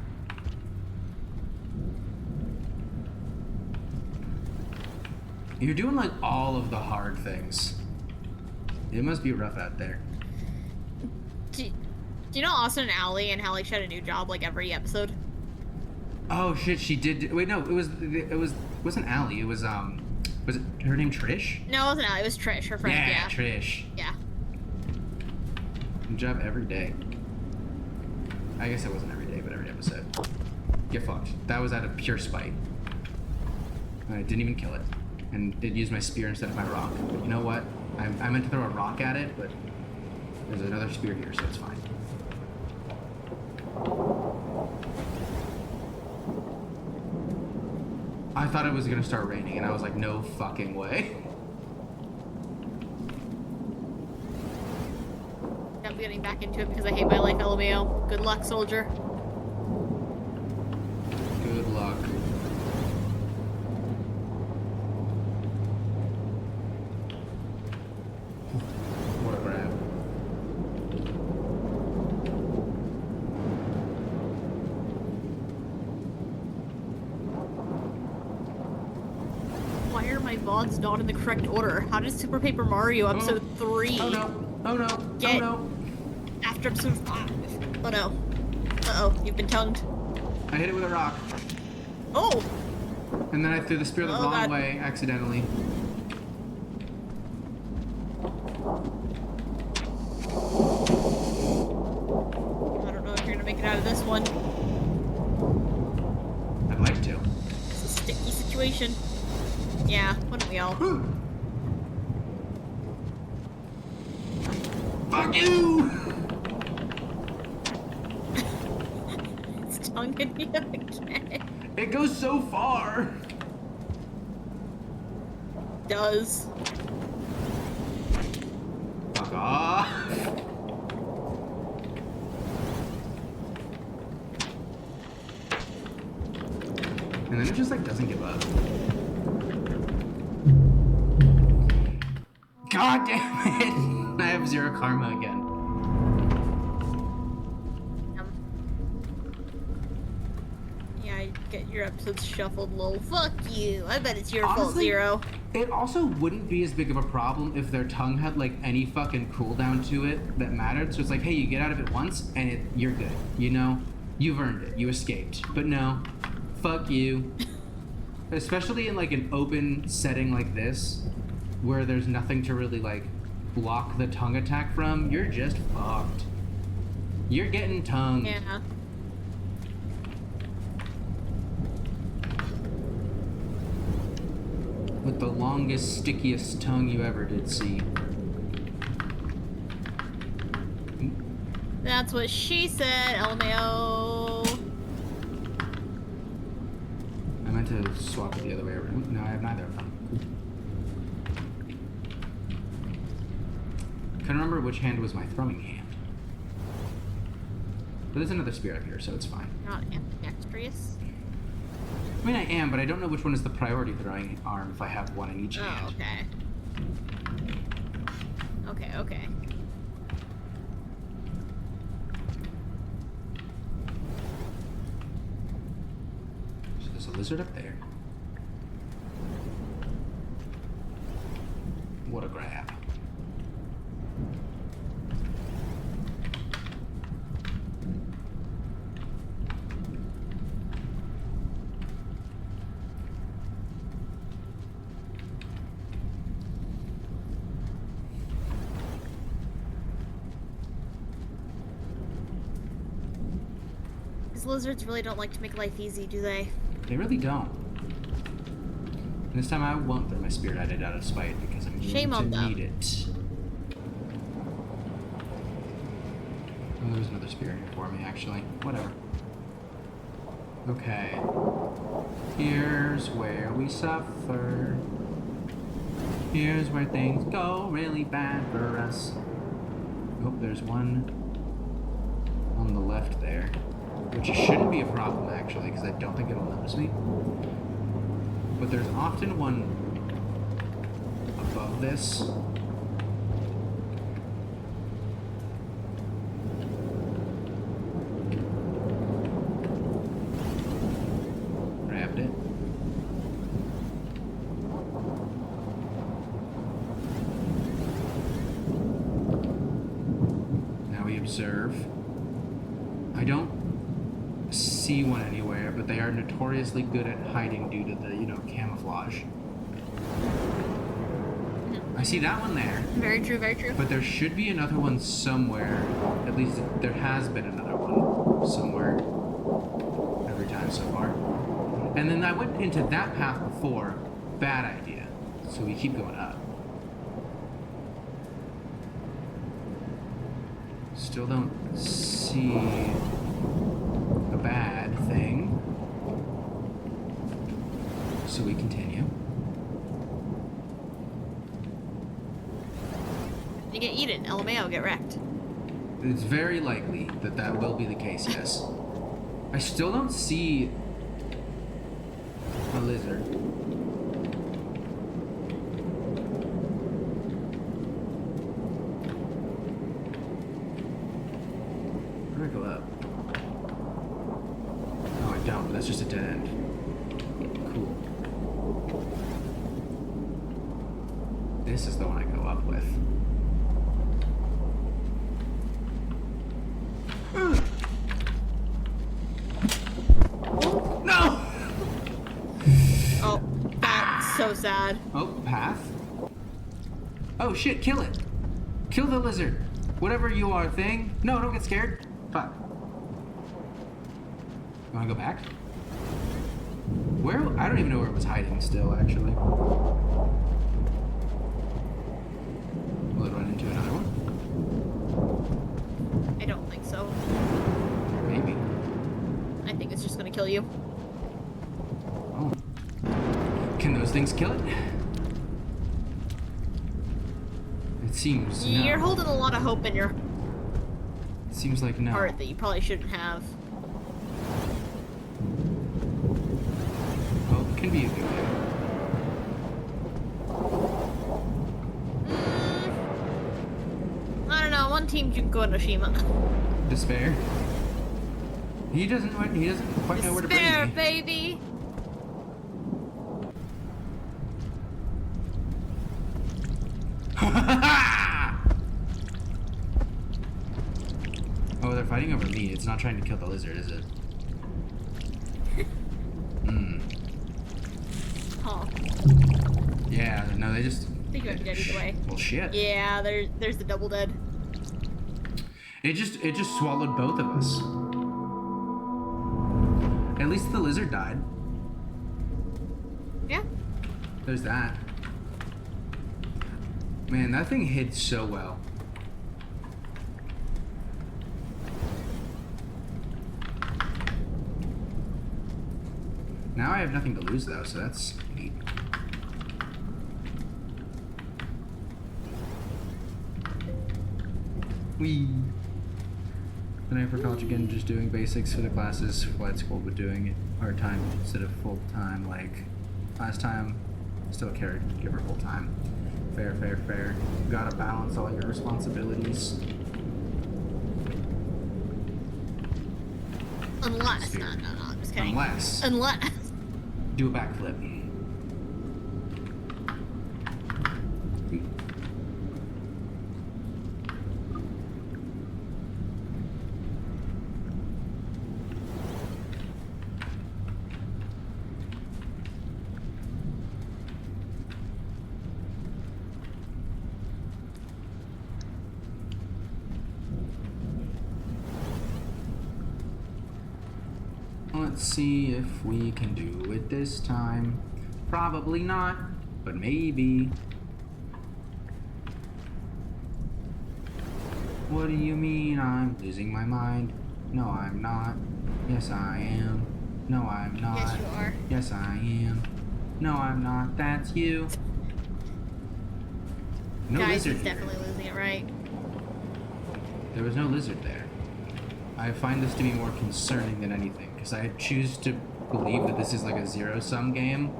You're doing like all of the hard things. It must be rough out there. Do you know Austin and Allie and how like she had a new job like every episode? Oh shit, she did. Wait, no, it wasn't Allie. It was it her name Trish? No, it wasn't Allie. It was Trish, her friend. Yeah. Trish. Yeah. Good job every day. I guess it wasn't every day, but every episode. Get fucked. That was out of pure spite. I didn't even kill it, and did use my spear instead of my rock. But you know what? I meant to throw a rock at it, but there's another spear here, so it's fine. I thought it was gonna start raining, and I was like, no fucking way. I'm getting back into it because I hate my life, LMAO. Good luck, soldier. Good luck. What a grab. Why are my Vods not in the correct order? How did Super Paper Mario episode 3? Oh no. Oh no. Get Oh no. after episode 5? Oh no. Uh-oh, you've been tongued. I hit it with a rock. Oh! And then I threw the spear the Oh, wrong God. way, accidentally. I don't know if you're gonna make it out of this one. I'd like to. It's a sticky situation. Yeah, wouldn't we all? Fuck you! It's tonguing me again. It goes so far. Does. Fuck off. And then it just like doesn't give up. God damn it! I have 0 karma again. Yeah, I get your episodes shuffled, lol. Fuck you. I bet it's your fault, Honestly, 0. It also wouldn't be as big of a problem if their tongue had like any fucking cooldown to it that mattered. So it's like, hey, you get out of it once and you're good. You know, you've earned it. You escaped. But no, fuck you. Especially in like an open setting like this, where there's nothing to really like block the tongue attack from. You're just fucked. You're getting tongued. Yeah. With the longest, stickiest tongue you ever did see. That's what she said, LMAO. I meant to swap it the other way around. No, I have neither of them. Couldn't remember which hand was my throwing hand. But there's another spear up here, so it's fine. Not ambidextrous. I mean, I am, but I don't know which one is the priority throwing arm if I have one in each Oh, hand. okay. Okay. So there's a lizard up there. What a grab. These lizards really don't like to make life easy, do they? They really don't. And this time I won't throw my spirit at it out of spite because I'm Shame going on to them. need it. Oh, there's another spirit here for me, actually. Whatever. Okay. Here's where we suffer. Here's where things go really bad for us. Oh, there's one on the left there. Which shouldn't be a problem, actually, because I don't think it'll notice me. But there's often one above this. Grabbed it. Now we observe. I don't see one anywhere, but they are notoriously good at hiding due to the, camouflage. I see that one there. Very true, very true. But there should be another one somewhere. At least there has been another one somewhere every time so far. And then I went into that path before. Bad idea. So we keep going up. Still don't see a bad thing. So we continue. You get eaten, LMAO, get wrecked. It's very likely that that will be the case, yes. I still don't see a lizard. Where do I go up? Oh, I don't. That's just a dead end. Cool. This is the one I go up with. No! Oh, that's so sad. Oh, path. Oh shit, kill it. Kill the lizard. Whatever you are, thing. No, don't get scared. Fuck. You wanna go back? Where? I don't even know where it was hiding still, actually. Will it run into another one? I don't think so. Maybe. I think it's just gonna kill you. Oh. Can those things kill it? It seems no. You're holding a lot of hope in your It seems like no. heart that you probably shouldn't have. Well, it can be a good thing. I don't know. One team can go into Shima. Despair. He doesn't quite know where to bring Despair, me. baby. Oh, they're fighting over me. It's not trying to kill the lizard, is it? Huh. Yeah, no, they just... I think you might be dead either way. Well, shit. Yeah, there's the double dead. It just swallowed both of us. At least the lizard died. Yeah. There's that. Man, that thing hid so well. Now I have nothing to lose though, so that's neat. Whee! Then I for college again, just doing basics for the classes, flight school, but doing it part-time instead of full-time, like last time. Still a caregiver full-time. Fair, fair, fair. Gotta balance all your responsibilities. Unless, no, I'm just kidding. Unless. Do a backflip. Let's see if we can do it this time. Probably not, but maybe. What do you mean I'm losing my mind? No, I'm not. Yes, I am. No, I'm not. Yes, you are. Yes, I am. No, I'm not. That's you. No Guys, lizard he's here. definitely losing it, right? There was no lizard there. I find this to be more concerning than anything, because I choose to believe that this is like a zero-sum game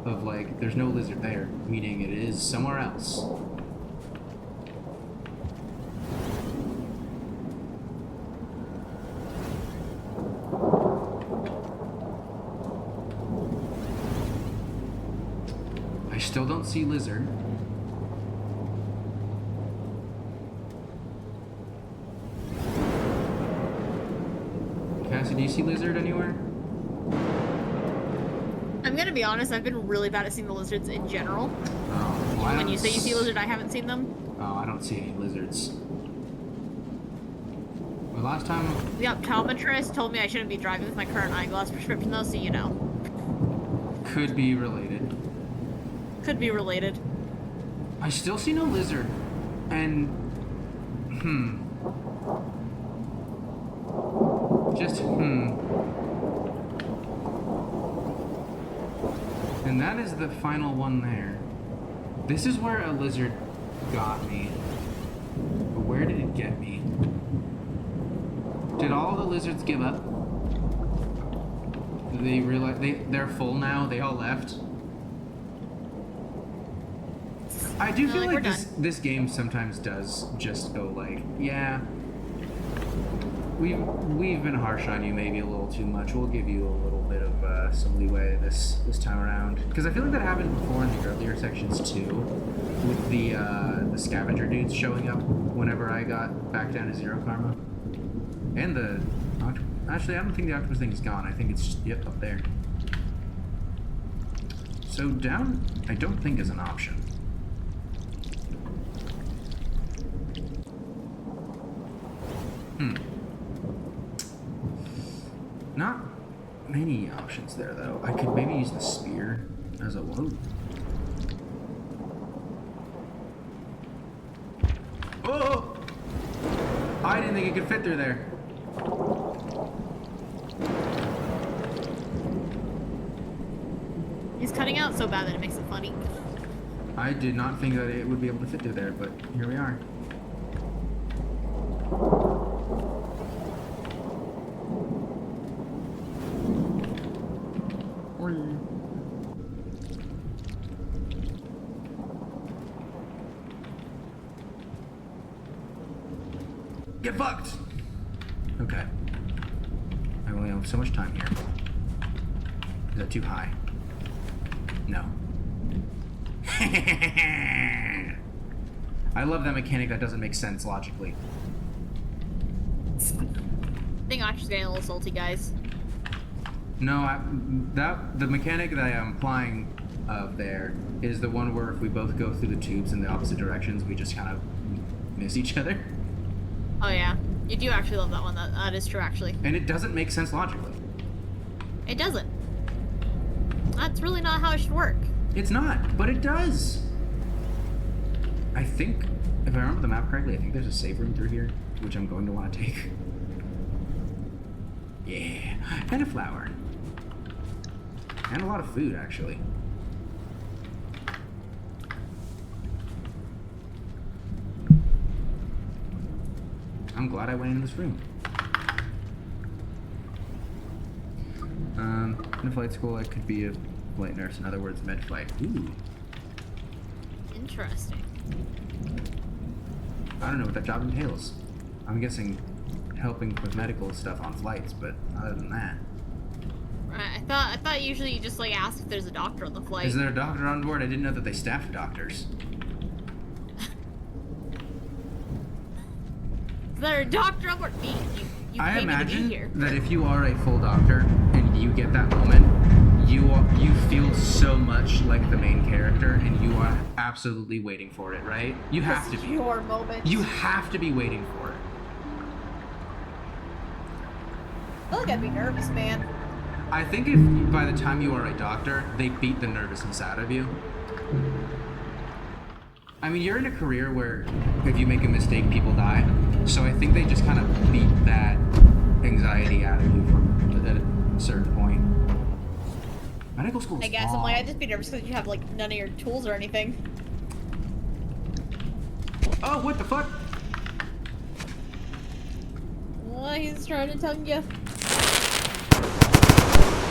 of like, there's no lizard there, meaning it is somewhere else. I still don't see lizard. Cassie, do you see lizard anywhere? I'm gonna be honest, I've been really bad at seeing the lizards in general. Oh, well, When you say you see lizard, I haven't seen them. Oh, I don't see any lizards. The last time... The optometrist told me I shouldn't be driving with my current eyeglass prescription though, so you know. Could be related. Could be related. I still see no lizard. And... Just, And that is the final one there. This is where a lizard got me. But where did it get me? Did all the lizards give up? Did they realize they're full now? They all left? I do feel like this game sometimes does just go like, yeah, we've been harsh on you maybe a little too much. We'll give you a little bit of some leeway this time around, because I feel like that happened before in the earlier sections too, with the scavenger dudes showing up whenever I got back down to 0 karma, and the actually I don't think the octopus thing is gone. I think it's just up there. So down I don't think is an option. Not many options there, though. I could maybe use the spear as a load. Oh! I didn't think it could fit through there. He's cutting out so bad that it makes it funny. I did not think that it would be able to fit through there, but here we are. Get fucked! Okay. I only have so much time here. Is that too high? No. I love that mechanic that doesn't make sense logically. I think Archer's getting a little salty, guys. No, the mechanic that I am applying there is the one where if we both go through the tubes in the opposite directions, we just kind of miss each other. Oh yeah, you do actually love that one. That is true, actually. And it doesn't make sense logically. It doesn't. That's really not how it should work. It's not, but it does. I think, if I remember the map correctly, I think there's a save room through here, which I'm going to want to take. Yeah, and a flower. And a lot of food, actually. I'm glad I went in this room. In a flight school, I could be a flight nurse. In other words, med flight. Ooh. Interesting. I don't know what that job entails. I'm guessing helping with medical stuff on flights, but other than that. Right, I thought usually you just like ask if there's a doctor on the flight. Is there a doctor on board? I didn't know that they staffed doctors. Is there a doctor on board? You I paid me to be imagine here. that if you are a full doctor and you get that moment, you feel so much like the main character, and you are absolutely waiting for it, right? You have to be. Your moment. You have to be waiting for it. I feel like I'd be nervous, man. I think if by the time you are a doctor, they beat the nervousness out of you. I mean, you're in a career where if you make a mistake, people die. So I think they just kind of beat that anxiety out of you from at a certain point. Medical school. I guess I'm like, I'd just be nervous because you have like none of your tools or anything. Oh, what the fuck? Oh, he's trying to tongue you.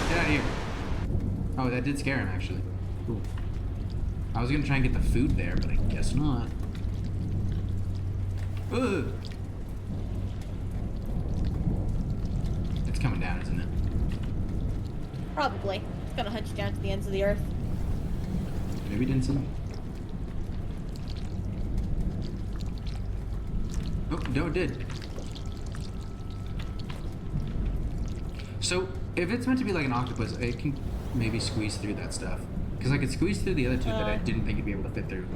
Get out of here. Oh, that did scare him, actually. Cool. I was gonna try and get the food there, but I guess not. Ugh. It's coming down, isn't it? Probably. It's gonna hunt you down to the ends of the earth. Maybe it didn't see me. Oh, no, it did. So, if it's meant to be like an octopus, it can maybe squeeze through that stuff. Because I could squeeze through the other two that I didn't think it'd be able to fit through.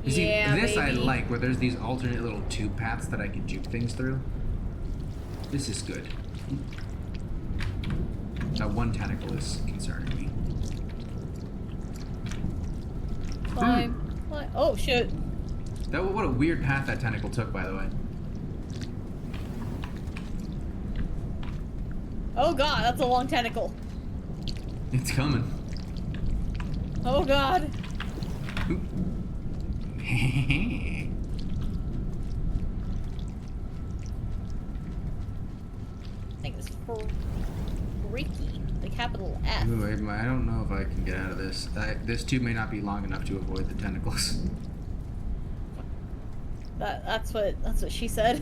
You see, this maybe. I like, where there's these alternate little tube paths that I can juke things through. This is good. That one tentacle is concerning me. Fine. What? Oh, shit. What a weird path that tentacle took, by the way. Oh god, that's a long tentacle. It's coming. Oh god. Thing is freaky. The capital F. Ooh, I don't know if I can get out of this. This tube may not be long enough to avoid the tentacles. That's what she said.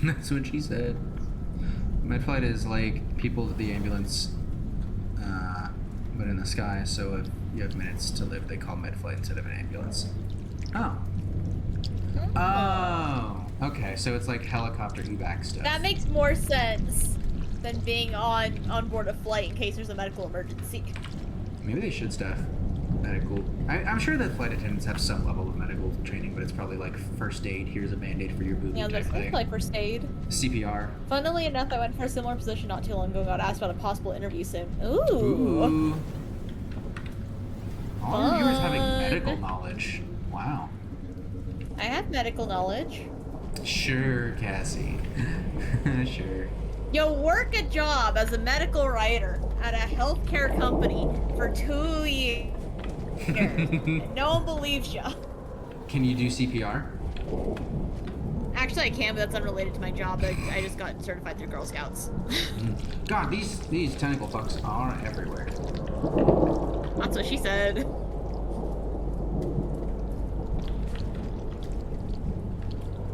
That's what she said. Medflight is like people at the ambulance, but in the sky. So if you have minutes to live, they call Medflight instead of an ambulance. Oh. Oh. Okay, so it's like helicopter evac stuff. That makes more sense than being on board a flight in case there's a medical emergency. Maybe they should staff medical. I'm sure that flight attendants have some level of medical training, but it's probably like first aid. Here's a band-aid for your boob. Yeah, there's like first aid. CPR. Funnily enough, I went for a similar position not too long ago. Got asked about a possible interview soon. Ooh. Ooh. All our viewers having medical knowledge. Wow. I have medical knowledge. Sure, Cassie. Sure. You work a job as a medical writer at a healthcare company for 2 years. And no one believes you. Can you do CPR? Actually, I can, but that's unrelated to my job. I just got certified through Girl Scouts. God, these tentacle fucks are everywhere. That's what she said.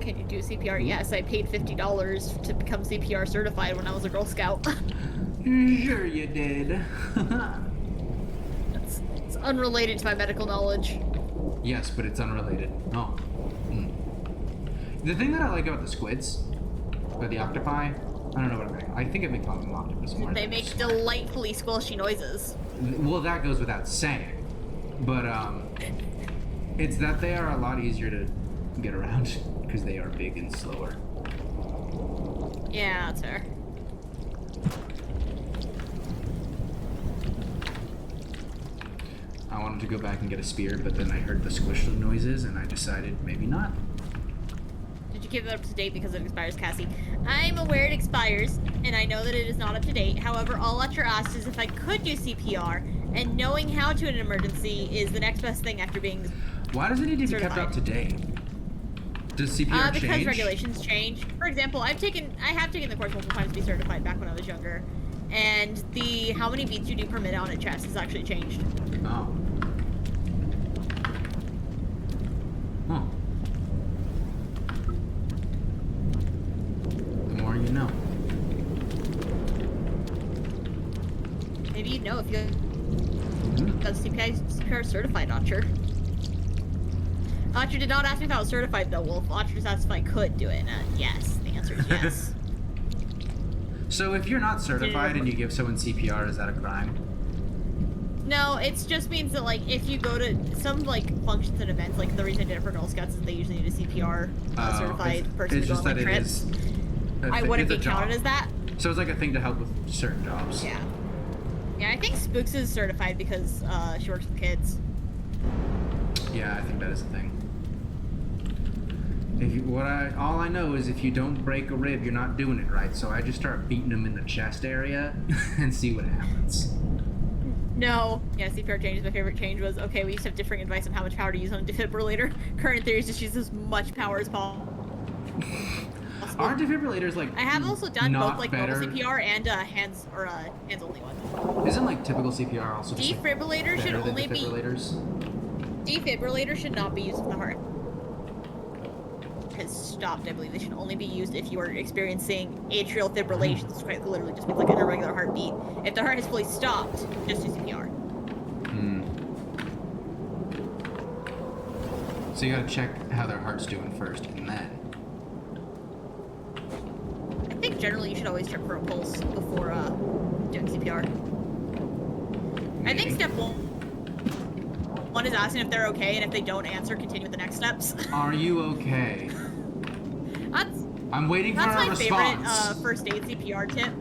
Can you do CPR? Yes, I paid $50 to become CPR certified when I was a Girl Scout. Sure you did. It's unrelated to my medical knowledge. Yes, but it's unrelated. Oh. The thing that I like about the squids, or the octopi, I don't know what I'm saying. I think it makes an octopus more. They make delightfully squishy noises. Well, that goes without saying. But, it's that they are a lot easier to get around, because they are big and slower. Yeah, that's fair. I wanted to go back and get a spear, but then I heard the squish noises, and I decided maybe not. Did you keep it up to date because it expires, Cassie? I'm aware it expires, and I know that it is not up to date. However, all Letcher asked is if I could do CPR, and knowing how to in an emergency is the next best thing after being Why does it need to be kept up to date? Does CPR change? Because regulations change. For example, I have taken the course multiple times to be certified back when I was younger, and how many beats you do per minute on a chest has actually changed. Oh. Huh. The more you know. Maybe you'd know if you got CPR certified, Archer. Archer did not ask me if I was certified, though, Wolf. Archer just asked if I could do it, and yes. The answer is yes. So if you're not certified and you give someone CPR, is that a crime? No, it just means that, like, if you go to some, like, functions and events, like, the reason I did it for Girl Scouts is they usually need a CPR certified person to go on, like, trips. I wouldn't it's be a job. counted as that. So it's like a thing to help with certain jobs. Yeah. Yeah, I think Spooks is certified because she works with kids. Yeah, I think that is a thing. All I know is if you don't break a rib, you're not doing it right. So I just start beating them in the chest area and see what happens. No. Yeah, CPR changes. My favorite change was, okay, we used to have differing advice on how much power to use on a defibrillator. Current theory is just use as much power as possible. Aren't defibrillators like I have also done both like better? normal CPR and hands only one. Isn't like typical CPR also just Defibrillator like, should better than only defibrillators? Defibrillator should not be used if the heart has stopped. I believe they should only be used if you are experiencing atrial fibrillation. This quite literally just means like an irregular heartbeat. If the heart has fully stopped, just do CPR. So you gotta check how their heart's doing first, and then. I think generally you should always check for a pulse before doing CPR. I think step one is asking if they're okay, and if they don't answer, continue with the next steps. Are you okay? I'm waiting for a my response. Favorite first aid CPR tip.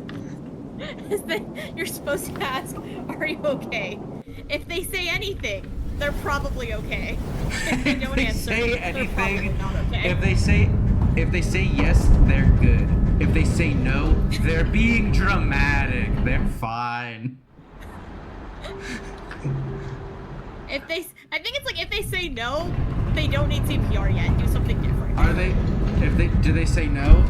Is that you're supposed to ask, "Are you okay?" If they say anything, they're probably okay. If they don't answer, say they're anything, probably not okay. if they say yes, they're good. If they say no, they're being dramatic. They're fine. I think it's like if they say no, they don't need CPR yet. Do something different. Do they say no?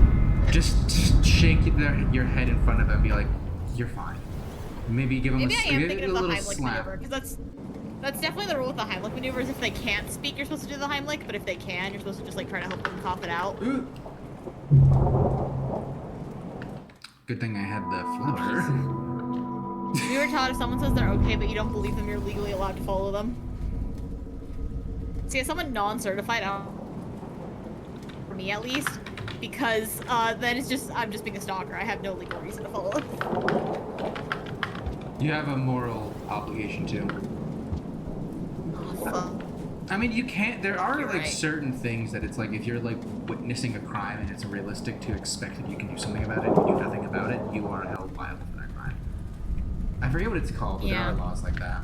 Just shake your head in front of them and be like, you're fine. Maybe give them Maybe I am thinking of the little Heimlich slap. maneuver, because that's definitely the rule with the Heimlich maneuvers. If they can't speak, you're supposed to do the Heimlich, but if they can, you're supposed to just like try to help them cough it out. Ooh. Good thing I had the flower. We were taught if someone says they're okay, but you don't believe them, you're legally allowed to follow them. See, as someone non-certified, for me at least, because then it's just I'm just being a stalker. I have no legal reason to follow them. You have a moral obligation too. Oh, fuck. I mean, you can't. There are You're like right. certain things that it's like if you're like witnessing a crime and it's realistic to expect that you can do something about it and you do nothing about it, you are held liable for that crime. I forget what it's called, but there are laws like that.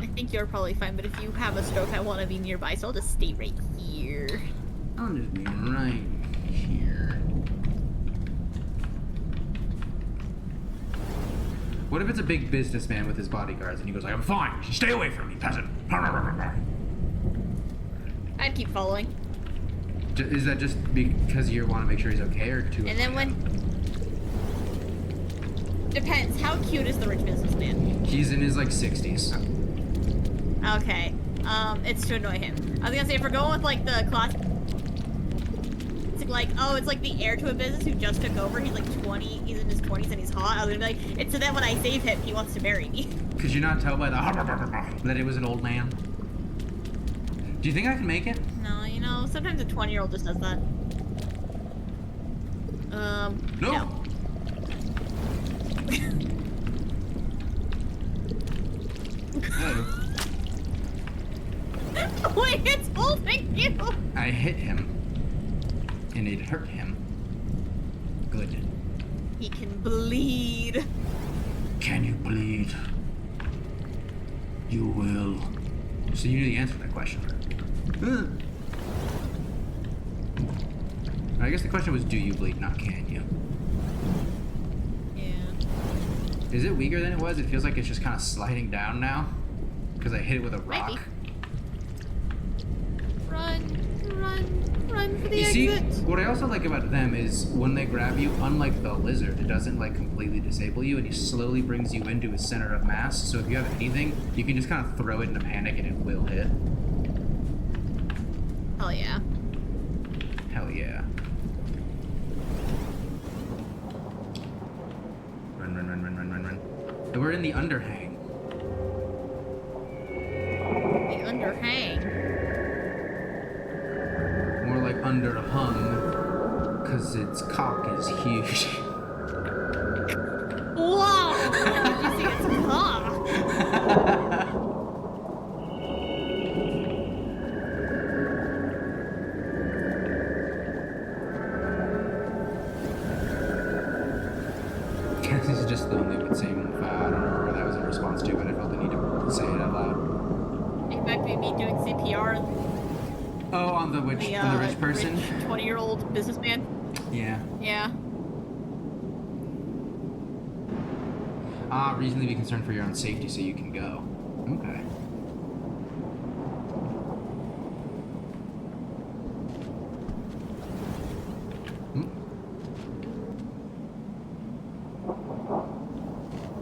I think you're probably fine, but if you have a stroke, I want to be nearby, so I'll just stay right here. I'll just be right here. What if it's a big businessman with his bodyguards and he goes like, I'm fine, stay away from me, peasant. I'd keep following. Is that just because you want to make sure he's okay or too? And then when... Depends. How cute is the rich businessman? He's in his like 60s. Okay. It's to annoy him. I was gonna say, if we're going with like the classic, like, oh, it's like the heir to a business who just took over. He's like 20. He's in his 20s and he's hot. I was gonna be like, it's so that when I save him, he wants to marry me. Could you not tell by the that it was an old man? Do you think I can make it? No, you know, sometimes a 20-year-old just does that. No. Oh. Wait, it's holding you! I hit him. And it hurt him. Good. He can bleed. Can you bleed? You will. So you knew the answer to that question. I guess the question was, do you bleed, not can you? Yeah. Is it weaker than it was? It feels like it's just kind of sliding down now. Because I hit it with a rock. Maybe. Run for the You exit. see, what I also like about them is when they grab you, unlike the lizard, it doesn't like completely disable you and he slowly brings you into his center of mass. So if you have anything, you can just kind of throw it in a panic and it will hit. Hell yeah. Hell yeah. Run. And we're in the underhang. The underhang. More like underhung, because its cock is huge. Whoa! Did you see its cock? just the only one saying I don't remember what that was in response to, but I felt the need to say it out loud. It might be me doing CPR. Oh, on the rich person? 20-year-old businessman. Yeah. Yeah. Reasonably be concerned for your own safety so you can go. Okay.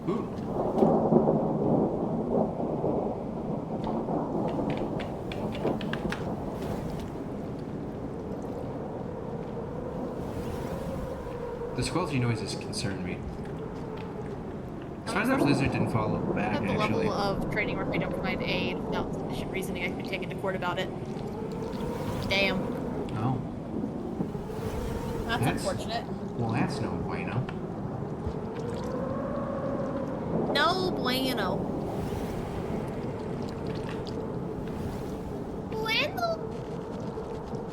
Ooh. The squelchy noises concern me. As far as that lizard didn't follow back, At the actually. level of training where we don't provide aid without sufficient reasoning, I could be taken to court about it. Damn. Oh. That's unfortunate. Well, that's no bueno. No bueno. Bueno.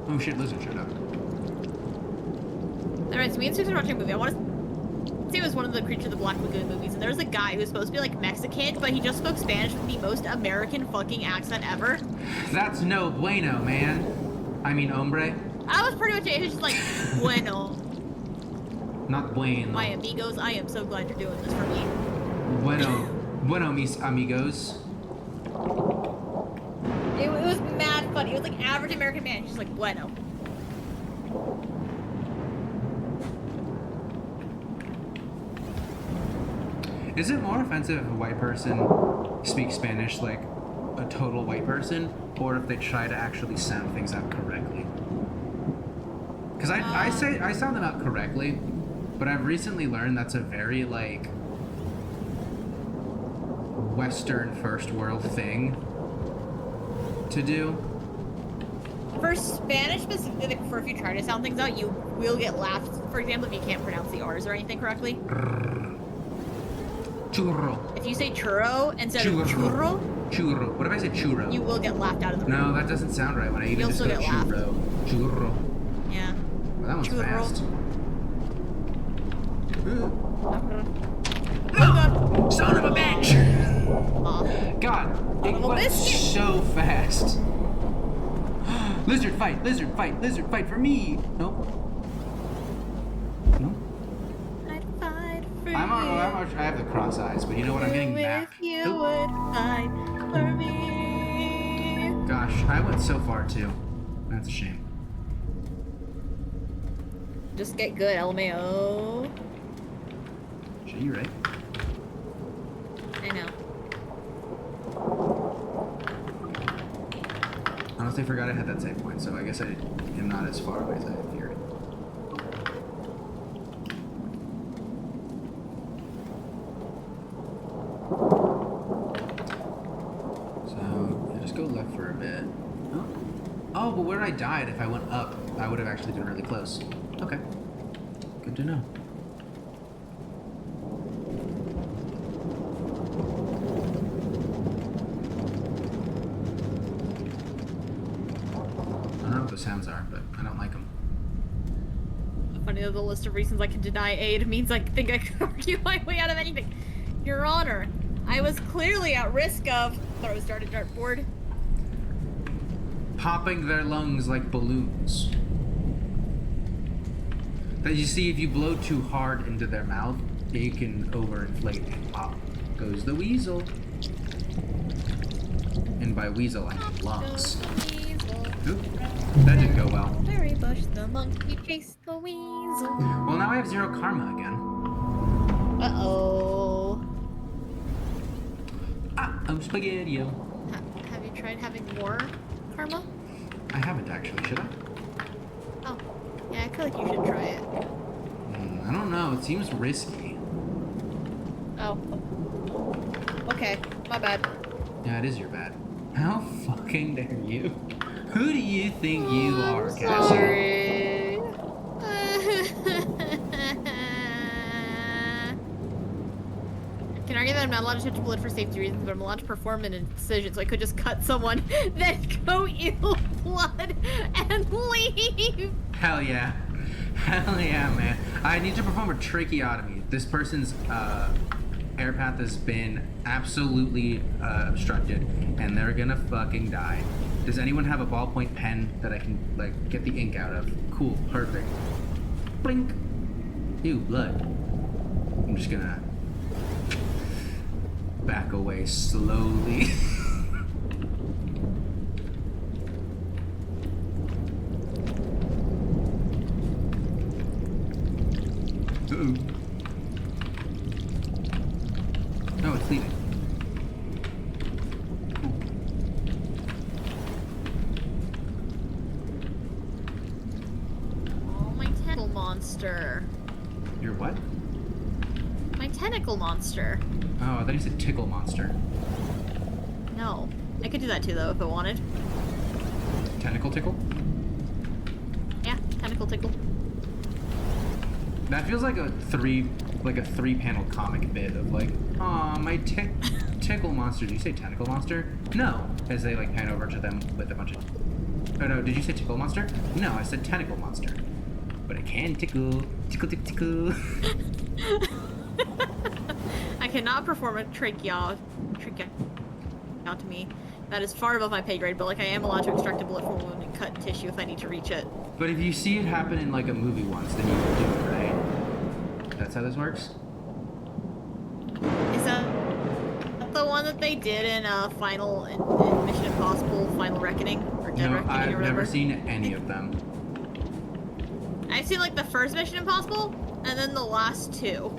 Oh shit, lizard showed up. Alright, so me and Susan are watching a movie. I want to say it was one of the Creature of the Black Lagoon movies, and there was a guy who was supposed to be like Mexican, but he just spoke Spanish with the most American fucking accent ever. That's no bueno, man. I mean, hombre. I was pretty much it. He was just like, bueno. Not bueno. My amigos, I am so glad you're doing this for me. Bueno, mis amigos. It was mad funny. It was like average American man. He's just like, bueno. Is it more offensive if a white person speaks Spanish like a total white person, or if they try to actually sound things out correctly? Because I sound them out correctly, but I've recently learned that's a very like Western first world thing to do. For Spanish specifically, for if you try to sound things out, you will get laughed. For example, if you can't pronounce the R's or anything correctly. Churro. If you say churro instead of churro, churro. What if I say churro? you will get laughed out of the room. No, that doesn't sound right when I even You'll just still go get laughed. churro. Churro. Yeah. Well, that one's Churro. fast. Oh god. Son of a bitch! God, it Son of a went biscuit. so fast. Lizard fight, lizard fight, lizard fight for me. Nope. Nope. I'd fight for I have the cross eyes, but you know what? I'm getting mad. If you would fight for me. Gosh, I went so far too. That's a shame. Just get good, LMAO. Shit, you right? I know. Honestly, I forgot I had that save point, so I guess I am not as far away as I feared. So, yeah, just go left for a bit. Oh, but where I died, if I went up, I would have actually been really close. Okay. Good to know. I don't know what the sounds are, but I don't like them. Funny that the list of reasons I can deny aid means I think I can argue my way out of anything. Your Honor, I was clearly at risk of throw a started dartboard. Popping their lungs like balloons. That you see, if you blow too hard into their mouth, they can overinflate and pop. Goes the weasel. And by weasel, I mean lungs. Oop, that didn't go well. Berry bush, the monkey chased the weasel. Well, now I have 0 karma again. Uh-oh. I'm spaghetti-o. Have you tried having more karma? I haven't actually, should I? Oh. Yeah, I feel like you should try it. I don't know, it seems risky. Oh. Okay, my bad. Yeah, it is your bad. How fucking dare you? Who do you think you are, Cassie? Sorry. Can argue that I'm not allowed to touch blood for safety reasons, but I'm allowed to perform an incision, so I could just cut someone, then go eat blood, and leave. Hell yeah. Hell yeah, man. I need to perform a tracheotomy. This person's air path has been absolutely obstructed, and they're gonna fucking die. Does anyone have a ballpoint pen that I can, like, get the ink out of? Cool, perfect. Blink. Ew, blood. I'm just gonna back away slowly. Uh-oh. Oh, it's leaving. Oh, my tentacle monster. Your what? My tentacle monster. Oh, I thought you said tickle monster. No. I could do that too, though, if I wanted. Tentacle tickle? Yeah, tentacle tickle. That feels like a three-panel comic bit of like, aw, my tickle monster. Did you say tentacle monster? No. As they like pan over to them with a bunch of. Oh no, did you say tickle monster? No, I said tentacle monster. But it can tickle, tickle, tickle, tickle. I cannot perform a tracheotomy. That is far above my pay grade, but like I am allowed to extract a bullet from a wound and cut tissue if I need to reach it. But if you see it happen in like a movie once, then you can do it, right? That's how this works? Is that the one that they did in in Mission Impossible Final Reckoning? Or Dead No, Reckoning, or I've whatever? never seen any of them. I've seen like the first Mission Impossible, and then the last two.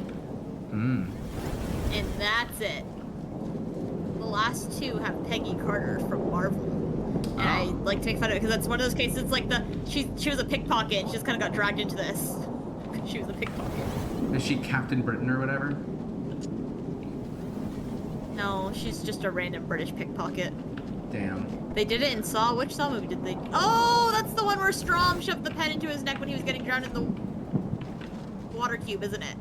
Hmm. And that's it. The last two have Peggy Carter from Marvel. And I like to make fun of it because that's one of those cases. It's like she was a pickpocket and she just kind of got dragged into this. She was a pickpocket. Is she Captain Britain or whatever? No, she's just a random British pickpocket. Damn. They did it in Saw. Which Saw movie did they? Oh, that's the one where Strom shoved the pen into his neck when he was getting drowned in the water cube, isn't it?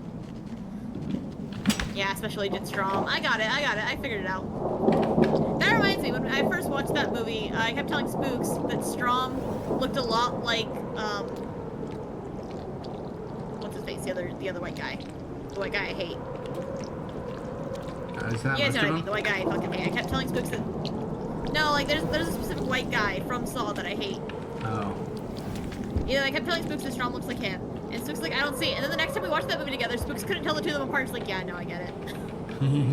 Yeah, Special Agent Strom. I got it. I figured it out. That reminds me, when I first watched that movie, I kept telling Spooks that Strom looked a lot like, what's his face? The other white guy. The white guy I hate. Is that You guys know what I most of mean, them? the white guy I fucking hate. I kept telling Spooks that... No, like, there's a specific white guy from Saw that I hate. Oh. Yeah, I kept telling Spooks that Strom looks like him. And Spooks like, I don't see it. And then the next time we watched that movie together, Spooks couldn't tell the two of them apart. He's like, yeah, no, I get it.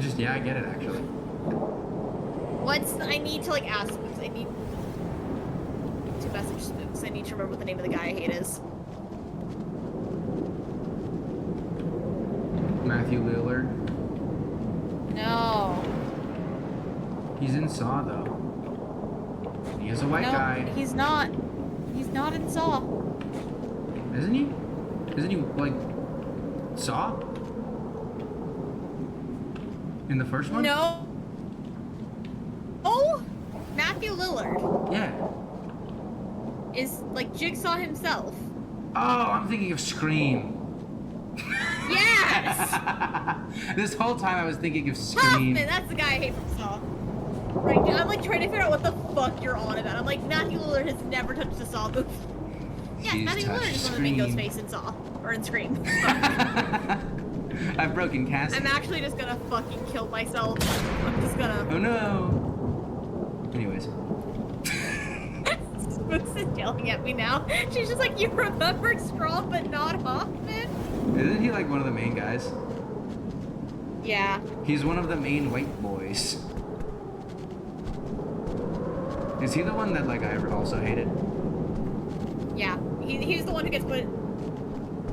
Just, yeah, I get it, actually. I need to, like, ask Spooks. I need to message Spooks. I need to remember what the name of the guy I hate is. Matthew Lillard. No. He's in Saw, though. He is a white guy. He's not. He's not in Saw. Isn't he? Isn't he, like, Saw? In the first one? No. Oh! Matthew Lillard Yeah. is, like, Jigsaw himself. Oh, I'm thinking of Scream. Yes! This whole time I was thinking of Scream. Hoffman, that's the guy I hate from Saw. Right, I'm, like, trying to figure out what the fuck you're on about. I'm like, Matthew Lillard has never touched a Saw movie. Yes, She's Matthew Lillard is touched one of the main Scream. Ghostface in Saw. Or in Scream. I've broken casting. I'm actually just gonna fucking kill myself. I'm just gonna... Oh no. Anyways. Spooks is yelling at me now. She's just like, you remembered Straw, but not Hoffman? Isn't he like one of the main guys? Yeah. He's one of the main white boys. Is he the one that like I also hated? Yeah. He's the one who gets put in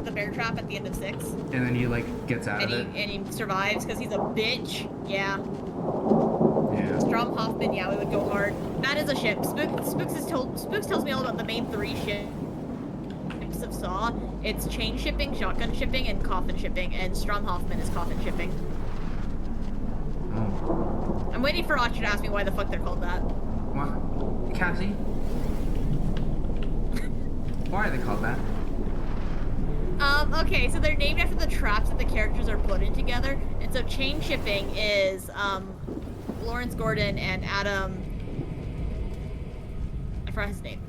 the bear trap at the end of 6. And then he like gets out of it? And he survives because he's a bitch. Yeah. Yeah. Strom Hoffman, yeah, we would go hard. That is a ship. Spooks tells me all about the main 3 ships of Saw. It's chain shipping, shotgun shipping, and coffin shipping, and Strom Hoffman is coffin shipping. Oh. I'm waiting for Archer to ask me why the fuck they're called that. What? Cassie? Why are they called that? Okay, so they're named after the traps that the characters are put in together. And so chain shipping is, Lawrence Gordon and Adam... I forgot his name.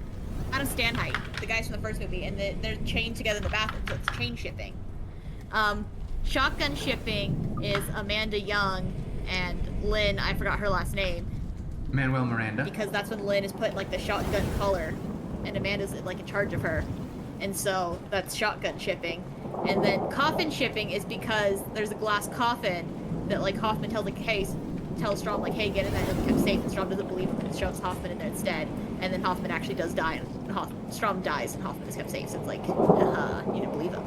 Adam Stanheight, the guys from the first movie, and they're chained together in the bathroom, so it's chain shipping. Shotgun shipping is Amanda Young and Lynn, I forgot her last name. Manuel Miranda. Because that's when Lynn is put in, like, the shotgun color, and Amanda's, like, in charge of her. And so, that's shotgun shipping. And then coffin shipping is because there's a glass coffin that, like, Hoffman tells Strom, like, hey, get in there, it'll keep safe, and Strom doesn't believe him and shoves Hoffman in there instead. And then Hoffman actually does die, and Strom dies, and Hoffman is kept safe, so it's like, you didn't believe him.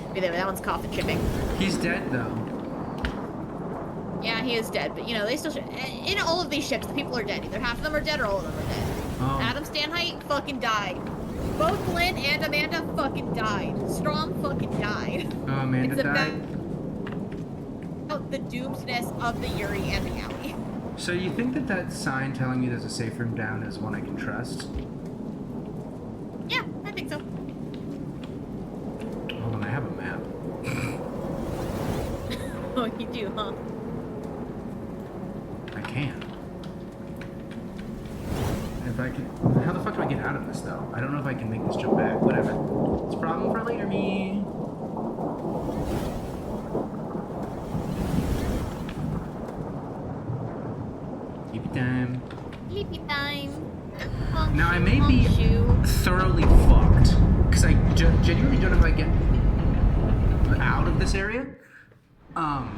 But anyway, that one's coffin shipping. He's dead, though. Yeah, he is dead, but, you know, they still in all of these ships, the people are dead. Either half of them are dead or all of them are dead. Oh. Adam Stanheight fucking died. Both Lynn and Amanda fucking died. Strom fucking died. Oh, Amanda it's died? about the doomsness of the Yuri and the Alley. So you think that sign telling me there's a safe room down is one I can trust? Yeah, I think so. Hold on, I have a map. Oh, you do, huh? I can. If I can... How the fuck do I get out of this, though? I don't know if I can make this jump back. Whatever. It's a problem for later, me. Yippee time. Yippee time. Now, I may be thoroughly fucked, because I genuinely don't know if I get out of this area. But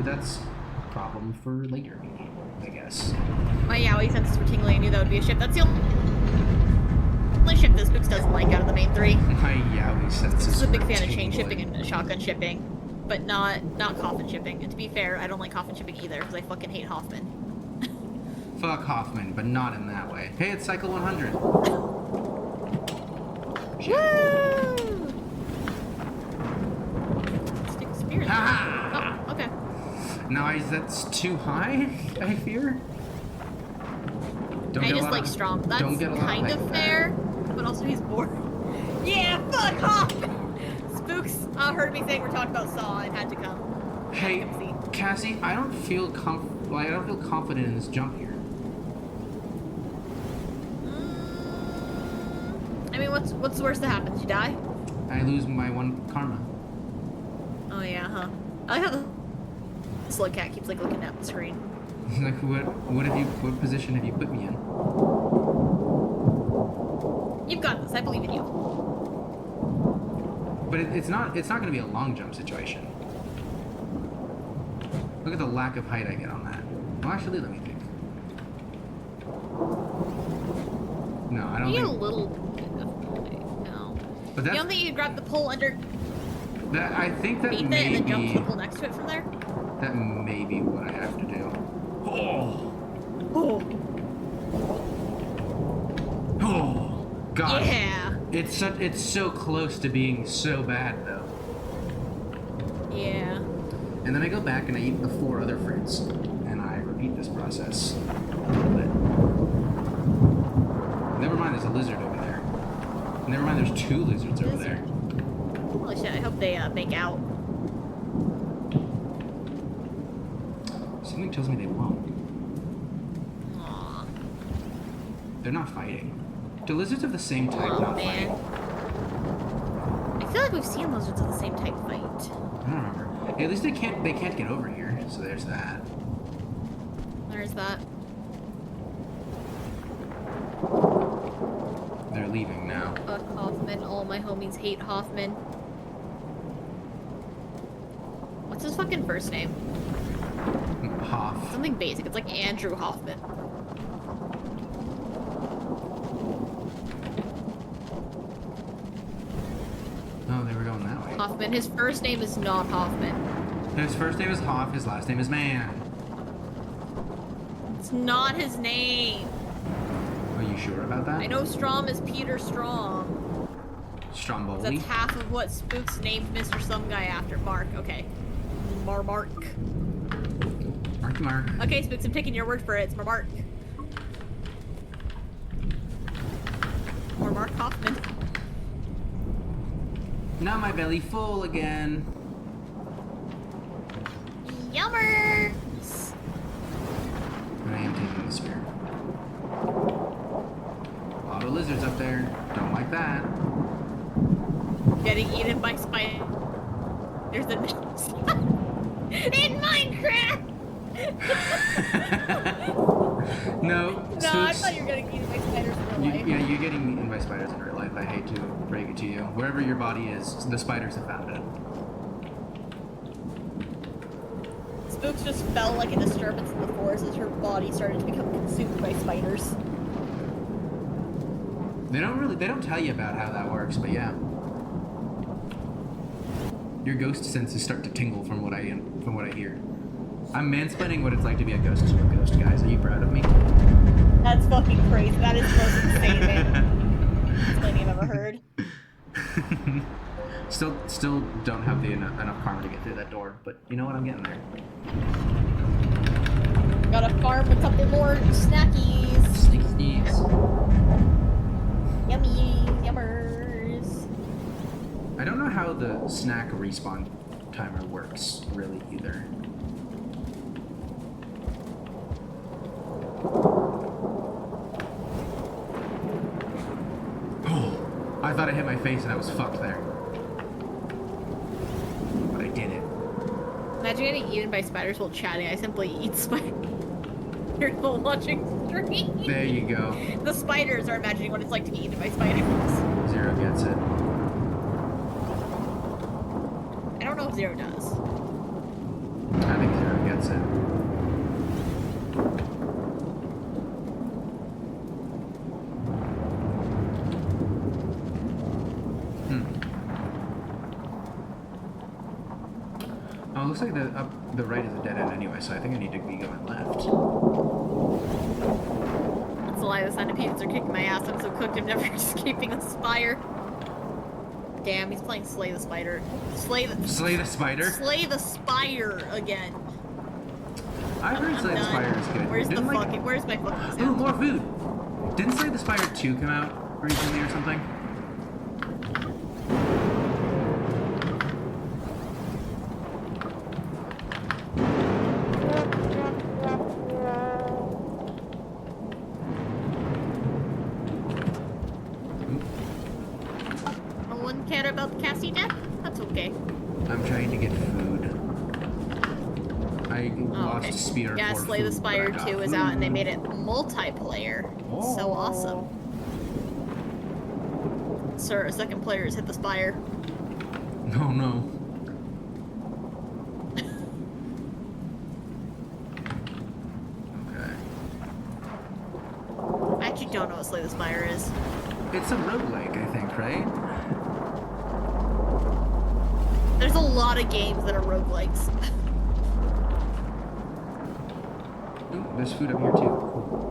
that's a problem for later, I guess. My yaoi senses were tingling. I knew that would be a ship. That's the only ship this Books doesn't like out of the main three. My yaoi senses This is a big were fan of chain tingling. shipping and shotgun shipping, but not coffin shipping. And to be fair, I don't like coffin shipping either, because I fucking hate Hoffman. Fuck Hoffman, but not in that way. Hey, it's Cycle 100. Shit. Woo! Stick a spear in there. Ha! Oh, okay. Now, that's too high, I fear? Don't I get a just lot like of- Strong. That's don't get a lot kind like of that. fair, but also he's bored. Yeah, fuck Hoffman! Spooks heard me saying we're talking about Saw and had to come. Hey, Come see. Cassie, I don't feel I don't feel confident in this jump here. I mean, what's the worst that happens? You die? I lose my one karma. Oh yeah, huh? I like how the slug cat keeps like looking at the screen. Like, what position have you put me in? You've got this. I believe in you. But it's not going to be a long jump situation. Look at the lack of height I get on that. Well, actually, let me think. No, I don't You get a think. little bit of no. But You that's don't think you could grab the pole underneath that. I think that it may and then jump to be the pole next to it from there? that may be what I have to do. Oh, Oh. oh, God. Yeah. It's so close to being so bad though. Yeah. And then I go back and I eat the 4 other fruits, and I repeat this process a little bit. Never mind, there's a lizard over there. Never mind, there's 2 lizards over there. Holy shit! I hope they make out. Something tells me they won't. Aw. They're not fighting. Do lizards of the same type Aw, not man. fight? I feel like we've seen lizards of the same type fight. I don't remember. At least they can't get over here, so there's that. There's that. They're leaving now. Fuck Hoffman. All my homies hate Hoffman. What's his fucking first name? Hoff. Something basic. It's like Andrew Hoffman. Oh, they were going that way. Hoffman. His first name is not Hoffman. His first name is Hoff, his last name is Man. It's not his name. Are you sure about that? I know Strom is Peter Strong. Stromboli? That's half of what Spooks named Mr. Some Guy after. Mark. Okay. Mark. Marky Mark. Okay, Spooks, I'm taking your word for it. It's Mark. Or Mark Hoffman. Now my belly full again. Yummers! And I am taking the spear. A lot of lizards up there. Don't like that. Getting eaten by spiders in in Minecraft. No. No, I Spooks. thought you were getting eaten by spiders in real life. Yeah, you're getting eaten by spiders in real life. I hate to break it to you. Wherever your body is, the spiders have found it. Spooks just felt like a disturbance in the forest as her body started to become consumed by spiders. They don't tell you about how that works, but yeah. Your ghost senses start to tingle from what I hear. I'm mansplaining what it's like to be a ghost to a ghost, guys. Are you proud of me? That's fucking crazy. That is the most insane explaining I've ever heard. Still don't have enough karma to get through that door, but you know what? I'm getting there. Gotta farm a couple more snackies. Sneakies. Yummy, yummers. I don't know how the snack respawn timer works, really, either. Oh, I thought I hit my face and I was fucked there. But I did it. Imagine getting eaten by spiders while chatting. I simply eat spiders while watching stream. There you go. The spiders are imagining what it's like to be eaten by spiders. Zero gets it. I don't know if Zero does. I think Zero gets it. Oh, it looks like the right is a dead end anyway, so I think I need to be going left. That's a lie. The centipedes are kicking my ass. I'm so cooked. I'm never escaping the spire. Damn, he's playing Slay the Spider. Slay the Spider? Slay the Spire again. I heard Slay the Spider is good. Where's Didn't, the fucking? Where's my fucking Ooh, sound? more food! Didn't Slay the Spider 2 come out recently or something? No one cared about the Cassie death? That's okay. I'm trying to get food. I lost okay. spear Yeah, for Slay food, the Spire but I got 2 is out and they food. made it multiplayer. Oh. So awesome. Sir, a second player has hit the spire. No, no. Okay. I actually don't know what Slay the Spire is. It's a roguelike, I think, right? There's a lot of games that are roguelikes. Ooh, there's food up here too. Cool.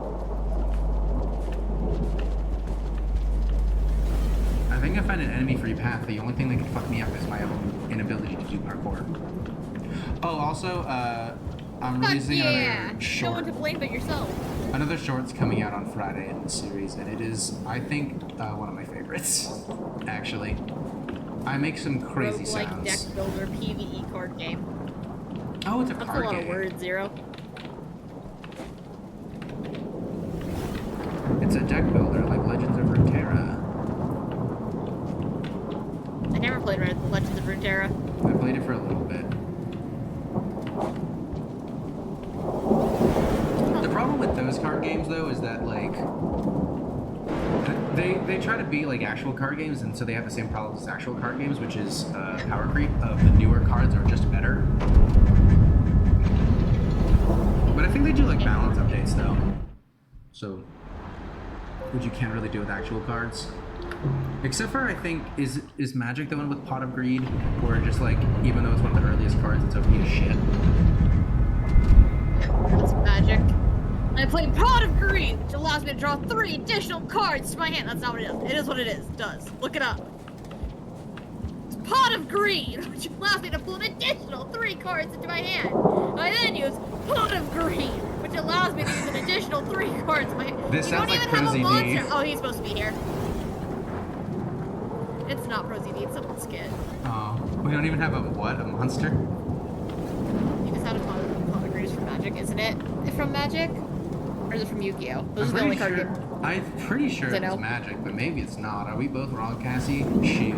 I think I find an enemy-free path. The only thing that can fuck me up is my own inability to do parkour. Oh, also, I'm releasing another No short. one to blame but yourself. Another short's coming out on Friday in the series, and it is, I think, one of my favorites, actually. I make some crazy Roguelike sounds. deck builder PvE card game. Oh, it's a That's card a lot game. of words, Zero. It's a deck builder, like Legends of Runeterra. I never played Legends of Runeterra. I played it for a little bit. The problem with those card games, though, is that, like, they try to be like actual card games, and so they have the same problems as actual card games, which is power creep of the newer cards are just better. But I think they do like balance updates, though. So, which you can't really do with actual cards. Except for, I think, is Magic the one with Pot of Greed, where just like, even though it's one of the earliest cards, it's OP as shit. That's Magic. I play Pot of Greed, which allows me to draw 3 additional cards to my hand. That's not what it is. It is what it is. It does. Look it up. It's Pot of Greed, which allows me to pull an additional 3 cards into my hand. I then use Pot of Greed, which allows me to use an additional 3 cards in my hand. This you sounds don't like even have a ProZD. monster. Oh, he's supposed to be here. It's not ProZD, it's someone's skit. Oh, we don't even have a what? A monster? You just had a Pot of Greed from Magic, isn't it? It's from Magic? Or is it from Yu-Gi-Oh? Those are the only card games. I'm pretty sure it's Ditto. magic, but maybe it's not. Are we both wrong, Cassie? Shoot.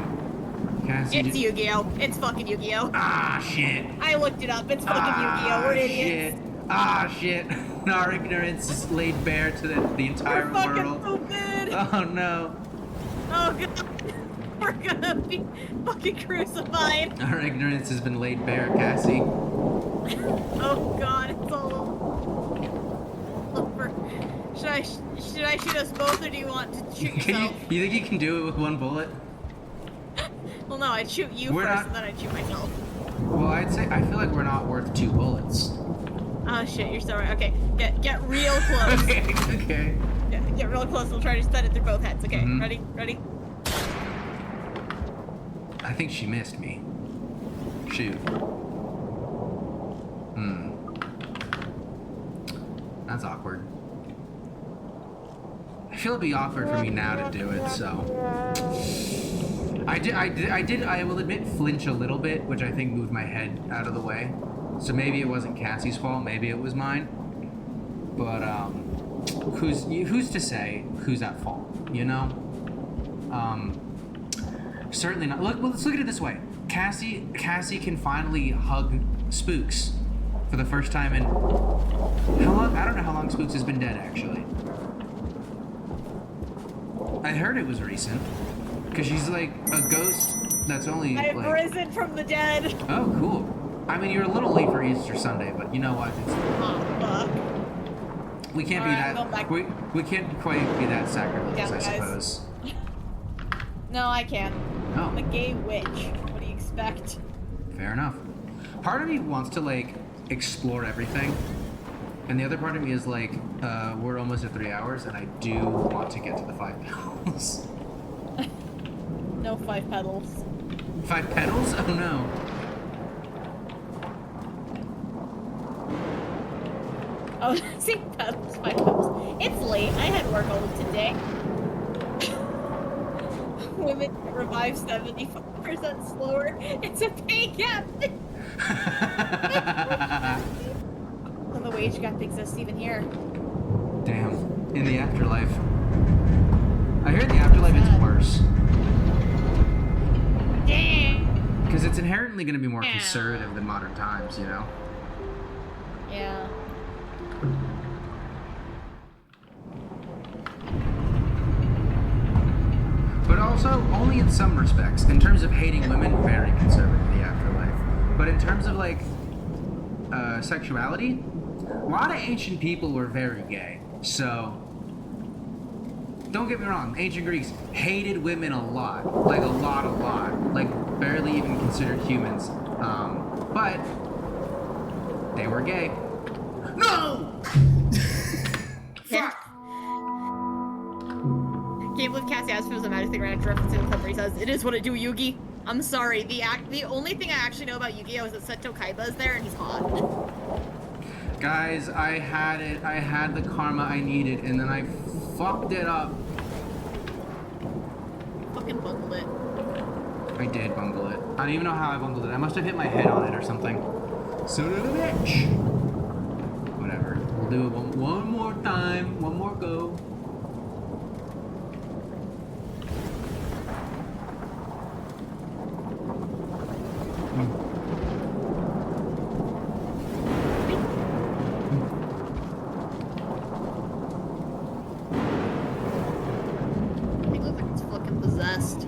Cassie. It's Yu-Gi-Oh! It's fucking Yu-Gi-Oh! Ah, shit. I looked it up. It's fucking Yu-Gi-Oh! We're idiots. Shit. Ah, shit. Our ignorance is laid bare to the entire We're fucking world. stupid. Oh, no. Oh god. We're gonna be fucking crucified. Our ignorance has been laid bare, Cassie. Oh god, it's all over. Should I shoot us both, or do you want to shoot yourself? You think you can do it with one bullet? Well, no, I'd shoot you We're first, not- and then I'd shoot myself. Well, I feel like we're not worth 2 bullets. Oh shit, you're so right. Okay, get real close. Okay. Get real close. We'll try to send it through both heads. Okay, Mhm. ready? I think she missed me. Shoot. That's awkward. I feel it'd be awkward for me now to do it, so. I will admit, flinch a little bit, which I think moved my head out of the way. So maybe it wasn't Cassie's fault, maybe it was mine. But, who's to say who's at fault, you know? Certainly not. Look, well, let's look at it this way. Cassie can finally hug Spooks for the first time in how long? I don't know how long Spooks has been dead, actually. I heard it was recent, because she's like a ghost that's only I've like. risen from the dead. Oh, cool. I mean, you're a little late for Easter Sunday, but you know what? Oh fuck. We can't Alright, be go back. that. We can't quite be that sacrilegious, Yeah, I guys. suppose. No, I can. Oh. I'm a gay witch. What do you expect? Fair enough. Part of me wants to like explore everything, and the other part of me is like, we're almost at 3 hours, and I do want to get to the 5 petals. No 5 petals. 5 petals? Oh no. Oh, see, petals, 5 petals. It's late. I had work all of today. Women revive 75% slower. It's a pay gap. Well, the wage gap exists even here. Damn. In the afterlife. I hear the afterlife is worse. Dang. Because it's inherently going to be more Yeah. conservative than modern times, you know? Yeah. But also, only in some respects. In terms of hating women, very conservative in the afterlife. But in terms of, like, sexuality, a lot of ancient people were very gay. So, don't get me wrong, ancient Greeks hated women a lot. Like, a lot. Like, barely even considered humans. But, they were gay. No! Fuck! Can't believe Cassie asked if it was a magic thing right after referencing the clip where he says, "It is what it do, Yugi." I'm sorry. The only thing I actually know about Yu-Gi-Oh is that Seto Kaiba is there and he's hot. Guys, I had it. I had the karma I needed, and then I fucked it up. Fucking bungled it. I did bungle it. I don't even know how I bungled it. I must have hit my head on it or something. So did a bitch. Whatever. We'll do it one more time. One more go. I think it looks like it's fucking possessed.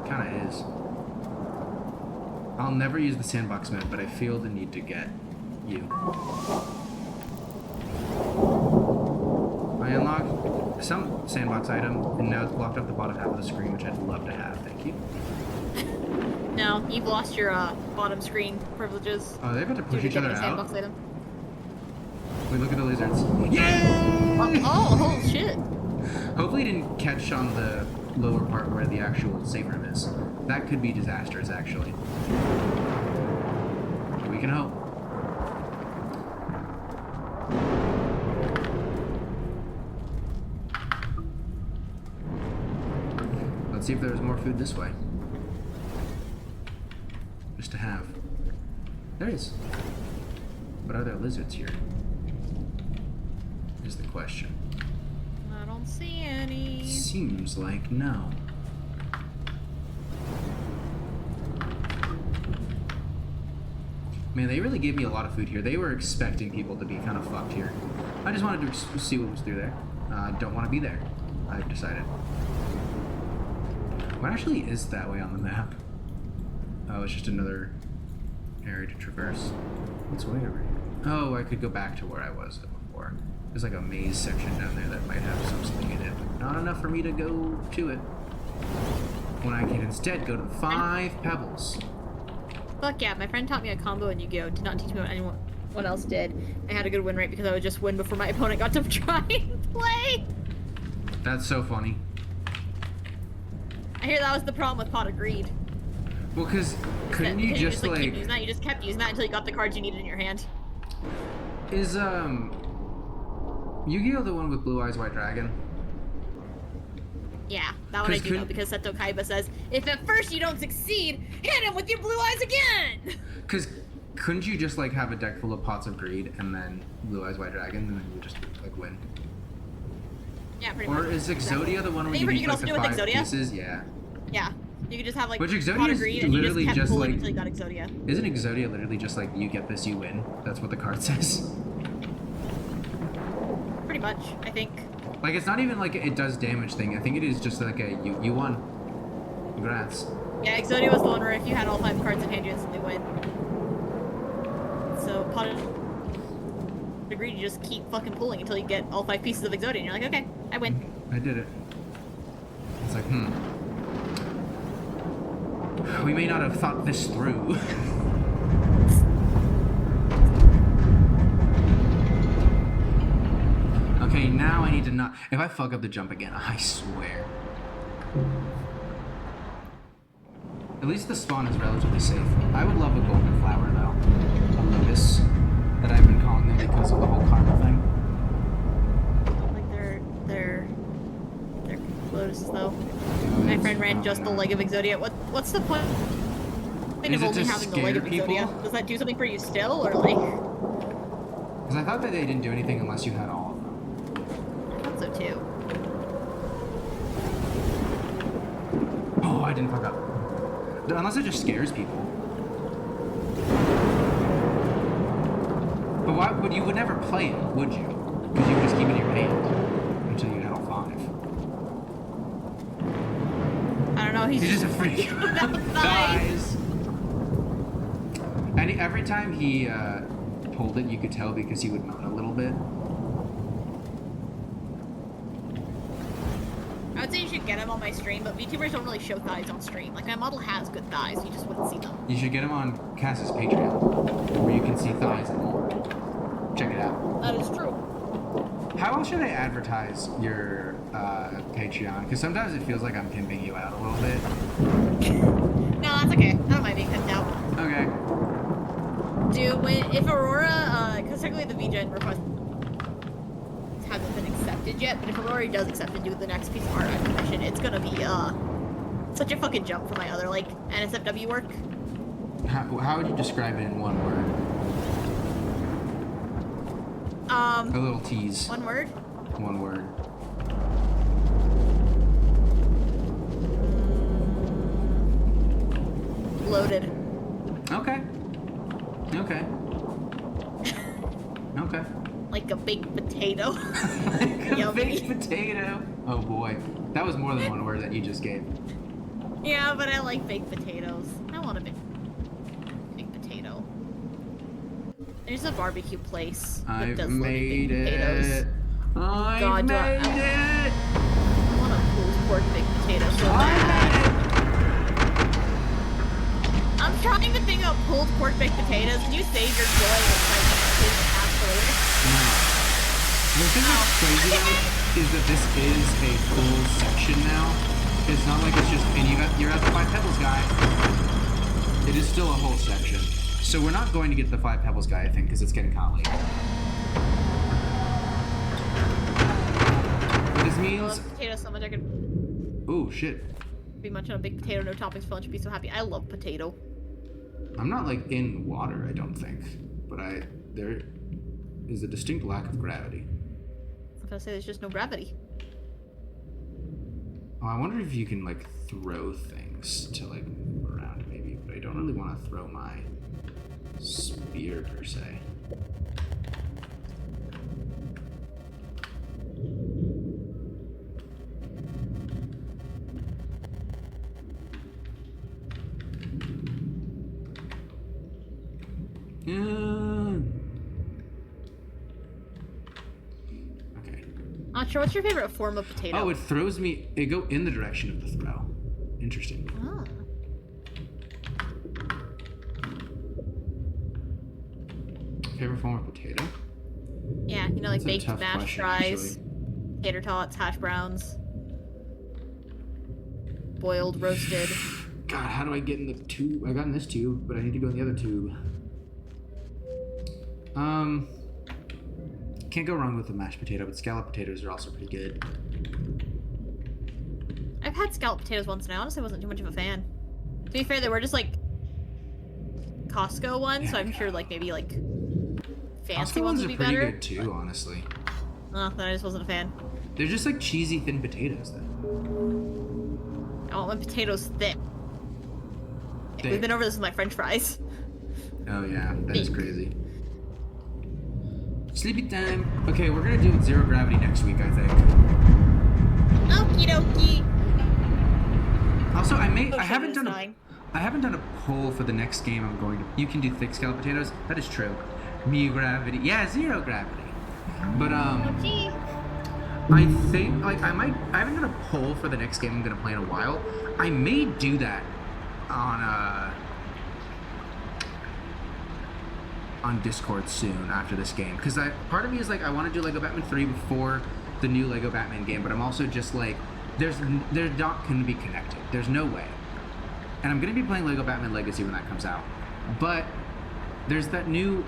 Kinda is. I'll never use the sandbox mode, but I feel the need to get you. I unlocked some sandbox item, and now it's blocked up the bottom half of the screen, which I'd love to have. Thank you. No, you've lost your bottom screen privileges. Oh, they're about to Due push to each other getting a out. sandbox item. Wait, look at the lizards. Yay! Oh, holy shit. Hopefully, you didn't catch on the lower part where the actual safe room is. That could be disastrous, actually. We can hope. Let's see if there's more food this way. Just to have. There is. But are there lizards here? Is the question. I don't see any. Seems like no. Man, they really gave me a lot of food here. They were expecting people to be kind of fucked here. I just wanted to see what was through there. I don't want to be there, I've decided. What actually is that way on the map? Oh, it's just another area to traverse. What's way over here? Oh, I could go back to where I was before. There's like a maze section down there that might have something in it. Not enough for me to go to it. When I can instead go to 5 Pebbles. Fuck yeah, my friend taught me a combo in Yu-Gi-Oh! Did not teach me what anyone else did. I had a good win rate because I would just win before my opponent got to try and play. That's so funny. I hear that was the problem with Pot of Greed. Well, cause couldn't you just like keep using that? You just kept using that until you got the cards you needed in your hand. Is Yu-Gi-Oh! The one with Blue Eyes White Dragon? Yeah, that one I do know because Seto Kaiba says, if at first you don't succeed, hit him with your blue eyes again! Cause couldn't you just like have a deck full of Pots of Greed and then Blue Eyes White Dragon and then you would just like win? Yeah, pretty much. Or is Exodia the one where you need like the 5 pieces? Yeah. Yeah. You could just have like Which Exodia Pot of is Greed and you literally just kept just pulling like until you got Exodia. Isn't Exodia literally just like you get this, you win? That's what the card says. Pretty much, I think. Like it's not even like it does damage thing. I think it is just like a you won. Congrats. Yeah, Exodia was the one where if you had all 5 cards in hand, you instantly win. So Pot of Greed, you just keep fucking pulling until you get all 5 pieces of Exodia, and you're like, okay, I win. I did it. It's like, we may not have thought this through. Okay, now I need to not... If I fuck up the jump again, I swear. At least the spawn is relatively safe. I would love a golden flower, though. A lotus. That I've been calling them because of the whole karma thing. Like, they're lotuses, though. My friend ran just the leg of Exodia. What's the point of only having the leg of Exodia? Does that do something for you still, or like... Because I thought that they didn't do anything unless you had all of them. I thought so, too. Oh, I didn't fuck up. Unless it just scares people. But why would you would never play it, would you? Because you would just keep it in your hand until you had all 5. I don't know, he's just a freak. Dies. And every time he pulled it, you could tell because he would moan a little bit. I would say you should get him on my stream, but VTubers don't really show thighs on stream. Like, my model has good thighs, you just wouldn't see them. You should get him on Cass's Patreon, where you can see thighs and more. Check it out. That is true. How else should I advertise your Patreon? Because sometimes it feels like I'm pimping you out a little bit. No, that's okay. I don't mind being pimped out. Okay. Dude, if Aurora, because technically the VGen request hasn't been accepted yet, but if Aurora does accept and do the next piece of art I commission, it's gonna be, such a fucking jump for my other, like, NSFW work. How would you describe it in one word? A little tease. One word? One word. Loaded. Okay. Okay. Okay. Like a baked potato. Like a Yummy. baked potato. Oh boy. That was more than one word that you just gave. Yeah, but I like baked potatoes. I want a baked potato. There's a barbecue place that I've does made baked potatoes. it. I've God, made it. I want a pulled pork baked potato so I bad. I'm trying to think of pulled pork baked potatoes. Can you save your joy and excitement and ask for later? No. The thing that's crazy though is that this is a full section now. It's not like it's just, and you're at the 5 Pebbles guy. It is still a whole section. So we're not going to get the 5 Pebbles guy, I think, because it's getting kind of late. But this I means... love potatoes so much I could Ooh, shit. be munching on a baked potato, no toppings for lunch, be so happy. I love potato. I'm not like in water, I don't think, but there is a distinct lack of gravity. I was gonna say there's just no gravity. Oh, I wonder if you can like throw things to like move around maybe, but I don't really want to throw my spear per se. Okay. Not sure. What's your favorite form of potato? Oh, it throws me. It go in the direction of the throw. Interesting. Oh. Favorite form of potato? Yeah, you know, like That's a baked tough mashed question, fries, actually. tater tots, hash browns, boiled, roasted. God, how do I get in the tube? I got in this tube, but I need to go in the other tube. Can't go wrong with the mashed potato, but scalloped potatoes are also pretty good. I've had scalloped potatoes once, and I honestly wasn't too much of a fan. To be fair, they were just like Costco ones, so I'm sure like maybe like fancy Costco ones ones would are be pretty better. good too, honestly. Then I just wasn't a fan. They're just like cheesy thin potatoes, though. I want my potatoes thick. We've been over this with my French fries. Oh yeah, that is crazy. Sleepy time. Okay, we're gonna do zero gravity next week, I think. Okie dokie. Also, I Oh, haven't shit, done it's I haven't done a poll for the next game I'm going to. You can do thick scalloped potatoes. That is true. Me gravity. Yeah, zero gravity. But Gee. I think like I haven't done a poll for the next game I'm gonna play in a while. I may do that on Discord soon after this game, because part of me is like I want to do Lego Batman 3 before the new Lego Batman game, but I'm also just like they're not going to be connected. There's no way. And I'm going to be playing Lego Batman Legacy when that comes out. But there's that new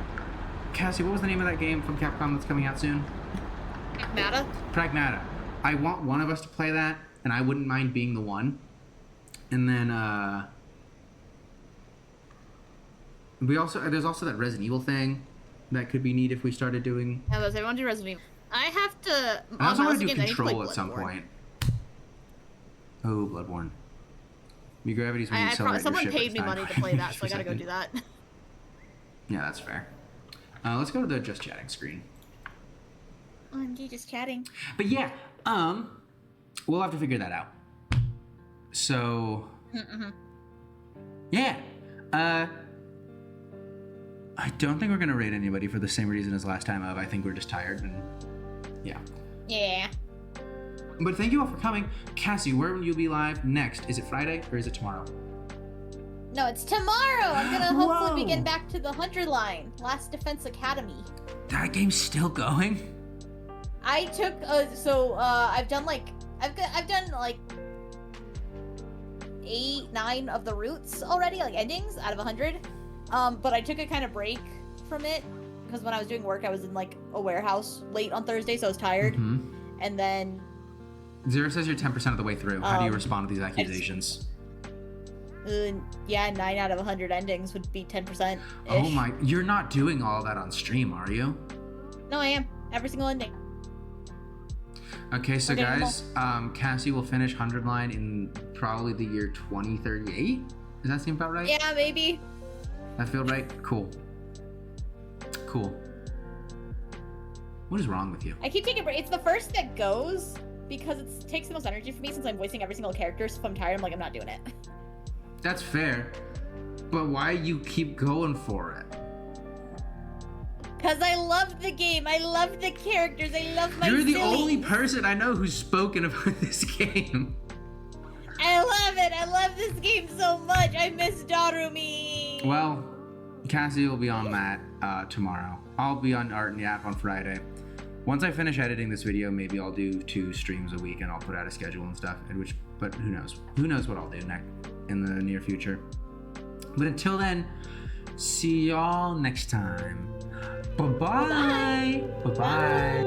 Cassie, what was the name of that game from Capcom that's coming out soon? Pragmata. I want one of us to play that, and I wouldn't mind being the one. And then there's also that Resident Evil thing that could be neat if we started doing. Yeah, I want to do Resident Evil. I have to. I also want to do games, Control at some point. Oh, Bloodborne. Me gravity's when you accelerate your someone ship paid at me its money to 9 play that, so I meters per gotta go second. do that. Yeah, that's fair. Let's go to the just chatting screen. OMG, just chatting. But yeah, we'll have to figure that out. So, yeah, I don't think we're gonna raid anybody for the same reason as last time. I think we're just tired, and yeah. Yeah. But thank you all for coming. Cassie, where will you be live next? Is it Friday or is it tomorrow? No, it's tomorrow. I'm gonna hopefully Whoa. be getting back to the Hunter line, Last Defense Academy. That game's still going? I took I've done like 8, 9 of the routes already, like endings out of 100. But I took a kind of break from it because when I was doing work, I was in like a warehouse late on Thursday, so I was tired. And then Zero says you're 10% of the way through. How do you respond to these accusations? yeah, 9 out of 100 endings would be 10%. Oh my, you're not doing all that on stream, are you? No, I am. Every single ending. Okay, so Okay, guys, Cassie will finish 100 line in probably the year 2038. Does that seem about right? Yeah, maybe. That feel right? Cool. Cool. What is wrong with you? I keep taking a break. It's the first that goes because it takes the most energy for me since I'm voicing every single character. So if I'm tired, I'm like, I'm not doing it. That's fair. But why you keep going for it? Because I love the game. I love the characters. I love my You're the sillies. only person I know who's spoken about this game. I love it. I love this game so much. I miss Darumi. Well, Cassie will be on that tomorrow. I'll be on Art and Yap on Friday. Once I finish editing this video, maybe I'll do 2 streams a week and I'll put out a schedule and stuff. But who knows? Who knows what I'll do next in the near future? But until then, see y'all next time. Bye-bye. Bye-bye.